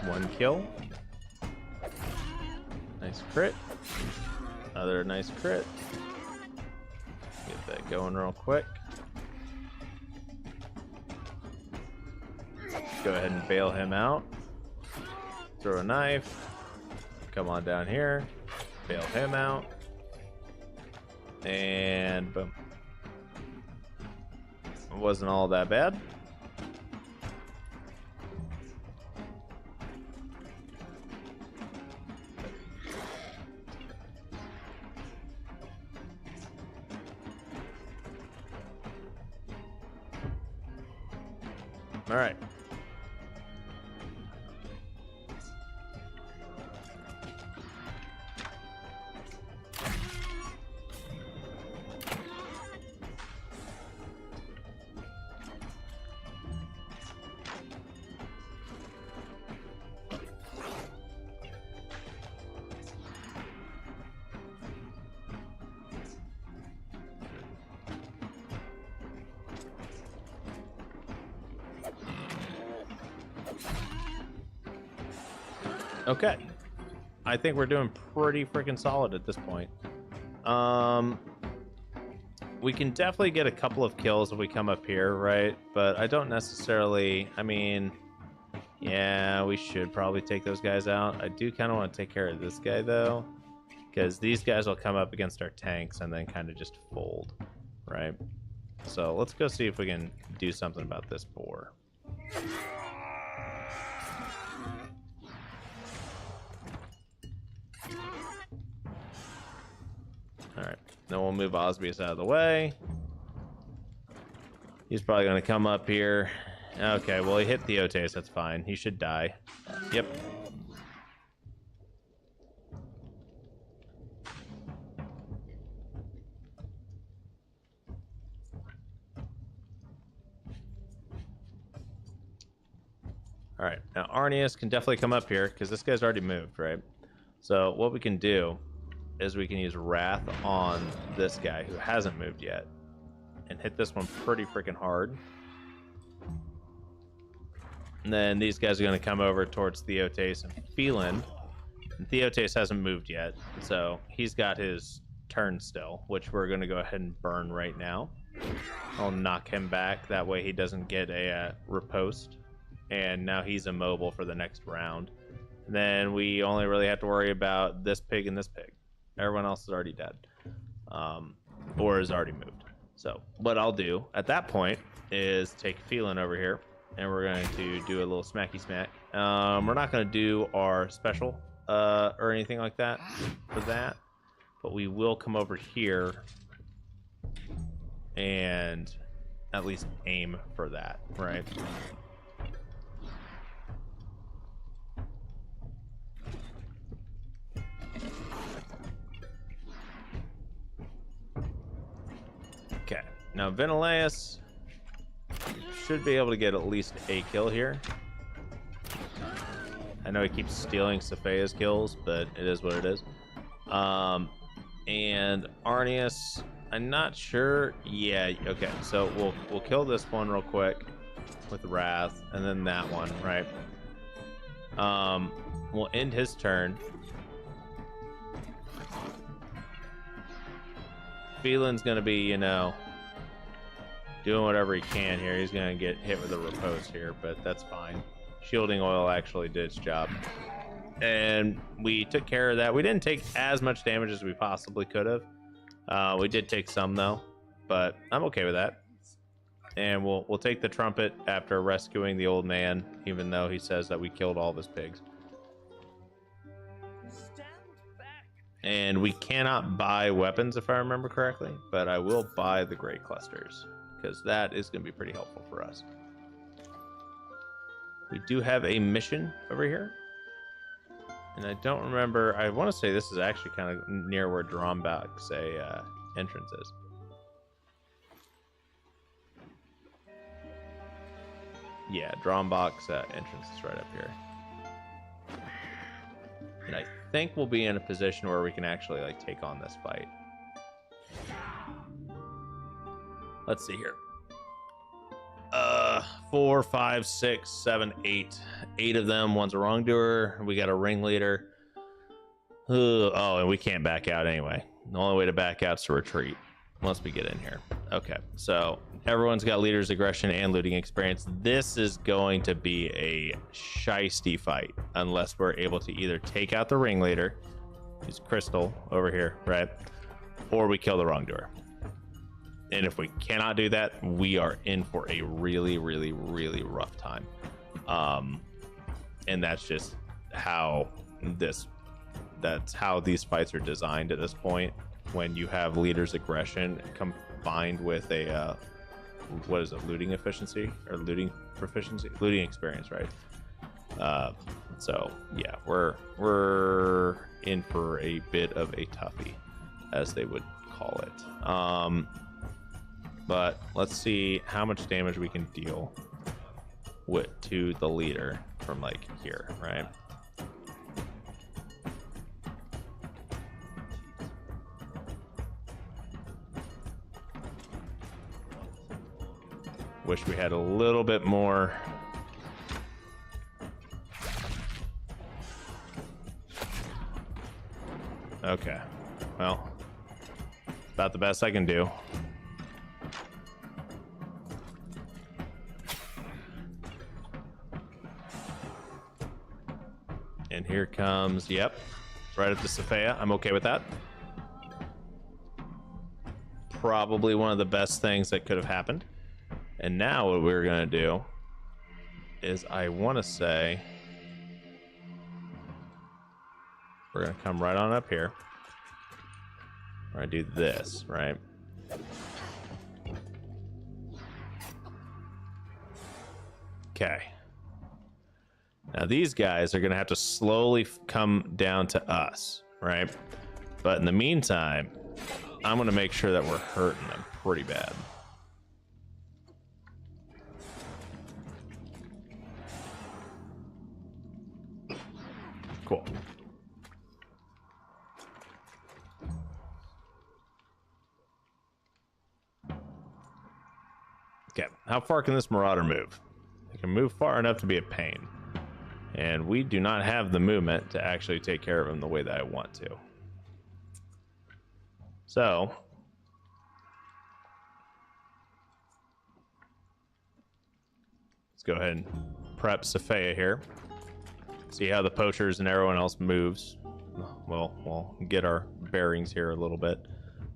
One kill. Nice crit. Another nice crit. Get that going real quick. Go ahead and bail him out. Throw a knife. Come on down here. Bail him out. And boom. It wasn't all that bad. All right. Okay. I think we're doing pretty freaking solid at this point. We can definitely get a couple of kills if we come up here, right? But I don't necessarily, I mean, yeah, we should probably take those guys out. I do kind of want to take care of this guy, though, because these guys will come up against our tanks and then kind of just fold, right? So let's go see if we can do something about this boar. Alright, then we'll move Osbius out of the way. He's probably going to come up here. Okay, well, he hit Theotes, that's fine. He should die. Yep. Alright, now Arnius can definitely come up here, because this guy's already moved, right? So what we can do is we can use Wrath on this guy who hasn't moved yet and hit this one pretty freaking hard. And then these guys are going to come over towards Theotes and Phelan. And Theotes hasn't moved yet, so he's got his turn still, which we're going to go ahead and burn right now. I'll knock him back, that way he doesn't get a riposte. And now he's immobile for the next round. And then we only really have to worry about this pig and this pig. Everyone else is already dead, or is already moved. So what I'll do at that point is take Phelan over here, and we're going to do a little smacky smack. We're not going to do our special or anything like that for that, but we will come over here and at least aim for that, right? Okay, now Venileus should be able to get at least a kill here. I know he keeps stealing Sophia's kills, but it is what it is. And Arnius, I'm not sure. Yeah, okay, so we'll kill this one real quick with Wrath, and then that one, right? We'll end his turn. Phelan's gonna be, you know, doing whatever he can here. He's gonna get hit with a riposte here, but that's fine. Shielding oil actually did its job, and we took care of that. We didn't take as much damage as we possibly could have. We did take some though, but I'm okay with that. And we'll take the trumpet after rescuing the old man, even though he says that we killed all of his pigs. And we cannot buy weapons, if I remember correctly, but I will buy the Great Clusters, because that is going to be pretty helpful for us. We do have a mission over here, and I don't remember. I want to say this is actually kind of near where Drombach's entrance is. Yeah, Drombach's entrance is right up here. And I think we'll be in a position where we can actually like take on this fight. Let's see here. 4, 5, 6, 7, 8. 8 of them. One's a wrongdoer. We got a ringleader. Oh, and we can't back out anyway. The only way to back out is to retreat once we get in here. Okay, so everyone's got leader's aggression and looting experience. This is going to be a shiesty fight unless we're able to either take out the ringleader, who's Crystal over here, right? Or we kill the wrongdoer. And if we cannot do that, we are in for a really, really, really rough time. And that's just how that's how these fights are designed at this point. When you have leader's aggression combined with a what is it, looting efficiency or looting proficiency, looting experience, right? So yeah, we're in for a bit of a toughie, as they would call it. But let's see how much damage we can deal to the leader from like here, right? Wish we had a little bit more Okay. Well, about the best I can do. And here comes, yep, right at the Sophia. I'm okay with that. Probably one of the best things that could have happened. And now what we're gonna do is I want to say we're gonna come right on up here. We're gonna do this, right? Okay. Now these guys are gonna have to slowly come down to us, right? But in the meantime, I'm gonna make sure that we're hurting them pretty bad. Cool. Okay, how far can this marauder move? It can move far enough to be a pain. And we do not have the movement to actually take care of him the way that I want to. So, let's go ahead and prep Sophia here. See how the poachers and everyone else moves. Well, we'll get our bearings here a little bit.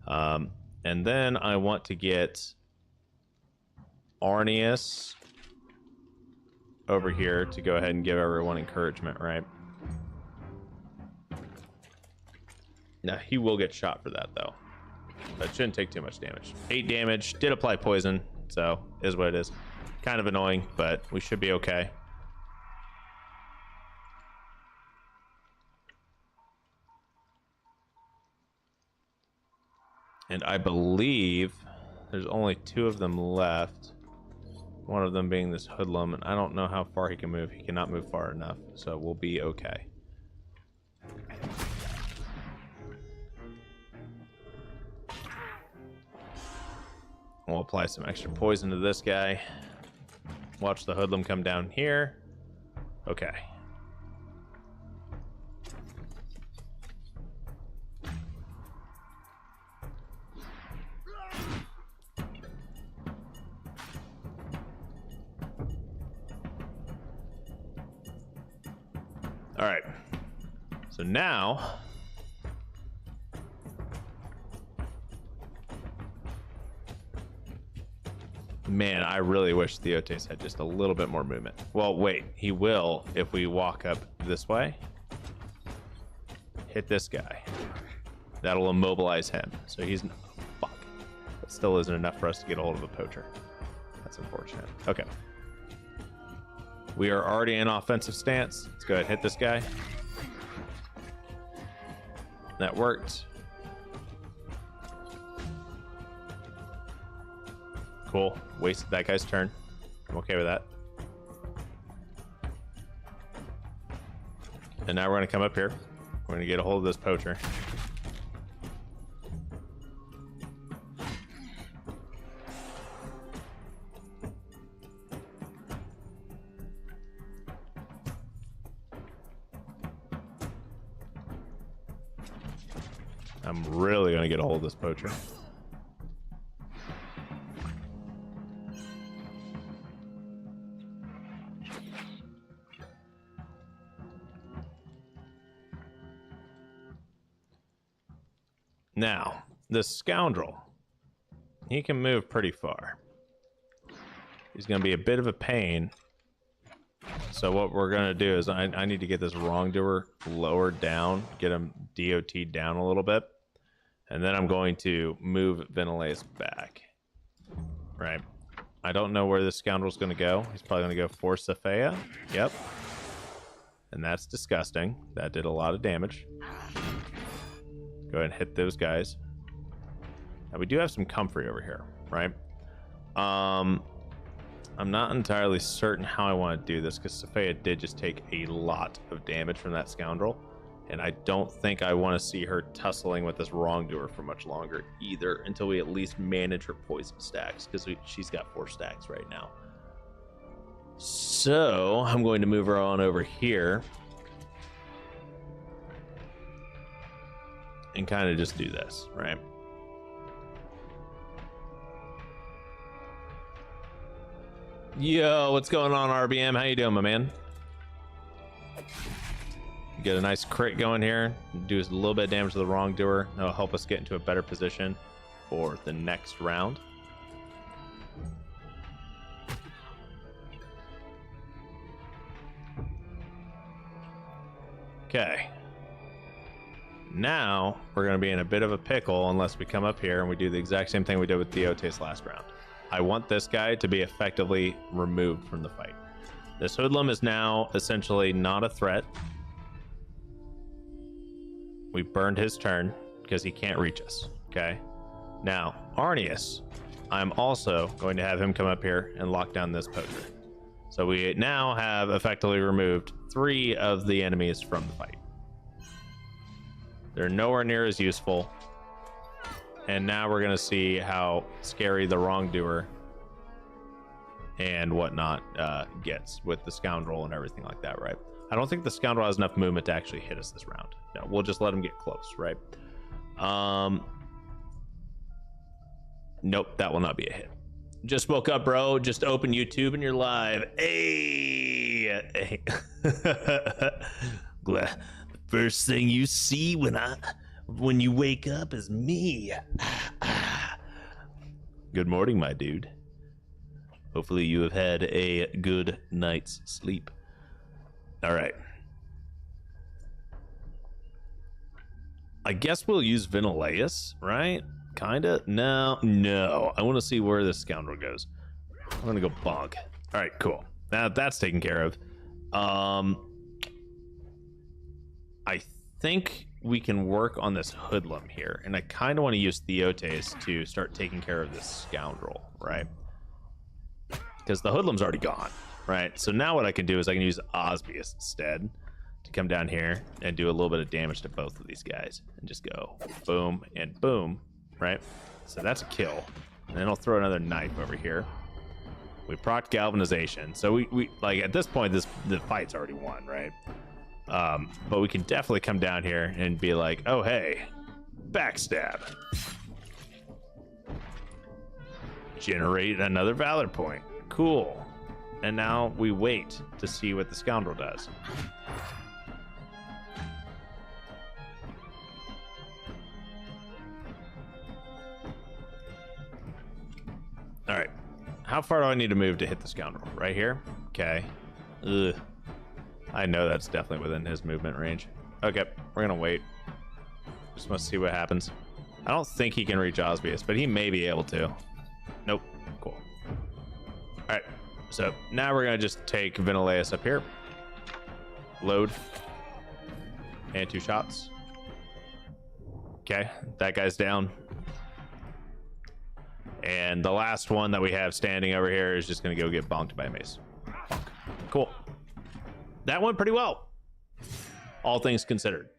And then I want to get Arnius over here to go ahead and give everyone encouragement, right? Now, he will get shot for that, though. But shouldn't take too much damage. 8 damage. Did apply poison, so is what it is. Kind of annoying, but we should be okay. And I believe there's only 2 of them left. One of them being this hoodlum, and I don't know how far he can move. He cannot move far enough, so we'll be okay. We'll apply some extra poison to this guy. Watch the hoodlum come down here. Okay. All right. So now, man, I really wish Theotes had just a little bit more movement. Well, wait, he will if we walk up this way. Hit this guy. That'll immobilize him. So he's, fuck. That still isn't enough for us to get a hold of a poacher. That's unfortunate. Okay. We are already in offensive stance. Let's go ahead and hit this guy. That worked. Cool. Wasted that guy's turn. I'm okay with that. And now we're going to come up here. We're going to get a hold of this poacher. I'm really going to get a hold of this poacher. Now, this scoundrel, he can move pretty far. He's going to be a bit of a pain. So what we're going to do is I need to get this wrongdoer lowered down, get him DOT'd down a little bit. And then I'm going to move Venelace back. Right. I don't know where this scoundrel's going to go. He's probably going to go for Sophia. Yep. And that's disgusting. That did a lot of damage. Go ahead and hit those guys. Now we do have some comfrey over here, right? I'm not entirely certain how I want to do this because Sophia did just take a lot of damage from that scoundrel. And I don't think I want to see her tussling with this wrongdoer for much longer either until we at least manage her poison stacks because she's got 4 stacks right now. So I'm going to move her on over here. and kind of just do this, right? Yo, what's going on, RBM? How you doing, my man? Get a nice crit going here. Do a little bit of damage to the wrongdoer. That'll help us get into a better position for the next round. Okay. Now we're going to be in a bit of a pickle unless we come up here and we do the exact same thing we did with Theotes last round. I want this guy to be effectively removed from the fight. This hoodlum is now essentially not a threat. We burned his turn because he can't reach us. Okay. Now, Arnius, I'm also going to have him come up here and lock down this poacher. So we now have effectively removed 3 of the enemies from the fight. They're nowhere near as useful. And now we're going to see how scary the wrongdoer and whatnot gets with the scoundrel and everything like that, right? I don't think the scoundrel has enough movement to actually hit us this round. No, we'll just let him get close, right? Nope, that will not be a hit. Just woke up, bro. Just open YouTube and you're live. Hey. Glad the first thing you see when you wake up is me. Good morning, my dude. Hopefully you have had a good night's sleep. All right. I guess we'll use Vinolaus, right? Kinda? No. I want to see where this scoundrel goes. I'm gonna go bonk. All right, cool. Now that's taken care of. I think we can work on this hoodlum here, and I kind of want to use Theotes to start taking care of this scoundrel, right? Because the hoodlum's already gone, right? So now what I can do is I can use Osbius instead to come down here and do a little bit of damage to both of these guys and just go boom and boom, right? So that's a kill. And then I'll throw another knife over here. We proc galvanization. So we like at this point the fight's already won, right? But we can definitely come down here and be like, oh hey, backstab. Generate another valor point. Cool. And now we wait to see what the scoundrel does. All right. How far do I need to move to hit the scoundrel? Right here? Okay. Ugh. I know that's definitely within his movement range. Okay, we're gonna wait. Just want to see what happens. I don't think he can reach Osbius, but he may be able to. Nope. Cool. All right. So now we're gonna just take Vinolaus up here. Load. And 2 shots. Okay, that guy's down. And the last one that we have standing over here is just gonna go get bonked by a mace. Cool. That went pretty well, all things considered.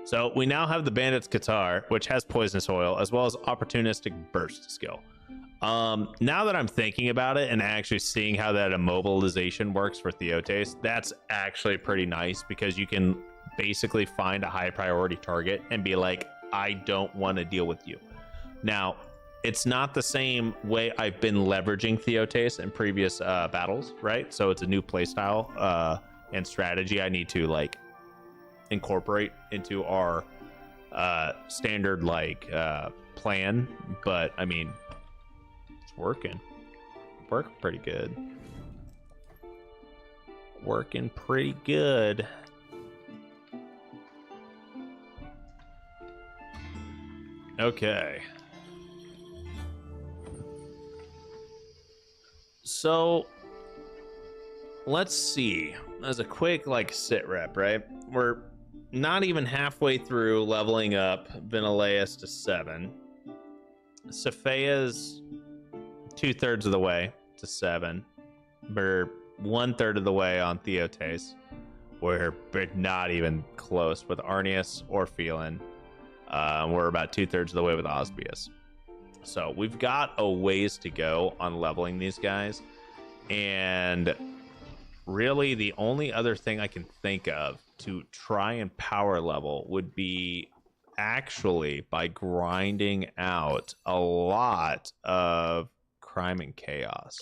So we now have the Bandit's Qatar, which has Poisonous Oil, as well as Opportunistic Burst skill. Now that I'm thinking about it and actually seeing how that immobilization works for Theotes, that's actually pretty nice because you can basically find a high priority target and be like, I don't want to deal with you. Now, it's not the same way I've been leveraging Theotes in previous battles, right? So it's a new playstyle and strategy I need to like incorporate into our standard like plan. But I mean, it's working pretty good. Working pretty good. Okay. So let's see. As a quick like sit rep, right? We're not even halfway through leveling up Vinolaus to 7. Sophia's 2/3 of the way to 7. We're 1/3 of the way on Theotes. We're not even close with Arnius or Phelan. We're about 2/3 of the way with Osbius. So we've got a ways to go on leveling these guys. And really the only other thing I can think of to try and power level would be actually by grinding out a lot of crime and chaos.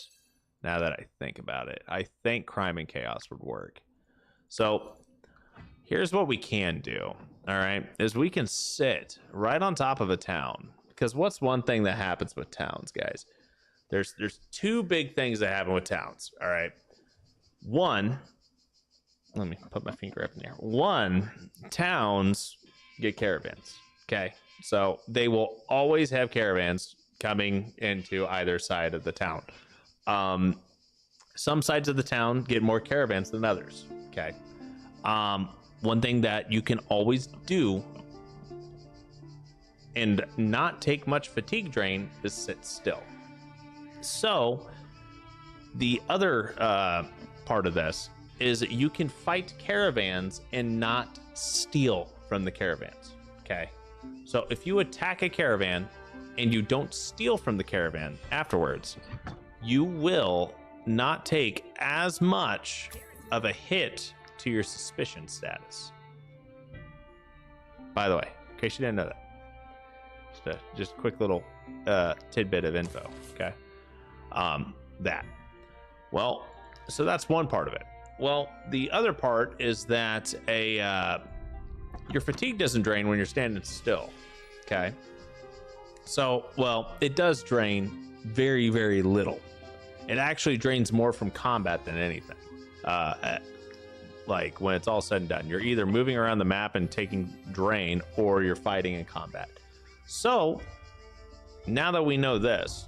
Now that I think about it, I think crime and chaos would work. So here's what we can do, all right, is we can sit right on top of a town. Because what's one thing that happens with towns, guys? There's two big things that happen with towns, all right? One, let me put my finger up in there. One, towns get caravans, okay? So they will always have caravans coming into either side of the town. Some sides of the town get more caravans than others, okay? One thing that you can always do and not take much fatigue drain is sit still. So the other part of this is you can fight caravans and not steal from the caravans, okay? So if you attack a caravan and you don't steal from the caravan afterwards, you will not take as much of a hit to your suspicion status. By the way, in case you didn't know that, just a quick little tidbit of info, okay? Well, so that's one part of it. Well, the other part is that your fatigue doesn't drain when you're standing still, okay? So, well, it does drain very, very little. It actually drains more from combat than anything. Like when it's all said and done, you're either moving around the map and taking drain, or you're fighting in combat. So now that we know this,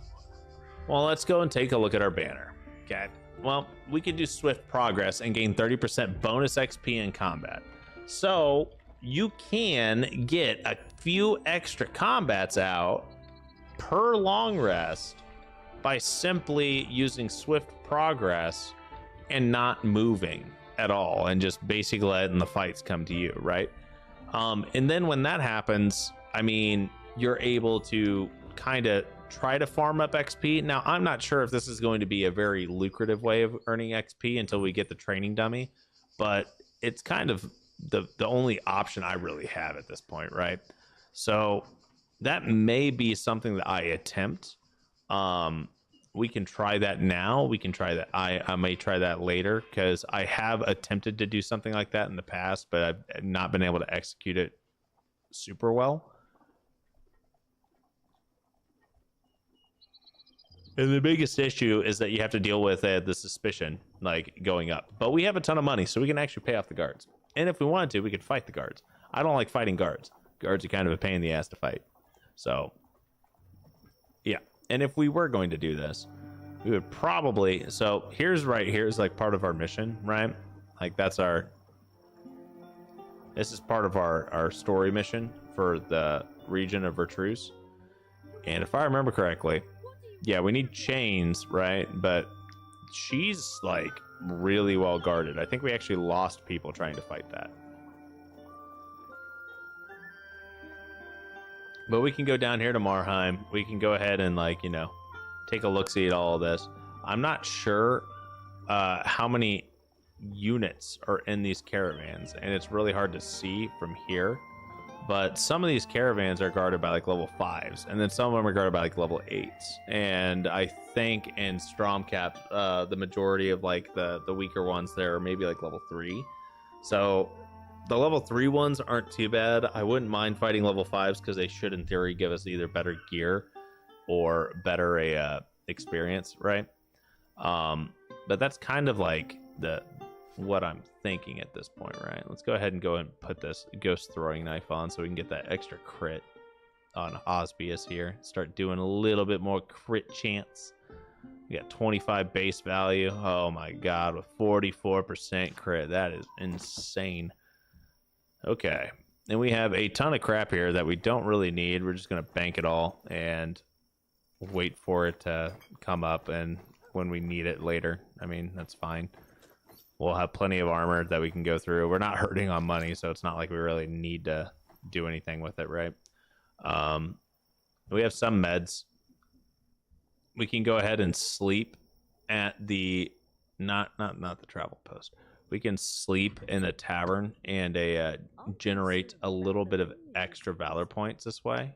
well, let's go and take a look at our banner. Okay. Well, we can do swift progress and gain 30% bonus XP in combat. So you can get a few extra combats out per long rest by simply using swift progress and not moving at all, and just basically letting the fights come to you, right? And then when that happens, I mean, you're able to kind of try to farm up XP. Now, I'm not sure if this is going to be a very lucrative way of earning XP until we get the training dummy, but it's kind of the only option I really have at this point, right? So that may be something that I attempt. We can try that now. We can try that. I may try that later, because I have attempted to do something like that in the past, but I've not been able to execute it super well. And the biggest issue is that you have to deal with the suspicion, like, going up. But we have a ton of money, so we can actually pay off the guards. And if we wanted to, we could fight the guards. I don't like fighting guards. Guards are kind of a pain in the ass to fight. So, yeah. And if we were going to do this, we would probably, so here's like part of our mission, right? Like this is part of our story mission for the region of Vertreuse. And if I remember correctly, yeah, we need chains, right? But she's like really well guarded. I think we actually lost people trying to fight that. But we can go down here to Marheim. We can go ahead and, like, you know, take a look-see at all of this. I'm not sure how many units are in these caravans, and it's really hard to see from here. But some of these caravans are guarded by, like, level 5s, and then some of them are guarded by, like, level 8s. And I think in Stromcap, the majority of, like, the weaker ones there are maybe, like, level 3. So the level 3 ones aren't too bad. I wouldn't mind fighting level 5s, because they should, in theory, give us either better gear or better experience, right? But that's kind of like what I'm thinking at this point, right? Let's go ahead and put this ghost throwing knife on so we can get that extra crit on Osbius here. Start doing a little bit more crit chance. We got 25 base value. Oh my god, with 44% crit. That is insane. Okay, and we have a ton of crap here that we don't really need. We're just going to bank it all and wait for it to come up, and when we need it later, I mean, that's fine. We'll have plenty of armor that we can go through. We're not hurting on money, so it's not like we really need to do anything with it, right? We have some meds. We can go ahead and sleep at the not the travel post. we can sleep in the tavern and generate a little bit of extra valor points this way.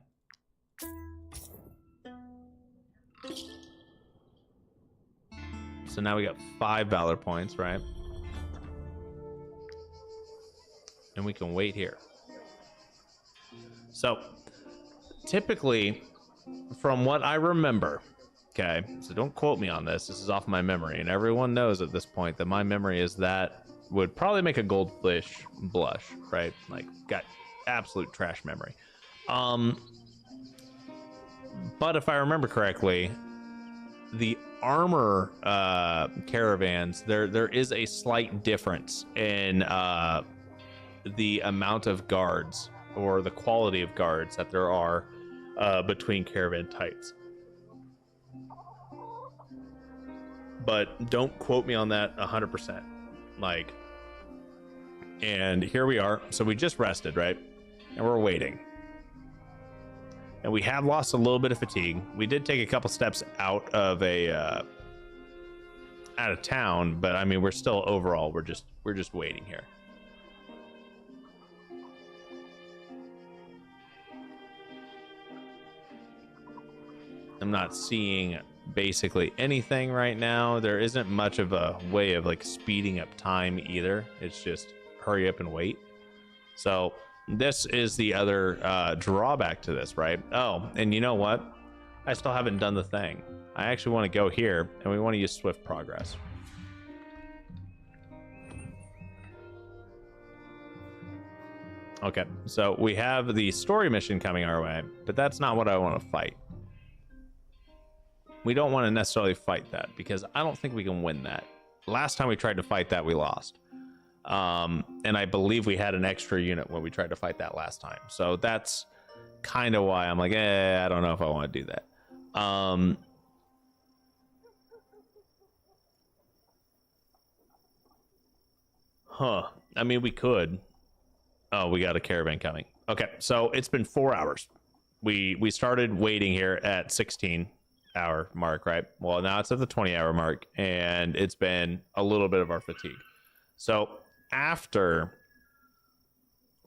So now we got 5 valor points, right? And we can wait here. So typically, from what I remember, okay, so don't quote me on this. This is off my memory, and everyone knows at this point that my memory is that would probably make a goldfish blush, right? Like, got absolute trash memory. But if I remember correctly, the armor caravans, there is a slight difference in the amount of guards or the quality of guards that there are between caravan types. But don't quote me on that 100%. Like, and here we are. So we just rested, right? And we're waiting. And we have lost a little bit of fatigue. We did take a couple steps out of town, but I mean, we're still overall, we're just waiting here. I'm not seeing basically anything right now. There isn't much of a way of like speeding up time either. It's just hurry up and wait. So this is the other drawback to this, right? Oh, and you know what? I still haven't done the thing. I actually want to go here, and we want to use swift progress. Okay, so we have the story mission coming our way, but that's not what I want to fight. We don't want to necessarily fight that because I don't think we can win that. Last time we tried to fight that, we lost. And I believe we had an extra unit when we tried to fight that last time. So that's kind of why I'm like, I don't know if I want to do that. I mean, we could. Oh, we got a caravan coming. Okay, so it's been 4 hours. We started waiting here at 16-hour mark, right? Well, now it's at the 20-hour mark, and it's been a little bit of our fatigue. So after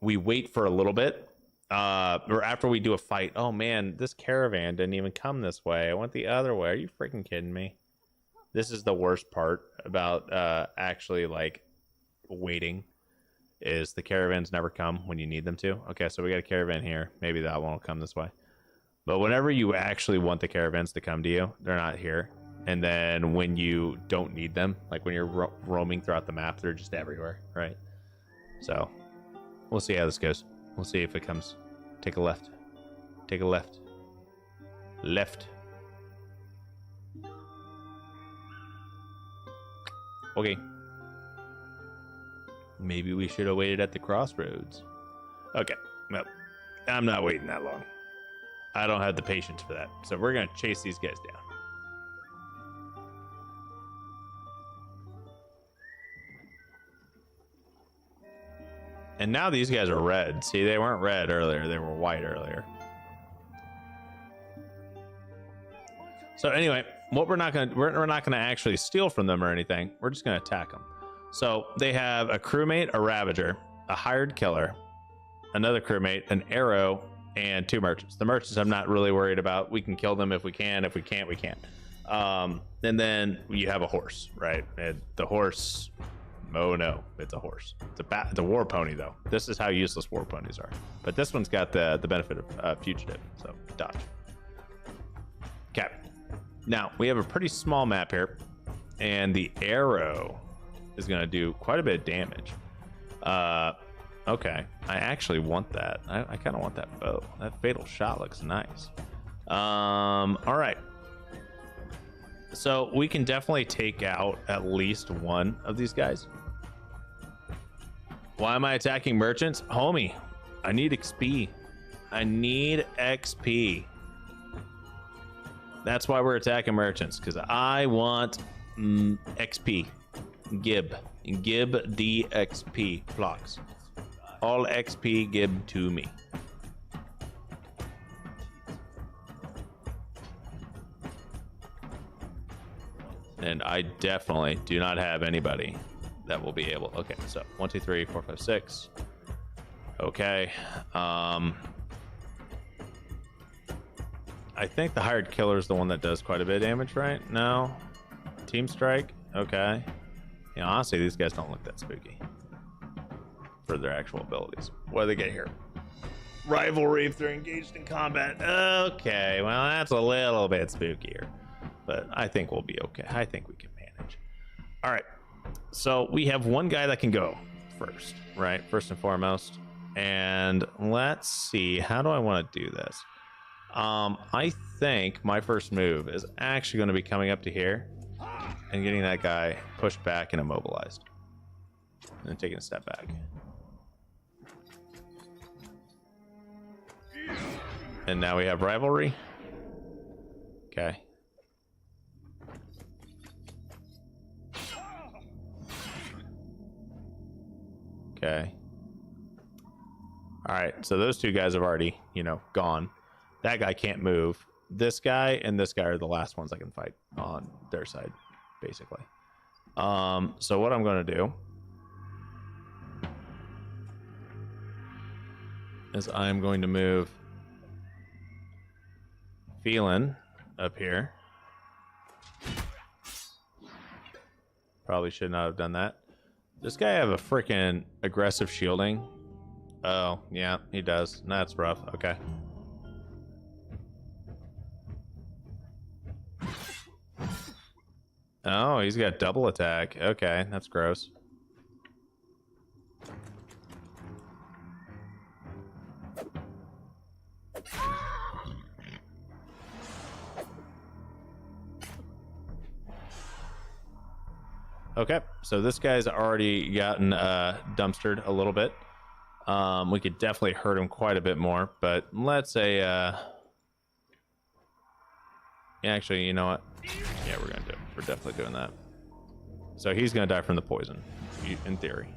we wait for a little bit, or after we do a fight, oh man, this caravan didn't even come this way. I went the other way. Are you freaking kidding me? This is the worst part about actually like waiting, is the caravans never come when you need them to. Okay, so we got a caravan here. Maybe that one will come this way. But whenever you actually want the caravans to come to you, they're not here. And then when you don't need them, like when you're roaming throughout the map, they're just everywhere, right? So we'll see how this goes. We'll see if it comes. Take a left. Take a left. Left. Okay. Maybe we should have waited at the crossroads. Okay. No, I'm not waiting that long. I don't have the patience for that. So we're going to chase these guys down. And now these guys are red. See, they weren't red earlier. They were white earlier. So anyway, what we're not going to actually steal from them or anything. We're just going to attack them. So they have a crewmate, a ravager, a hired killer, another crewmate, an arrow, and 2 merchants. The merchants I'm not really worried about. We can kill them if we can. If we can't, we can't. And then you have a horse, right? And the horse, oh no, it's a horse. It's a war pony though. This is how useless war ponies are. But this one's got the benefit of fugitive, so dodge. Okay. Now we have a pretty small map here, and the arrow is going to do quite a bit of damage. Okay, I actually want that. I kind of want that bow. That fatal shot looks nice. All right. So we can definitely take out at least one of these guys. Why am I attacking merchants? Homie, I need XP. I need XP. That's why we're attacking merchants, because I want XP. Gib the XP blocks. All XP give to me. And I definitely do not have anybody that will be able. Okay, so 1, 2, 3, 4, 5, 6. Okay. I think the hired killer is the one that does quite a bit of damage, right? No. Team strike. Okay. Yeah, honestly, these guys don't look that spooky for their actual abilities. What do they get here? Rivalry if they're engaged in combat. Okay, well, that's a little bit spookier, but I think we'll be okay. I think we can manage. All right, so we have one guy that can go first, right? First and foremost. And let's see, how do I want to do this? I think my first move is actually going to be coming up to here and getting that guy pushed back and immobilized, and then taking a step back. And now we have rivalry. Okay. Okay. All right, so those two guys have already, gone. That guy can't move. This guy and this guy are the last ones I can fight on their side, basically. So what I'm going to do is I'm going to move Phelan up here. Probably should not have done that. Does this guy have a freaking aggressive shielding? Oh, yeah, he does. That's rough. Okay. Oh, he's got double attack. Okay, that's gross. Okay, so this guy's already gotten dumpstered a little bit. We could definitely hurt him quite a bit more, but let's say actually, you know what? Yeah, we're gonna do it. We're definitely doing that. So he's gonna die from the poison, in theory.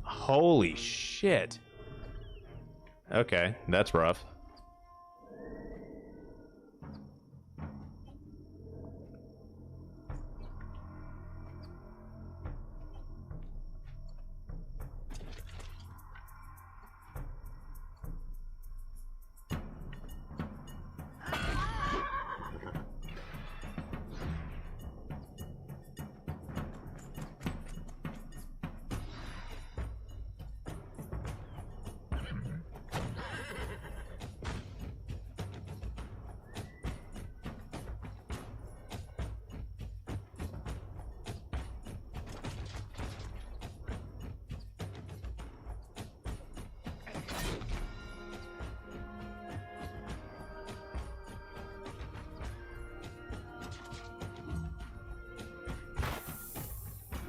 Holy shit. Okay, that's rough.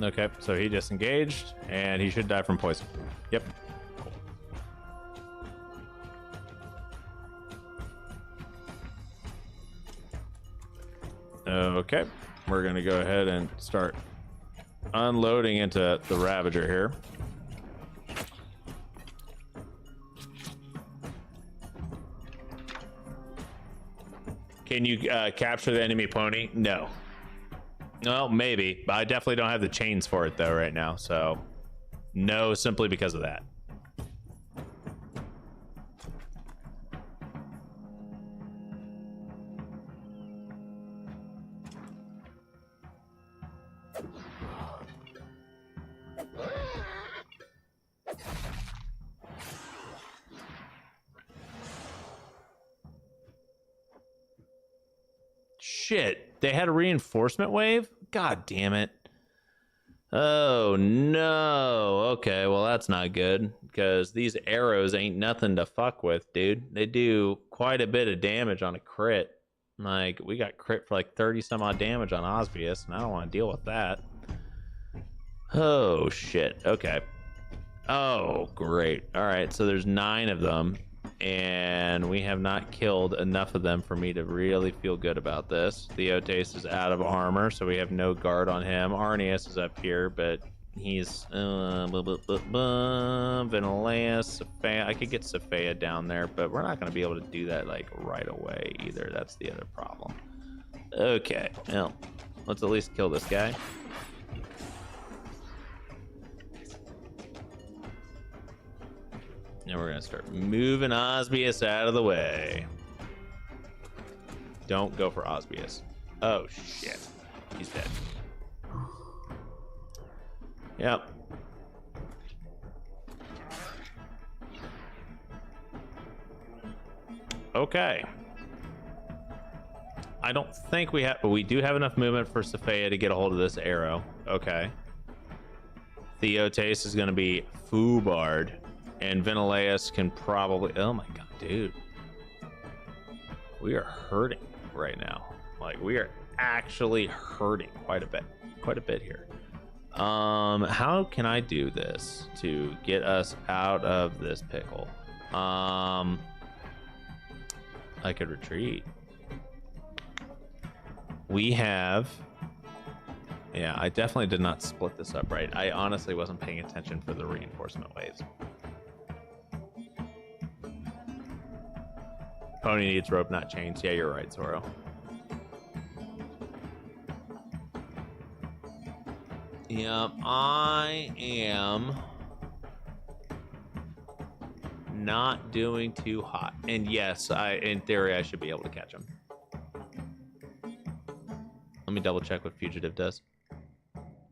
Okay, so he disengaged, and he should die from poison. Yep. Okay, we're gonna go ahead and start unloading into the Ravager here. Can you capture the enemy pony? No. Well, maybe, but I definitely don't have the chains for it though right now, so no, simply because of that. Shit, they had a reinforcement wave? God damn it. Oh no. Okay, well that's not good, because these arrows ain't nothing to fuck with, dude. They do quite a bit of damage on a crit. Like, we got crit for like 30 some odd damage on Osvius, and I don't want to deal with that. Oh shit. Okay. Oh great. All right, so there's 9 of them, and we have not killed enough of them for me to really feel good about this. Theotes is out of armor, so we have no guard on him. Arnius is up here, but he's Venileus, Sophia. I could get Sophia down there, but we're not going to be able to do that like right away either. That's the other problem. Okay, well, let's at least kill this guy. And we're gonna start moving Osbius out of the way. Don't go for Osbius. Oh shit, he's dead. Yep. Okay. I don't think we have, but we do have enough movement for Sophia to get a hold of this arrow. Okay. Theotace is going to be Fubard, and Venileus can probably. Oh my god, dude. We are hurting right now. Like, we are actually hurting quite a bit here. How can I do this to get us out of this pickle? I could retreat. We have, yeah, I definitely did not split this up right. I honestly wasn't paying attention for the reinforcement waves. Pony needs rope, not chains. Yeah, you're right, Zoro. Yeah, I am not doing too hot. And yes, in theory, I should be able to catch him. Let me double check what Fugitive does.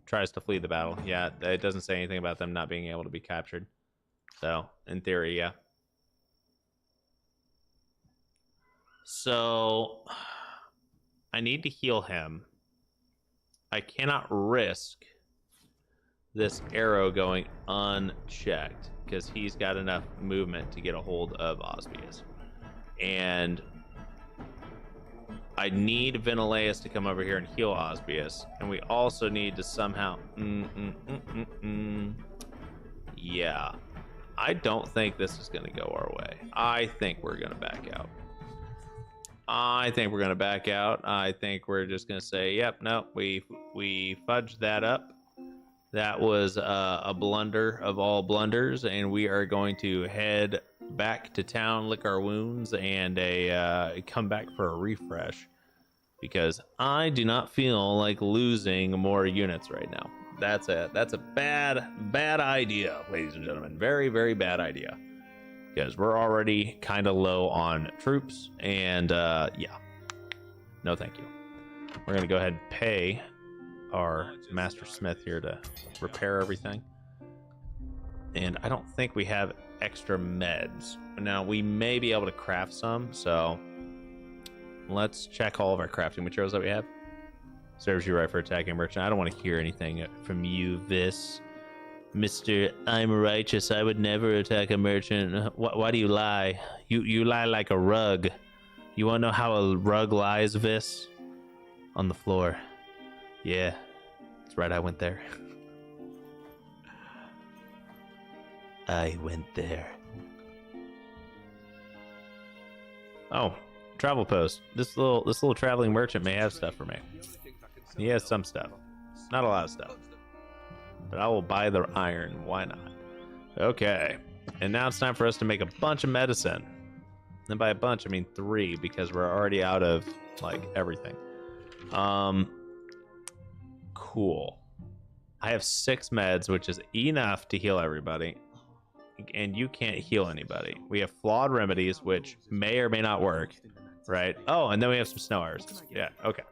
Tries to flee the battle. Yeah, it doesn't say anything about them not being able to be captured. So, in theory, yeah. So, I need to heal him. I cannot risk this arrow going unchecked because he's got enough movement to get a hold of Osbius. And I need Venileus to come over here and heal Osbius. And we also need to somehow... Yeah. I don't think this is going to go our way. I think we're going to back out. I think we're just going to say, yep, no, we fudged that up. That was a blunder of all blunders, and we are going to head back to town, lick our wounds, and come back for a refresh, because I do not feel like losing more units right now. That's a bad idea, ladies and gentlemen. Very, very bad idea, because we're already kind of low on troops, and yeah, no thank you. We're gonna go ahead and pay our master smith here to repair everything, and I don't think we have extra meds. Now we may be able to craft some, so let's check all of our crafting materials that we have. Serves you right for attacking a merchant. I don't want to hear anything from you, Vis. Mr. I'm righteous, I would never attack a merchant. Why do you lie? You lie like a rug. You want to know how a rug lies, Vis? On the floor. Yeah, that's right, I went there. I went there. Oh, travel post. This little traveling merchant may have stuff for me. He has some stuff. Not a lot of stuff. But I will buy the iron. Why not? Okay. And now it's time for us to make a bunch of medicine. And by a bunch, I mean 3, because we're already out of, like, everything. Cool. I have 6 meds, which is enough to heal everybody. And you can't heal anybody. We have flawed remedies, which may or may not work. Right? Oh, and then we have some snow arrows. Yeah, okay.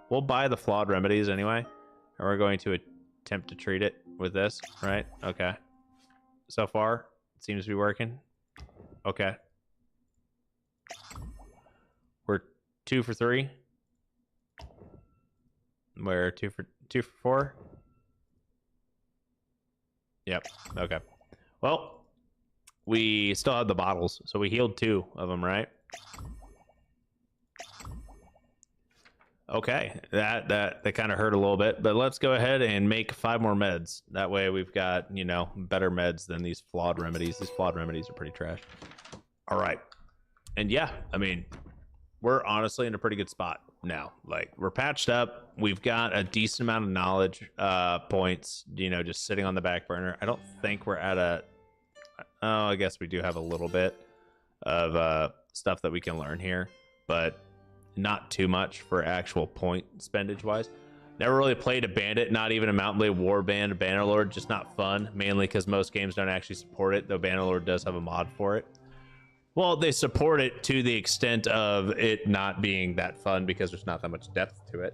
We'll buy the flawed remedies anyway. And we're going to attempt to treat it with this, right? Okay. So far, it seems to be working. Okay. We're 2 for 3. We're 2 for 4. Yep. Okay. Well, we still have the bottles, so we healed 2 of them, right? Okay, that kind of hurt a little bit, but let's go ahead and make 5 more meds. That way we've got, you know, better meds than these flawed remedies. These flawed remedies are pretty trash. All right. And yeah, I mean, we're honestly in a pretty good spot now. Like, we're patched up. We've got a decent amount of knowledge points, you know, just sitting on the back burner. I don't think we're at a... Oh, I guess we do have a little bit of stuff that we can learn here, but not too much for actual point spendage wise. Never really played a bandit, not even a Mountain Blade Warband, Bannerlord, just not fun, mainly because most games don't actually support it, though Bannerlord does have a mod for it. Well, they support it to the extent of it not being that fun because there's not that much depth to it.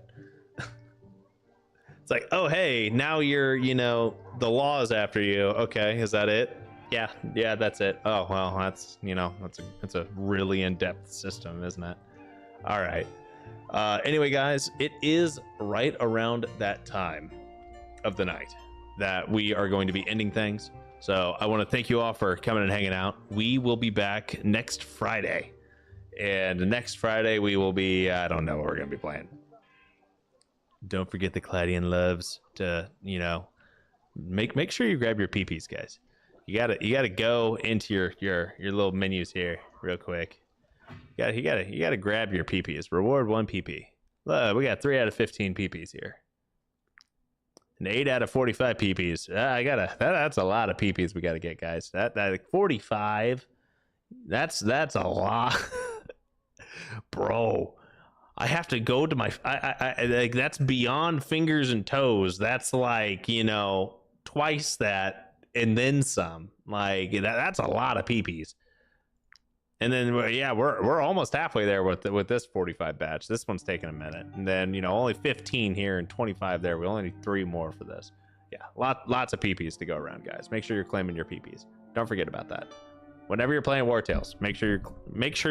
It's like, oh, hey, now you're, you know, the law is after you. Okay, is that it? Yeah, that's it. Oh, well, that's, you know, that's a really in-depth system, isn't it? All right. Anyway, guys, it is right around that time of the night that we are going to be ending things. So I want to thank you all for coming and hanging out. We will be back next Friday. And next Friday, we will be, I don't know what we're going to be playing. Don't forget the Claudian loves to, you know, make sure you grab your PPs, guys. You gotta go into your little menus here real quick. You gotta grab your PPs. Reward 1 PP. We got 3 out of 15 PPs here. And 8 out of 45 PPs. That's a lot of PPs we gotta get, guys. That 45. That's a lot. Bro. I have to go to my I like that's beyond fingers and toes. That's like, you know, twice that and then some. Like that's a lot of PPs. And then yeah, we're almost halfway there with this 45 batch. This one's taking a minute. And then, you know, only 15 here and 25 there. We only need 3 more for this. Yeah, lots of PPs to go around, guys. Make sure you're claiming your PPs. Don't forget about that. Whenever you're playing Wartales, make sure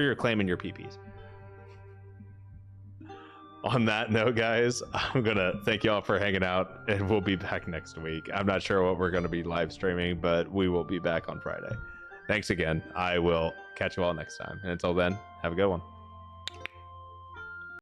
you're claiming your PPs. On that note, guys, I'm gonna thank you all for hanging out, and we'll be back next week. I'm not sure what we're gonna be live streaming, but we will be back on Friday. Thanks again. I will catch you all next time, and until then, have a good one.